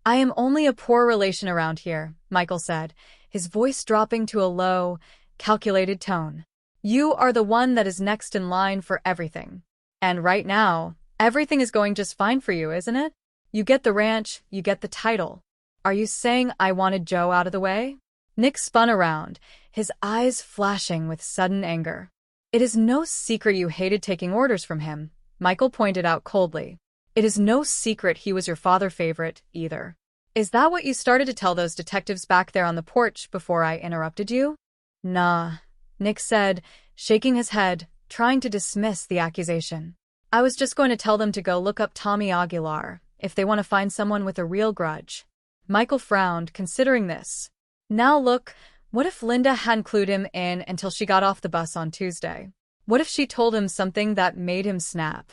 I am only a poor relation around here, Michael said, his voice dropping to a low, calculated tone. You are the one that is next in line for everything. And right now, everything is going just fine for you, isn't it? You get the ranch, you get the title. Are you saying I wanted Joe out of the way? Nick spun around, his eyes flashing with sudden anger. It is no secret you hated taking orders from him, Michael pointed out coldly. It is no secret he was your father favorite, either. Is that what you started to tell those detectives back there on the porch before I interrupted you? Nah, Nick said, shaking his head, trying to dismiss the accusation. I was just going to tell them to go look up Tommy Aguilar, if they want to find someone with a real grudge. Michael frowned, considering this. Now look, what if Linda hadn't clued him in until she got off the bus on Tuesday? What if she told him something that made him snap?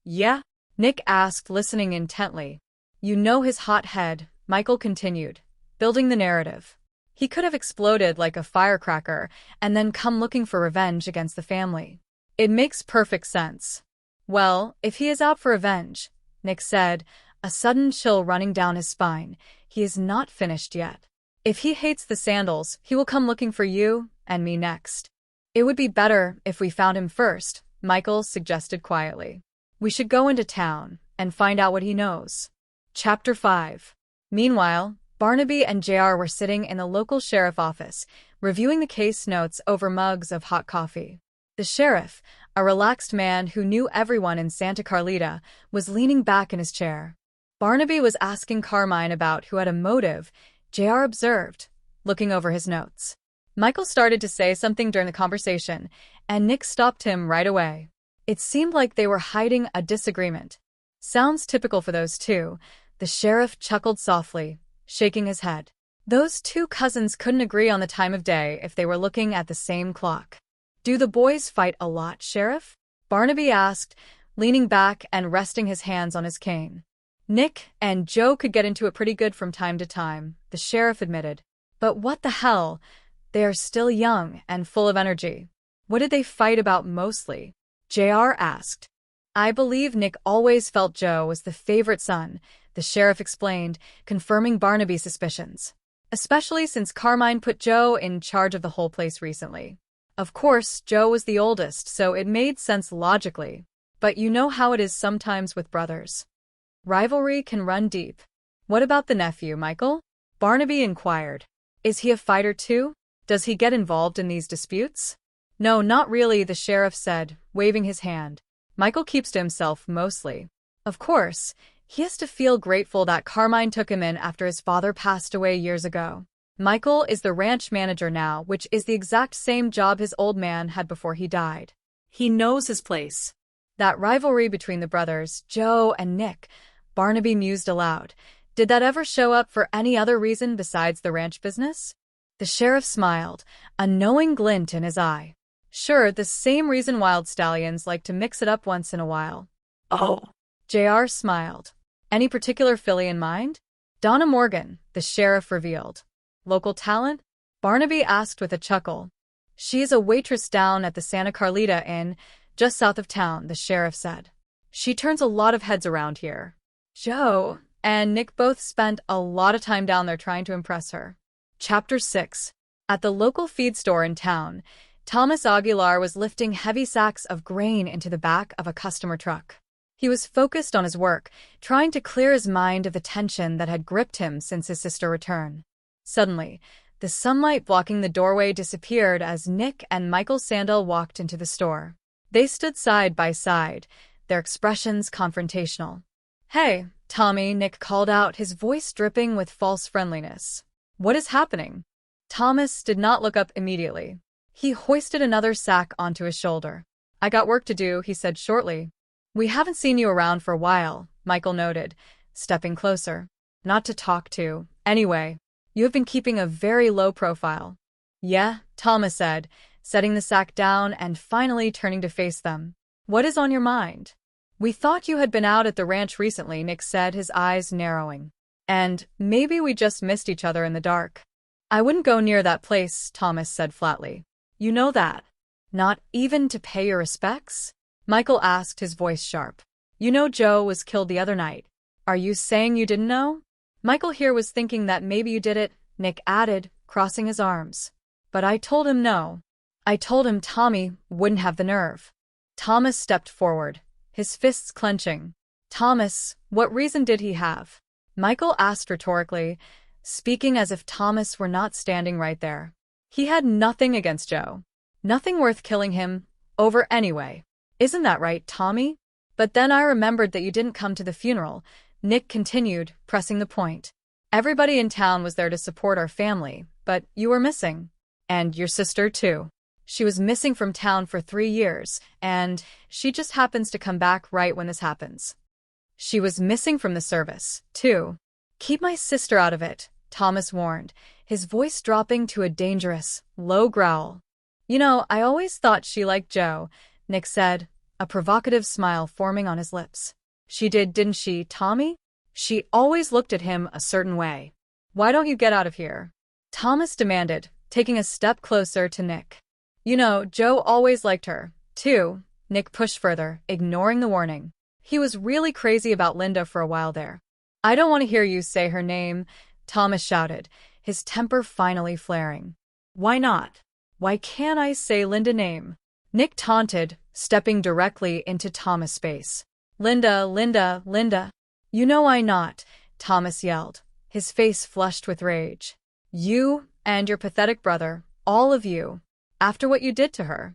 Yeah? Nick asked, listening intently. You know his hot head, Michael continued, building the narrative. He could have exploded like a firecracker and then come looking for revenge against the family. It makes perfect sense. Well, if he is out for revenge, Nick said, a sudden chill running down his spine, he is not finished yet. If he hates the Sandals, he will come looking for you and me next. It would be better if we found him first, Michael suggested quietly. We should go into town and find out what he knows. Chapter 5. Meanwhile, Barnaby and JR were sitting in the local sheriff office, reviewing the case notes over mugs of hot coffee. The sheriff, A relaxed man who knew everyone in Santa Carlita was leaning back in his chair. Barnaby was asking Carmine about who had a motive, JR observed, looking over his notes. Michael started to say something during the conversation, and Nick stopped him right away. It seemed like they were hiding a disagreement. Sounds typical for those two, the sheriff chuckled softly, shaking his head. Those two cousins couldn't agree on the time of day if they were looking at the same clock. Do the boys fight a lot, Sheriff? Barnaby asked, leaning back and resting his hands on his cane. Nick and Joe could get into it pretty good from time to time, the sheriff admitted. But what the hell? They are still young and full of energy. What did they fight about mostly? JR asked. I believe Nick always felt Joe was the favorite son, the sheriff explained, confirming Barnaby's suspicions. Especially since Carmine put Joe in charge of the whole place recently. Of course, Joe was the oldest, so it made sense logically. But you know how it is sometimes with brothers. Rivalry can run deep. What about the nephew, Michael? Barnaby inquired. Is he a fighter too? Does he get involved in these disputes? No, not really, the sheriff said, waving his hand. Michael keeps to himself mostly. Of course, he has to feel grateful that Carmine took him in after his father passed away years ago. Michael is the ranch manager now, which is the exact same job his old man had before he died. He knows his place. That rivalry between the brothers, Joe and Nick, Barnaby mused aloud. Did that ever show up for any other reason besides the ranch business? The sheriff smiled, a knowing glint in his eye. Sure, the same reason wild stallions like to mix it up once in a while. Oh. JR smiled. Any particular filly in mind? Donna Morgan, the sheriff revealed. Local talent? Barnaby asked with a chuckle. She is a waitress down at the Santa Carlita Inn, just south of town, the sheriff said. She turns a lot of heads around here. Joe and Nick both spent a lot of time down there trying to impress her. Chapter 6. At the local feed store in town, Thomas Aguilar was lifting heavy sacks of grain into the back of a customer truck. He was focused on his work, trying to clear his mind of the tension that had gripped him since his sister's return. Suddenly, the sunlight blocking the doorway disappeared as Nick and Michael Sandel walked into the store. They stood side by side, their expressions confrontational. Hey, Tommy, Nick called out, his voice dripping with false friendliness. What is happening? Thomas did not look up immediately. He hoisted another sack onto his shoulder. I got work to do, he said shortly. We haven't seen you around for a while, Michael noted, stepping closer. Not to talk to, anyway. You have been keeping a very low profile. Yeah, Thomas said, setting the sack down and finally turning to face them. What is on your mind? We thought you had been out at the ranch recently, Nick said, his eyes narrowing. And maybe we just missed each other in the dark. I wouldn't go near that place, Thomas said flatly. You know that. Not even to pay your respects? Michael asked, his voice sharp. You know Joe was killed the other night. Are you saying you didn't know? Michael here was thinking that maybe you did it, Nick added, crossing his arms. But I told him no. I told him Tommy wouldn't have the nerve. Thomas stepped forward, his fists clenching. Thomas, what reason did he have? Michael asked rhetorically, speaking as if Thomas were not standing right there. He had nothing against Joe. Nothing worth killing him over anyway. Isn't that right, Tommy? But then I remembered that you didn't come to the funeral, Nick continued, pressing the point. Everybody in town was there to support our family, but you were missing. And your sister, too. She was missing from town for 3 years, and she just happens to come back right when this happens. She was missing from the service, too. Keep my sister out of it, Thomas warned, his voice dropping to a dangerous, low growl. You know, I always thought she liked Joe, Nick said, a provocative smile forming on his lips. She did, didn't she, Tommy? She always looked at him a certain way. Why don't you get out of here? Thomas demanded, taking a step closer to Nick. You know, Joe always liked her, too, Nick pushed further, ignoring the warning. He was really crazy about Linda for a while there. I don't want to hear you say her name, Thomas shouted, his temper finally flaring. Why not? Why can't I say Linda name? Nick taunted, stepping directly into Thomas' space. Linda, Linda, Linda. You know why not, Thomas yelled, his face flushed with rage. You and your pathetic brother, all of you, after what you did to her.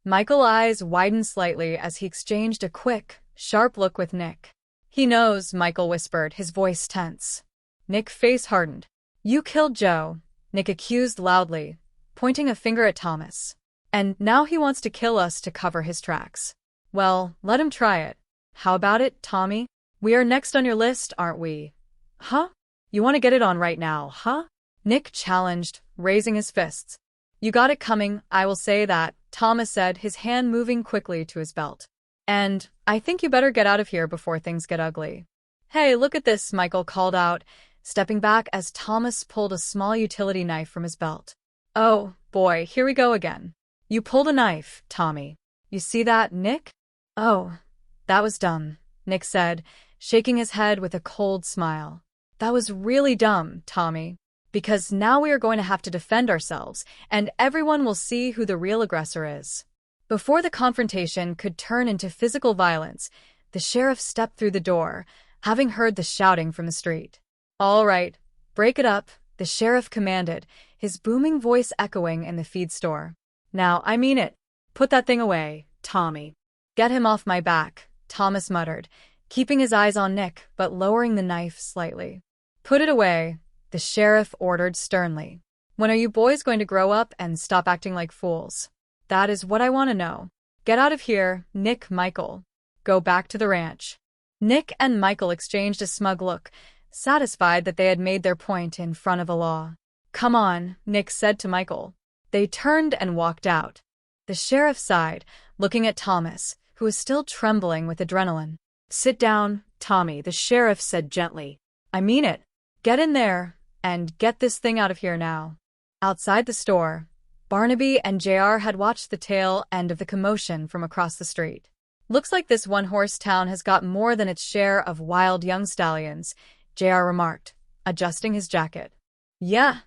Michael's eyes widened slightly as he exchanged a quick, sharp look with Nick. He knows, Michael whispered, his voice tense. Nick's face hardened. You killed Joe, Nick accused loudly, pointing a finger at Thomas. And now he wants to kill us to cover his tracks. Well, let him try it. How about it, Tommy? We are next on your list, aren't we? Huh? You want to get it on right now, huh? Nick challenged, raising his fists. You got it coming, I will say that, Thomas said, his hand moving quickly to his belt. And I think you better get out of here before things get ugly. Hey, look at this, Michael called out, stepping back as Thomas pulled a small utility knife from his belt. Oh, boy, here we go again. You pulled a knife, Tommy. You see that, Nick? Oh, that was dumb, Nick said, shaking his head with a cold smile. That was really dumb, Tommy. Because now we are going to have to defend ourselves, and everyone will see who the real aggressor is. Before the confrontation could turn into physical violence, the sheriff stepped through the door, having heard the shouting from the street. All right, break it up, the sheriff commanded, his booming voice echoing in the feed store. Now, I mean it. Put that thing away, Tommy. Get him off my back, Thomas muttered, keeping his eyes on Nick, but lowering the knife slightly. Put it away, the sheriff ordered sternly. When are you boys going to grow up and stop acting like fools? That is what I want to know. Get out of here, Nick, Michael. Go back to the ranch. Nick and Michael exchanged a smug look, satisfied that they had made their point in front of the law. Come on, Nick said to Michael. They turned and walked out. The sheriff sighed, looking at Thomas, who was still trembling with adrenaline. Sit down, Tommy, the sheriff said gently. I mean it. Get in there, and get this thing out of here now. Outside the store, Barnaby and JR had watched the tail end of the commotion from across the street. Looks like this one-horse town has got more than its share of wild young stallions, JR remarked, adjusting his jacket. Yeah,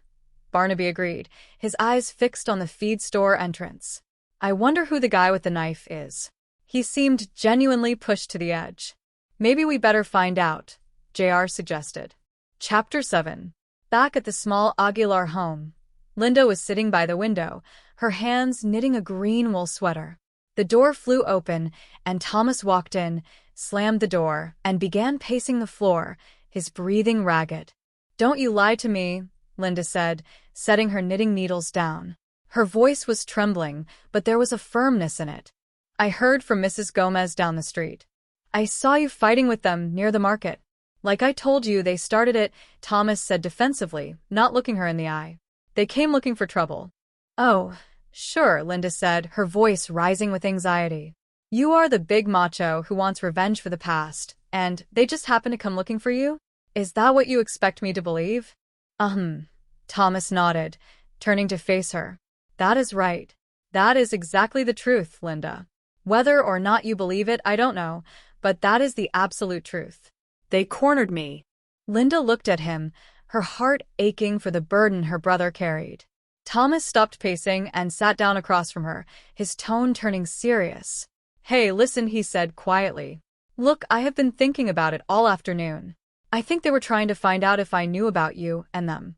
Barnaby agreed, his eyes fixed on the feed store entrance. I wonder who the guy with the knife is. He seemed genuinely pushed to the edge. Maybe we better find out, JR suggested. Chapter 7. Back at the small Aguilar home, Linda was sitting by the window, her hands knitting a green wool sweater. The door flew open, and Thomas walked in, slammed the door, and began pacing the floor, his breathing ragged. Don't you lie to me, Linda said, setting her knitting needles down. Her voice was trembling, but there was a firmness in it. I heard from Mrs. Gomez down the street. I saw you fighting with them near the market. Like I told you, they started it, Thomas said defensively, not looking her in the eye. They came looking for trouble. Oh, sure, Linda said, her voice rising with anxiety. You are the big macho who wants revenge for the past, and they just happen to come looking for you? Is that what you expect me to believe? Thomas nodded, turning to face her. That is right. That is exactly the truth, Linda. Whether or not you believe it, I don't know, but that is the absolute truth. They cornered me. Linda looked at him, her heart aching for the burden her brother carried. Thomas stopped pacing and sat down across from her, his tone turning serious. Hey, listen, he said quietly. Look, I have been thinking about it all afternoon. I think they were trying to find out if I knew about you and them.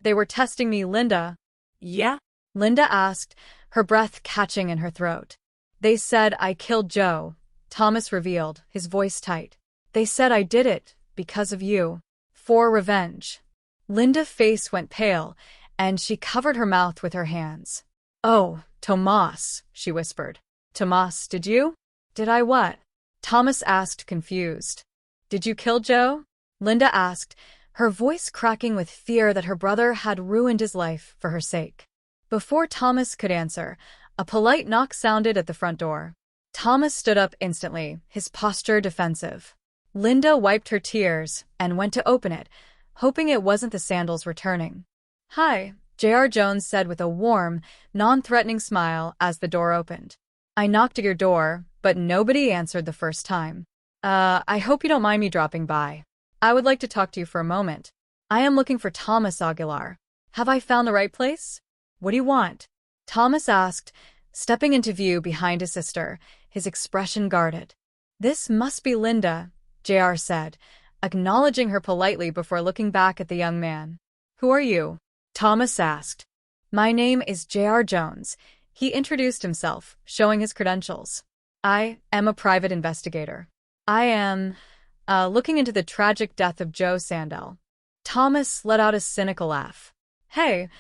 They were testing me, Linda. Yeah? Linda asked, her breath catching in her throat. They said I killed Joe, Thomas revealed, his voice tight. They said I did it because of you. For revenge. Linda's face went pale, and she covered her mouth with her hands. Oh, Tomas, she whispered. Tomas, did you? Did I what? Thomas asked, confused. Did you kill Joe? Linda asked, her voice cracking with fear that her brother had ruined his life for her sake. Before Thomas could answer, a polite knock sounded at the front door. Thomas stood up instantly, his posture defensive. Linda wiped her tears and went to open it, hoping it wasn't the sandals returning. Hi, J.R. Jones said with a warm, non-threatening smile as the door opened. I knocked at your door, but nobody answered the first time. I hope you don't mind me dropping by. I would like to talk to you for a moment. I am looking for Thomas Aguilar. Have I found the right place? What do you want? Thomas asked, stepping into view behind his sister, his expression guarded. This must be Linda, J.R. said, acknowledging her politely before looking back at the young man. Who are you? Thomas asked. My name is J.R. Jones, He introduced himself, showing his credentials. I am a private investigator. I am, looking into the tragic death of Joe Sandell. Thomas let out a cynical laugh. Hey,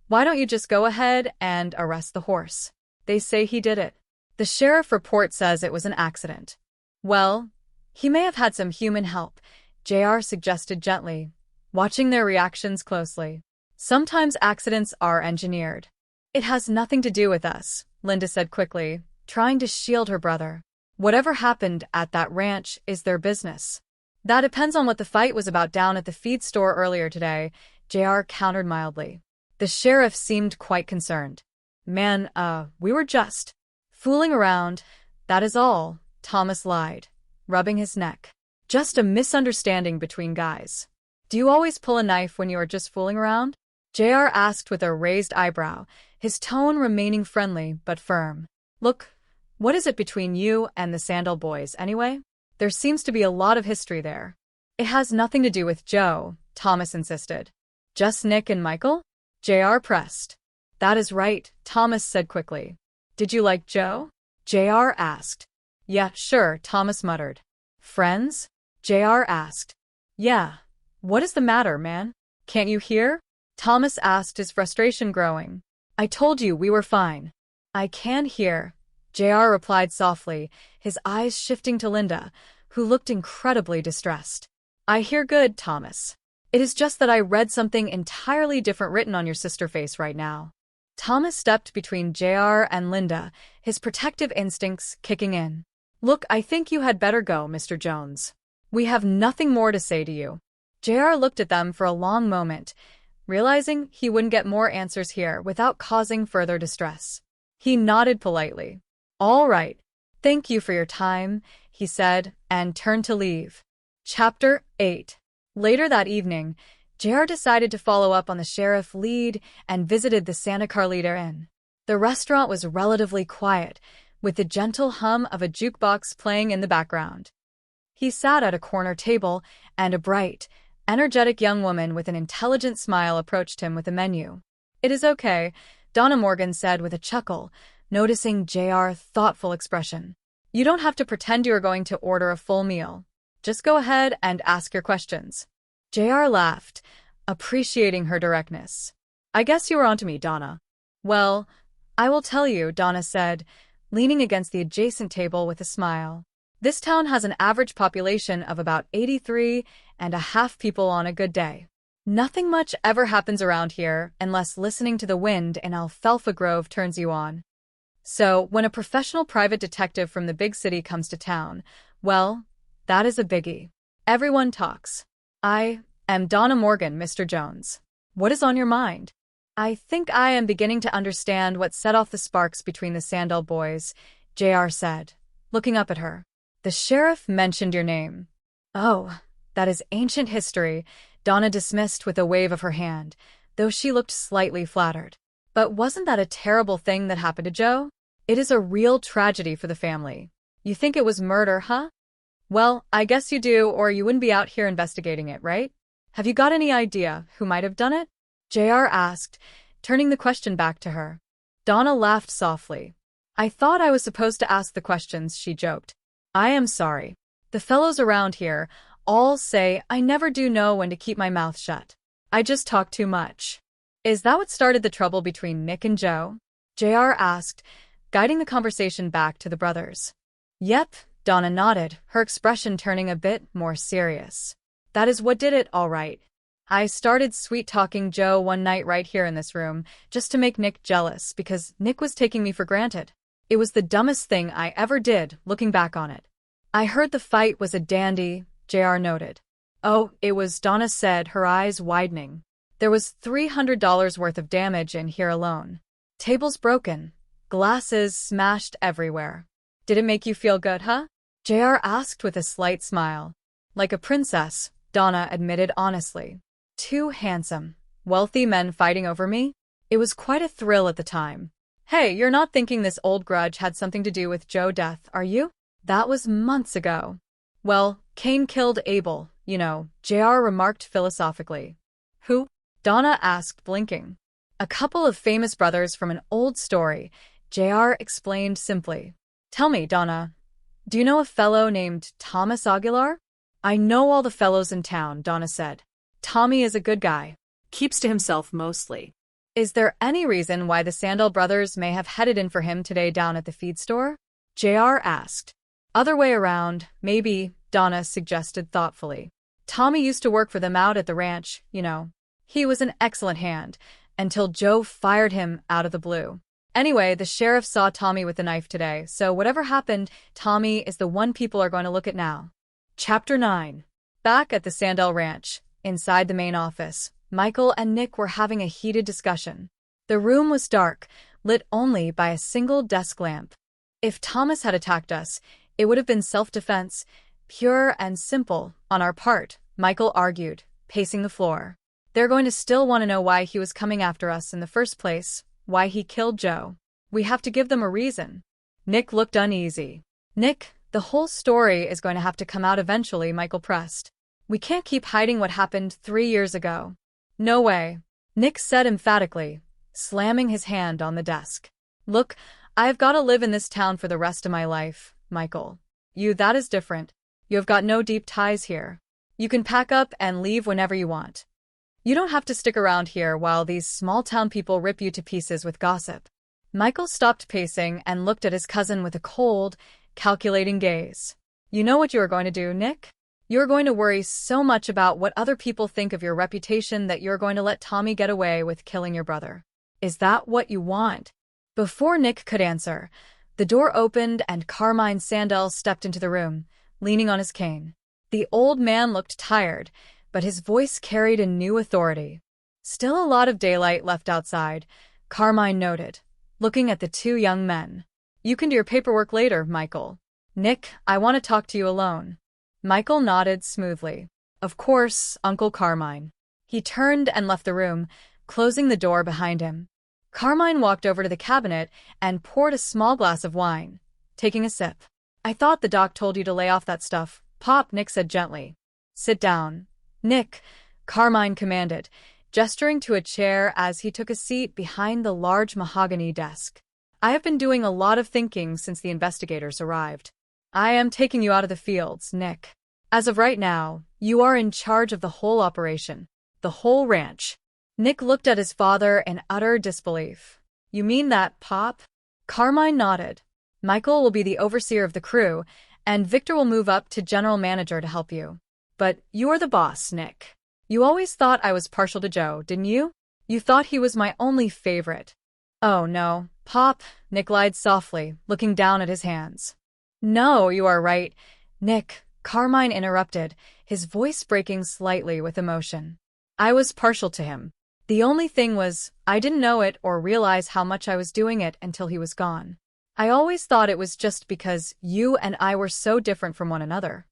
why don't you just go ahead and arrest the horse? They say he did it. The sheriff report says it was an accident. Well, he may have had some human help, JR suggested gently, watching their reactions closely. Sometimes accidents are engineered. It has nothing to do with us, Linda said quickly, trying to shield her brother. Whatever happened at that ranch is their business. That depends on what the fight was about down at the feed store earlier today, JR countered mildly. The sheriff seemed quite concerned. Man, we were just fooling around, that is all, Thomas lied, rubbing his neck. Just a misunderstanding between guys. Do you always pull a knife when you are just fooling around? JR asked with a raised eyebrow, his tone remaining friendly but firm. Look, what is it between you and the Sandell boys, anyway? There seems to be a lot of history there. It has nothing to do with Joe, Thomas insisted. Just Nick and Michael? JR pressed. That is right, Thomas said quickly. Did you like Joe? JR asked. Yeah, sure, Thomas muttered. Friends? JR asked. Yeah. What is the matter, man? Can't you hear? Thomas asked, his frustration growing. I told you we were fine. I can hear, JR replied softly, his eyes shifting to Linda, who looked incredibly distressed. I hear good, Thomas. It is just that I read something entirely different written on your sister face right now. Thomas stepped between JR and Linda, his protective instincts kicking in. Look, I think you had better go, Mr. Jones. We have nothing more to say to you. JR looked at them for a long moment, realizing he wouldn't get more answers here without causing further distress. He nodded politely. All right. Thank you for your time, he said, and turned to leave. Chapter 8. Later that evening, JR decided to follow up on the sheriff lead and visited the Santa Carlita Inn. The restaurant was relatively quiet, with the gentle hum of a jukebox playing in the background. He sat at a corner table, and a bright, energetic young woman with an intelligent smile approached him with a menu. It is okay, Donna Morgan said with a chuckle, noticing JR's thoughtful expression. You don't have to pretend you are going to order a full meal. Just go ahead and ask your questions. JR laughed, appreciating her directness. I guess you were onto me, Donna. Well, I will tell you, Donna said, leaning against the adjacent table with a smile. This town has an average population of about 83.5 people on a good day. Nothing much ever happens around here unless listening to the wind in Alfalfa Grove turns you on. So, when a professional private detective from the big city comes to town, well, that is a biggie. Everyone talks. I am Donna Morgan, Mr. Jones. What is on your mind? I think I am beginning to understand what set off the sparks between the Sandell boys, JR said, looking up at her. The sheriff mentioned your name. Oh, that is ancient history, Donna dismissed with a wave of her hand, though she looked slightly flattered. But wasn't that a terrible thing that happened to Joe? It is a real tragedy for the family. You think it was murder, huh? Well, I guess you do, or you wouldn't be out here investigating it, right? Have you got any idea who might have done it? JR asked, turning the question back to her. Donna laughed softly. I thought I was supposed to ask the questions, she joked. I am sorry. The fellows around here all say I never do know when to keep my mouth shut. I just talk too much. Is that what started the trouble between Nick and Joe? JR asked, guiding the conversation back to the brothers. Yep, Donna nodded, her expression turning a bit more serious. That is what did it, all right. I started sweet-talking Joe one night right here in this room, just to make Nick jealous because Nick was taking me for granted. It was the dumbest thing I ever did, looking back on it. I heard the fight was a dandy, JR noted. Oh, it was, Donna said, her eyes widening. There was $300 worth of damage in here alone. Tables broken, glasses smashed everywhere. Did it make you feel good, huh? JR asked with a slight smile. Like a princess, Donna admitted honestly. Two handsome, wealthy men fighting over me? It was quite a thrill at the time. Hey, you're not thinking this old grudge had something to do with Joe's death, are you? That was months ago. Well, Cain killed Abel, you know, JR remarked philosophically. Who? Donna asked, blinking. A couple of famous brothers from an old story, JR explained simply. Tell me, Donna, do you know a fellow named Thomas Aguilar? I know all the fellows in town, Donna said. Tommy is a good guy. Keeps to himself mostly. Is there any reason why the Sandell brothers may have headed in for him today down at the feed store? JR asked. Other way around, maybe, Donna suggested thoughtfully. Tommy used to work for them out at the ranch, you know. He was an excellent hand, until Joe fired him out of the blue. Anyway, the sheriff saw Tommy with the knife today, so whatever happened, Tommy is the one people are going to look at now. Chapter 9. Back at the Sandell Ranch, inside the main office, Michael and Nick were having a heated discussion. The room was dark, lit only by a single desk lamp. If Thomas had attacked us, it would have been self-defense, pure and simple, on our part, Michael argued, pacing the floor. They're going to still want to know why he was coming after us in the first place, why he killed Joe. We have to give them a reason. Nick looked uneasy. Nick, the whole story is going to have to come out eventually, Michael pressed. We can't keep hiding what happened 3 years ago. No way, Nick said emphatically, slamming his hand on the desk. Look, I've got to live in this town for the rest of my life, Michael. That is different. You have got no deep ties here. You can pack up and leave whenever you want. You don't have to stick around here while these small-town people rip you to pieces with gossip. Michael stopped pacing and looked at his cousin with a cold, calculating gaze. You know what you are going to do, Nick? You're going to worry so much about what other people think of your reputation that you're going to let Tommy get away with killing your brother. Is that what you want? Before Nick could answer, the door opened and Carmine Sandell stepped into the room, leaning on his cane. The old man looked tired, but his voice carried a new authority. Still a lot of daylight left outside, Carmine noted, looking at the two young men. You can do your paperwork later, Michael. Nick, I want to talk to you alone. Michael nodded smoothly. Of course, Uncle Carmine. He turned and left the room, closing the door behind him. Carmine walked over to the cabinet and poured a small glass of wine, taking a sip. I thought the doc told you to lay off that stuff, Pop, Nick said gently. Sit down. Nick, Carmine commanded, gesturing to a chair as he took a seat behind the large mahogany desk. I have been doing a lot of thinking since the investigators arrived. I am taking you out of the fields, Nick. As of right now, you are in charge of the whole operation, the whole ranch. Nick looked at his father in utter disbelief. You mean that, Pop? Carmine nodded. Michael will be the overseer of the crew, and Victor will move up to general manager to help you. But you're the boss, Nick. You always thought I was partial to Joe, didn't you? You thought he was my only favorite. Oh, no, Pop, Nick lied softly, looking down at his hands. No, you are right, Nick, Carmine interrupted, his voice breaking slightly with emotion. I was partial to him. The only thing was, I didn't know it or realize how much I was doing it until he was gone. I always thought it was just because you and I were so different from one another.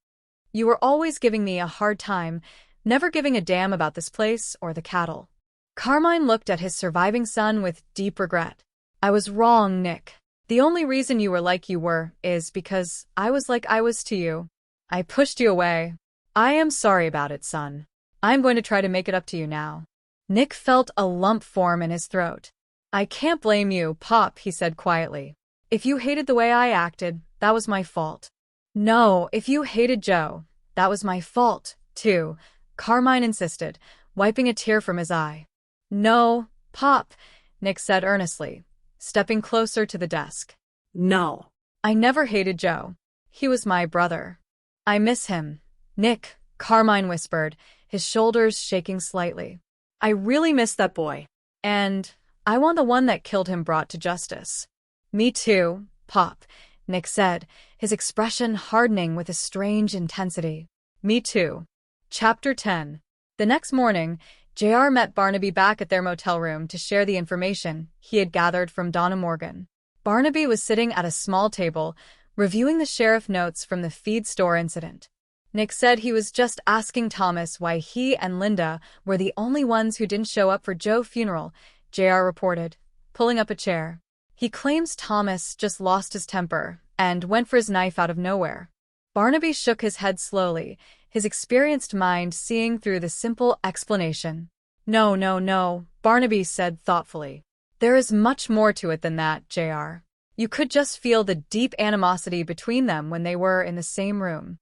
You were always giving me a hard time, never giving a damn about this place or the cattle. Carmine looked at his surviving son with deep regret. I was wrong, Nick. The only reason you were like you were is because I was like I was to you. I pushed you away. I am sorry about it, son. I'm going to try to make it up to you now. Nick felt a lump form in his throat. I can't blame you, Pop, he said quietly. If you hated the way I acted, that was my fault. No, if you hated Joe, that was my fault, too, Carmine insisted, wiping a tear from his eye. No, Pop, Nick said earnestly, stepping closer to the desk. No. I never hated Joe. He was my brother. I miss him. Nick, Carmine whispered, his shoulders shaking slightly. I really miss that boy. And I want the one that killed him brought to justice. Me too, Pop, Nick said, his expression hardening with a strange intensity. Me too. Chapter 10. The next morning, JR met Barnaby back at their motel room to share the information he had gathered from Donna Morgan. Barnaby was sitting at a small table, reviewing the sheriff notes from the feed store incident. Nick said he was just asking Thomas why he and Linda were the only ones who didn't show up for Joe's funeral, JR reported, pulling up a chair. He claims Thomas just lost his temper and went for his knife out of nowhere. Barnaby shook his head slowly, his experienced mind seeing through the simple explanation. No, Barnaby said thoughtfully. There is much more to it than that, JR. You could just feel the deep animosity between them when they were in the same room.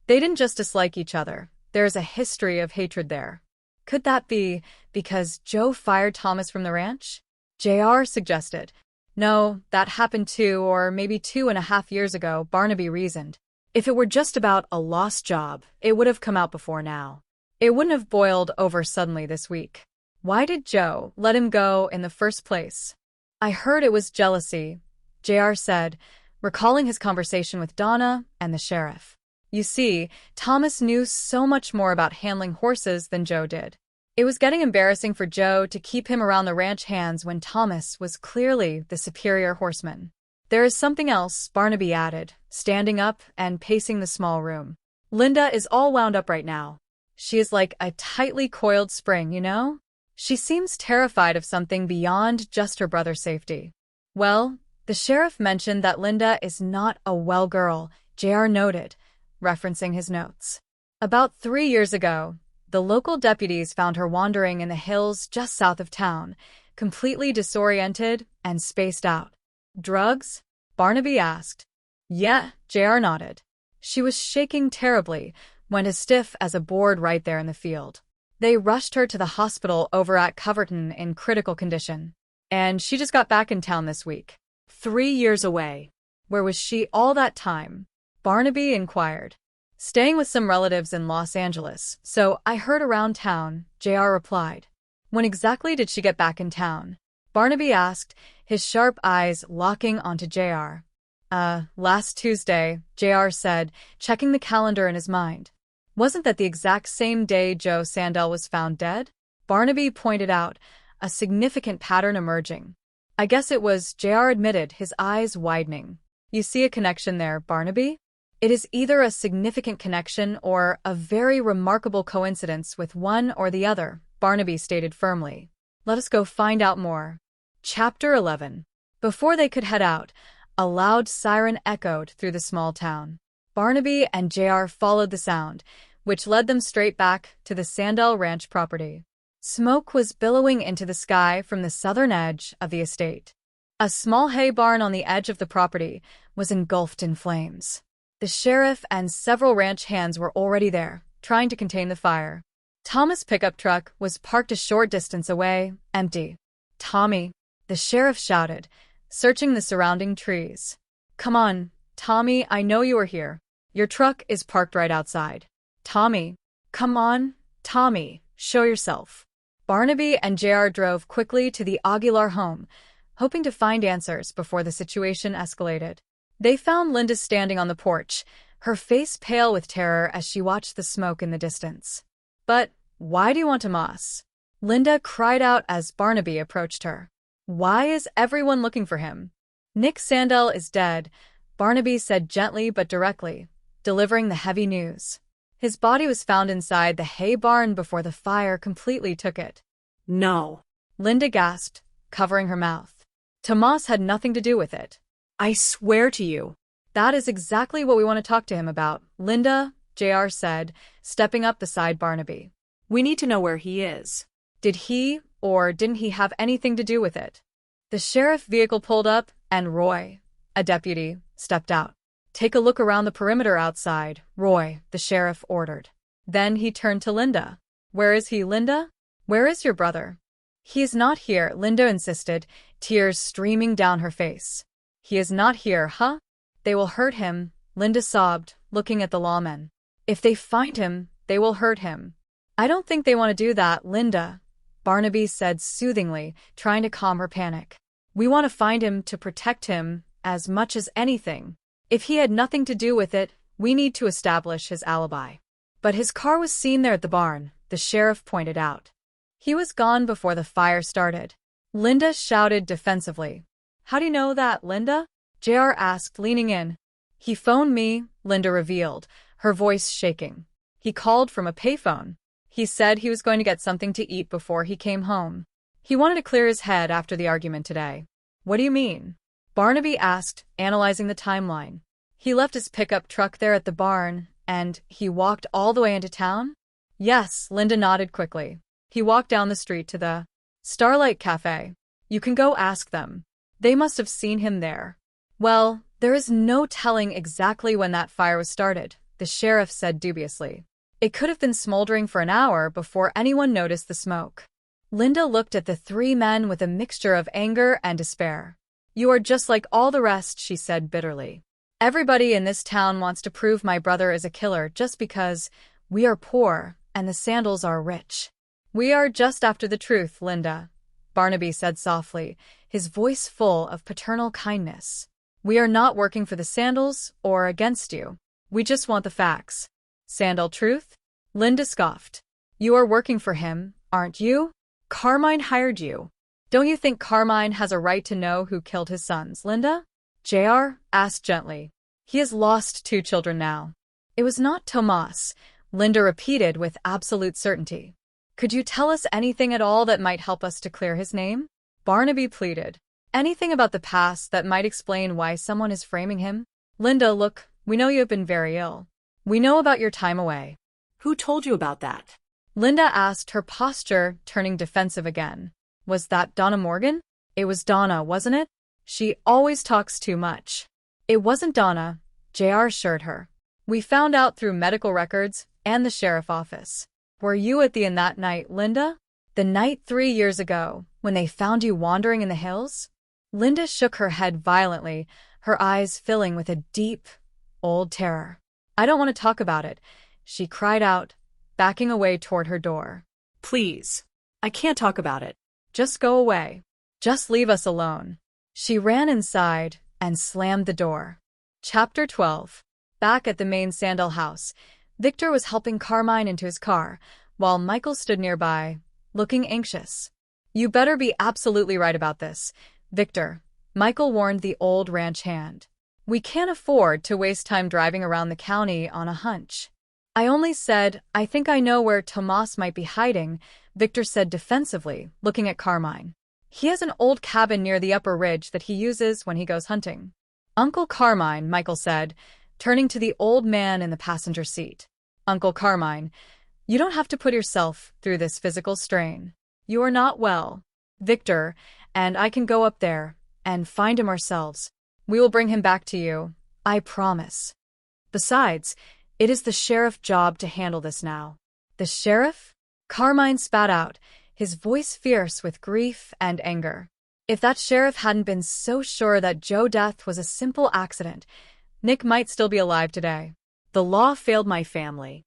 They didn't just dislike each other. There's a history of hatred there. Could that be because Joe fired Thomas from the ranch? JR suggested. No, that happened 2 or maybe 2.5 years ago, Barnaby reasoned. If it were just about a lost job, it would have come out before now. It wouldn't have boiled over suddenly this week. Why did Joe let him go in the first place? I heard it was jealousy, JR said, recalling his conversation with Donna and the sheriff. You see, Thomas knew so much more about handling horses than Joe did. It was getting embarrassing for Joe to keep him around the ranch hands when Thomas was clearly the superior horseman. There is something else, Barnaby added, standing up and pacing the small room. Linda is all wound up right now. She is like a tightly coiled spring, you know? She seems terrified of something beyond just her brother's safety. Well, the sheriff mentioned that Linda is not a well girl, JR noted, referencing his notes. About 3 years ago, the local deputies found her wandering in the hills just south of town, completely disoriented and spaced out. Drugs? Barnaby asked. Yeah, JR nodded. She was shaking terribly, went as stiff as a board right there in the field. They rushed her to the hospital over at Coverton in critical condition. And she just got back in town this week. 3 years away. Where was she all that time? Barnaby inquired. Staying with some relatives in Los Angeles, so I heard around town, JR replied. When exactly did she get back in town? Barnaby asked, his sharp eyes locking onto JR. Last Tuesday, JR said, checking the calendar in his mind. Wasn't that the exact same day Joe Sandell was found dead? Barnaby pointed out, a significant pattern emerging. I guess it was, JR admitted, his eyes widening. You see a connection there, Barnaby? It is either a significant connection or a very remarkable coincidence with one or the other, Barnaby stated firmly. Let us go find out more. Chapter 11. Before they could head out, a loud siren echoed through the small town. Barnaby and JR followed the sound, which led them straight back to the Sandell Ranch property. Smoke was billowing into the sky from the southern edge of the estate. A small hay barn on the edge of the property was engulfed in flames. The sheriff and several ranch hands were already there, trying to contain the fire. Thomas' pickup truck was parked a short distance away, empty. Tommy, the sheriff shouted, searching the surrounding trees. Come on, Tommy, I know you are here. Your truck is parked right outside. Tommy, come on, Tommy, show yourself. Barnaby and JR drove quickly to the Aguilar home, hoping to find answers before the situation escalated. They found Linda standing on the porch, her face pale with terror as she watched the smoke in the distance. But why do you want Tomas? Linda cried out as Barnaby approached her. Why is everyone looking for him? Nick Sandell is dead, Barnaby said gently but directly, delivering the heavy news. His body was found inside the hay barn before the fire completely took it. No. Linda gasped, covering her mouth. Tomas had nothing to do with it. I swear to you. That is exactly what we want to talk to him about, Linda, JR said, stepping up beside Barnaby. We need to know where he is. Did he or didn't he have anything to do with it? The sheriff vehicle pulled up, and Roy, a deputy, stepped out. Take a look around the perimeter outside, Roy, the sheriff ordered. Then he turned to Linda. Where is he, Linda? Where is your brother? He is not here, Linda insisted, tears streaming down her face. He is not here, huh? They will hurt him, Linda sobbed, looking at the lawmen. If they find him, they will hurt him. I don't think they want to do that, Linda, Barnaby said soothingly, trying to calm her panic. We want to find him to protect him as much as anything. If he had nothing to do with it, we need to establish his alibi. But his car was seen there at the barn, the sheriff pointed out. He was gone before the fire started. Linda shouted defensively. How do you know that, Linda? JR asked, leaning in. He phoned me, Linda revealed, her voice shaking. He called from a payphone. He said he was going to get something to eat before he came home. He wanted to clear his head after the argument today. What do you mean? Barnaby asked, analyzing the timeline. He left his pickup truck there at the barn, and he walked all the way into town? Yes, Linda nodded quickly. He walked down the street to the Starlight Cafe. You can go ask them. They must have seen him there. Well, there is no telling exactly when that fire was started, the sheriff said dubiously. It could have been smoldering for an hour before anyone noticed the smoke. Linda looked at the three men with a mixture of anger and despair. You are just like all the rest, she said bitterly. Everybody in this town wants to prove my brother is a killer just because we are poor and the Sandals are rich. We are just after the truth, Linda, Barnaby said softly, his voice full of paternal kindness. We are not working for the Sandals or against you. We just want the facts. Sandal truth? Linda scoffed. You are working for him, aren't you? Carmine hired you. Don't you think Carmine has a right to know who killed his sons, Linda? JR asked gently. He has lost 2 children now. It was not Tomas, Linda repeated with absolute certainty. Could you tell us anything at all that might help us to clear his name? Barnaby pleaded. Anything about the past that might explain why someone is framing him? Linda, look, we know you have been very ill. We know about your time away. Who told you about that? Linda asked, her posture turning defensive again. Was that Donna Morgan? It was Donna, wasn't it? She always talks too much. It wasn't Donna, JR assured her. We found out through medical records and the sheriff office. Were you at the inn that night, Linda? The night 3 years ago, when they found you wandering in the hills? Linda shook her head violently, her eyes filling with a deep, old terror. I don't want to talk about it, she cried out, backing away toward her door. Please. I can't talk about it. Just go away. Just leave us alone. She ran inside and slammed the door. Chapter 12. Back at the main Sandal house, Victor was helping Carmine into his car, while Michael stood nearby, looking anxious. You better be absolutely right about this, Victor, Michael warned the old ranch hand. We can't afford to waste time driving around the county on a hunch. I only said, I think I know where Tomas might be hiding, Victor said defensively, looking at Carmine. He has an old cabin near the upper ridge that he uses when he goes hunting. Uncle Carmine, Michael said, turning to the old man in the passenger seat. Uncle Carmine, you don't have to put yourself through this physical strain. You are not well. Victor and I can go up there and find him ourselves. We will bring him back to you, I promise. Besides, it is the sheriff's job to handle this now. The sheriff? Carmine spat out, his voice fierce with grief and anger. If that sheriff hadn't been so sure that Joe's death was a simple accident, Nick might still be alive today. The law failed my family.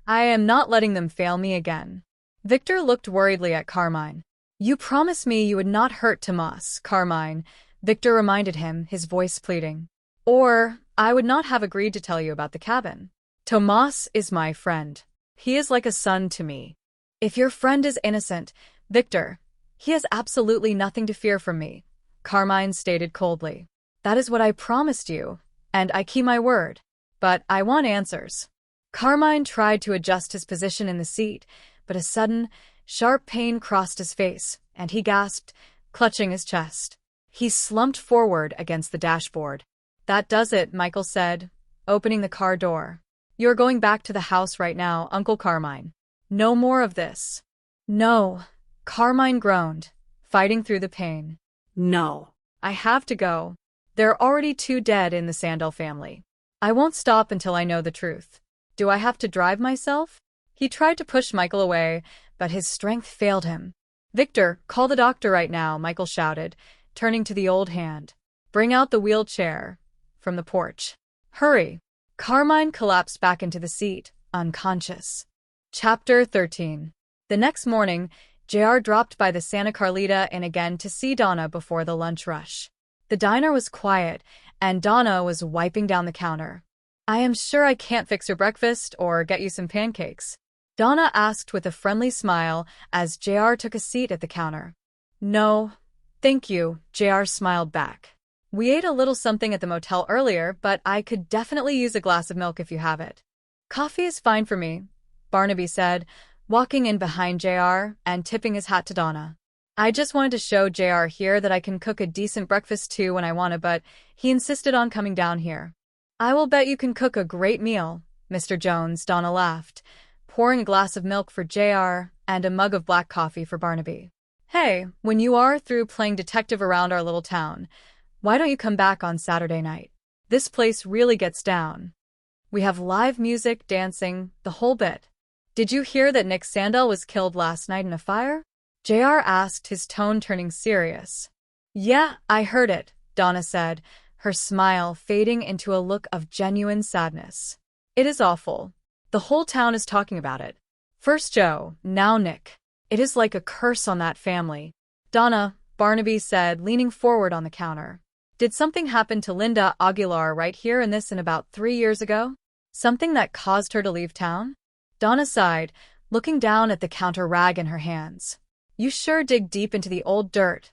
I am not letting them fail me again. Victor looked worriedly at Carmine. You promised me you would not hurt Tomas, Carmine, Victor reminded him, his voice pleading. Or I would not have agreed to tell you about the cabin. Tomas is my friend. He is like a son to me. If your friend is innocent, Victor, he has absolutely nothing to fear from me, Carmine stated coldly. That is what I promised you, and I keep my word. But I want answers. Carmine tried to adjust his position in the seat, but a sudden, sharp pain crossed his face, and he gasped, clutching his chest. He slumped forward against the dashboard. That does it, Michael said, opening the car door. You're going back to the house right now, Uncle Carmine. No more of this. No, Carmine groaned, fighting through the pain. No. I have to go. There are already 2 dead in the Sandal family. I won't stop until I know the truth. Do I have to drive myself? He tried to push Michael away, but his strength failed him. Victor, call the doctor right now, Michael shouted, turning to the old hand. Bring out the wheelchair from the porch. Hurry. Carmine collapsed back into the seat, unconscious. Chapter 13. The next morning, JR dropped by the Santa Carlita Inn again to see Donna before the lunch rush. The diner was quiet, and Donna was wiping down the counter. I am sure I can't fix your breakfast or get you some pancakes, Donna asked with a friendly smile as JR took a seat at the counter. No, thank you, JR smiled back. We ate a little something at the motel earlier, but I could definitely use a glass of milk if you have it. Coffee is fine for me, Barnaby said, walking in behind JR and tipping his hat to Donna. I just wanted to show JR here that I can cook a decent breakfast too when I want to, but he insisted on coming down here. I will bet you can cook a great meal, Mr. Jones, Donna laughed, pouring a glass of milk for JR and a mug of black coffee for Barnaby. Hey, when you are through playing detective around our little town, Why don't you come back on Saturday night? This place really gets down. We have live music, dancing, the whole bit. Did you hear that Nick Sandell was killed last night in a fire? JR asked, his tone turning serious. Yeah, I heard it, Donna said, her smile fading into a look of genuine sadness. It is awful. The whole town is talking about it. First Joe, now Nick. It is like a curse on that family. Donna, Barnaby said, leaning forward on the counter. Did something happen to Linda Aguilar right here in about 3 years ago? Something that caused her to leave town? Donna sighed, looking down at the counter rag in her hands. You sure dig deep into the old dirt,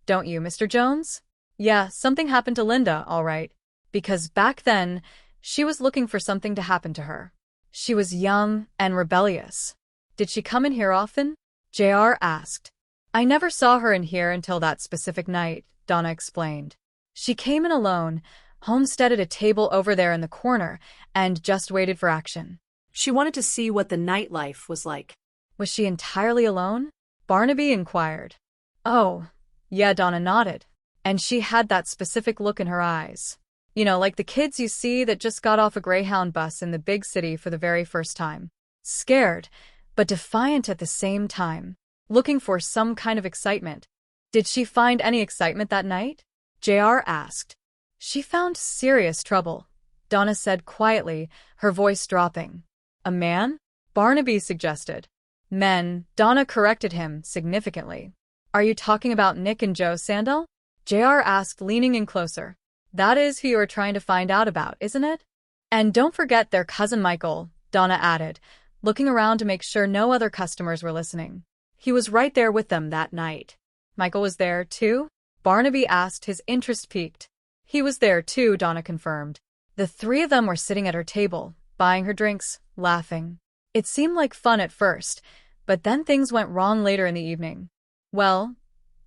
don't you, Mr. Jones? Yeah, something happened to Linda, all right. Because back then, she was looking for something to happen to her. She was young and rebellious. Did she come in here often? JR asked. I never saw her in here until that specific night, Donna explained. She came in alone, homesteaded a table over there in the corner, and just waited for action. She wanted to see what the nightlife was like. Was she entirely alone? Barnaby inquired. Oh, yeah, Donna nodded. And she had that specific look in her eyes. You know, like the kids you see that just got off a Greyhound bus in the big city for the very first time. Scared, but defiant at the same time. Looking for some kind of excitement. Did she find any excitement that night? JR asked. She found serious trouble, Donna said quietly, her voice dropping. A man? Barnaby suggested. Men, Donna corrected him significantly. Are you talking about Nick and Joe Sandell? JR asked, leaning in closer. That is who you are trying to find out about, isn't it? And don't forget their cousin Michael, Donna added, looking around to make sure no other customers were listening. He was right there with them that night. Michael was there, too? Barnaby asked, his interest piqued. He was there, too, Donna confirmed. The three of them were sitting at her table, buying her drinks, laughing. It seemed like fun at first, but then things went wrong later in the evening. Well,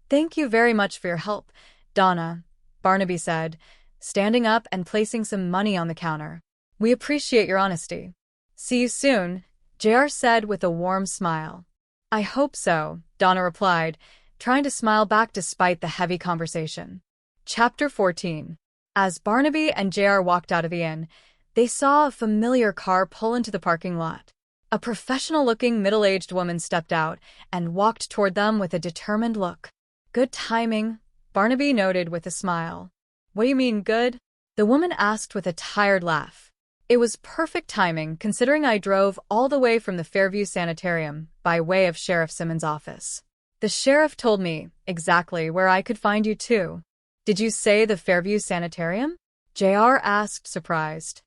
thank you very much for your help, Donna, Barnaby said, standing up and placing some money on the counter. We appreciate your honesty. See you soon, JR said with a warm smile. I hope so, Donna replied, trying to smile back despite the heavy conversation. Chapter 14. As Barnaby and JR walked out of the inn, they saw a familiar car pull into the parking lot. A professional-looking middle-aged woman stepped out and walked toward them with a determined look. Good timing, Barnaby noted with a smile. What do you mean, good? The woman asked with a tired laugh. It was perfect timing, considering I drove all the way from the Fairview Sanitarium by way of Sheriff Simmons' office. The sheriff told me exactly where I could find you, too. Did you say the Fairview Sanitarium? JR asked, surprised.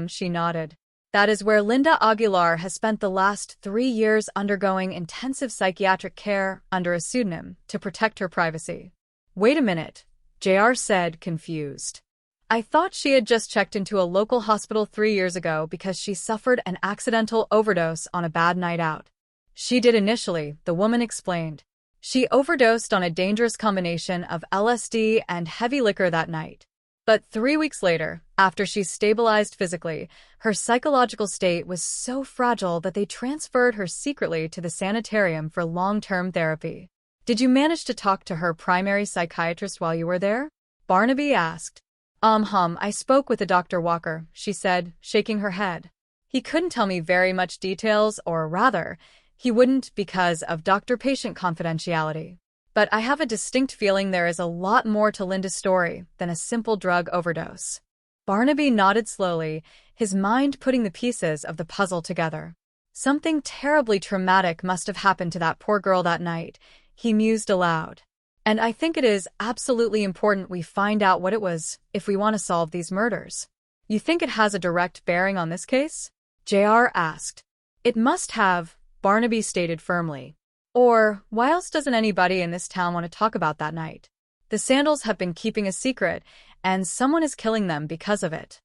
She nodded. That is where Linda Aguilar has spent the last 3 years undergoing intensive psychiatric care under a pseudonym to protect her privacy. Wait a minute, JR said, confused. I thought she had just checked into a local hospital 3 years ago because she suffered an accidental overdose on a bad night out. She did initially, the woman explained. She overdosed on a dangerous combination of LSD and heavy liquor that night. But 3 weeks later, after she stabilized physically, her psychological state was so fragile that they transferred her secretly to the sanitarium for long-term therapy. Did you manage to talk to her primary psychiatrist while you were there? Barnaby asked. I spoke with Dr. Walker, she said, shaking her head. He couldn't tell me very much details, or rather, he wouldn't because of doctor-patient confidentiality. But I have a distinct feeling there is a lot more to Linda's story than a simple drug overdose. Barnaby nodded slowly, his mind putting the pieces of the puzzle together. Something terribly traumatic must have happened to that poor girl that night, he mused aloud. And I think it is absolutely important we find out what it was if we want to solve these murders. You think it has a direct bearing on this case? JR asked. It must have, Barnaby stated firmly. Or, why else doesn't anybody in this town want to talk about that night? The Sandells have been keeping a secret, and someone is killing them because of it.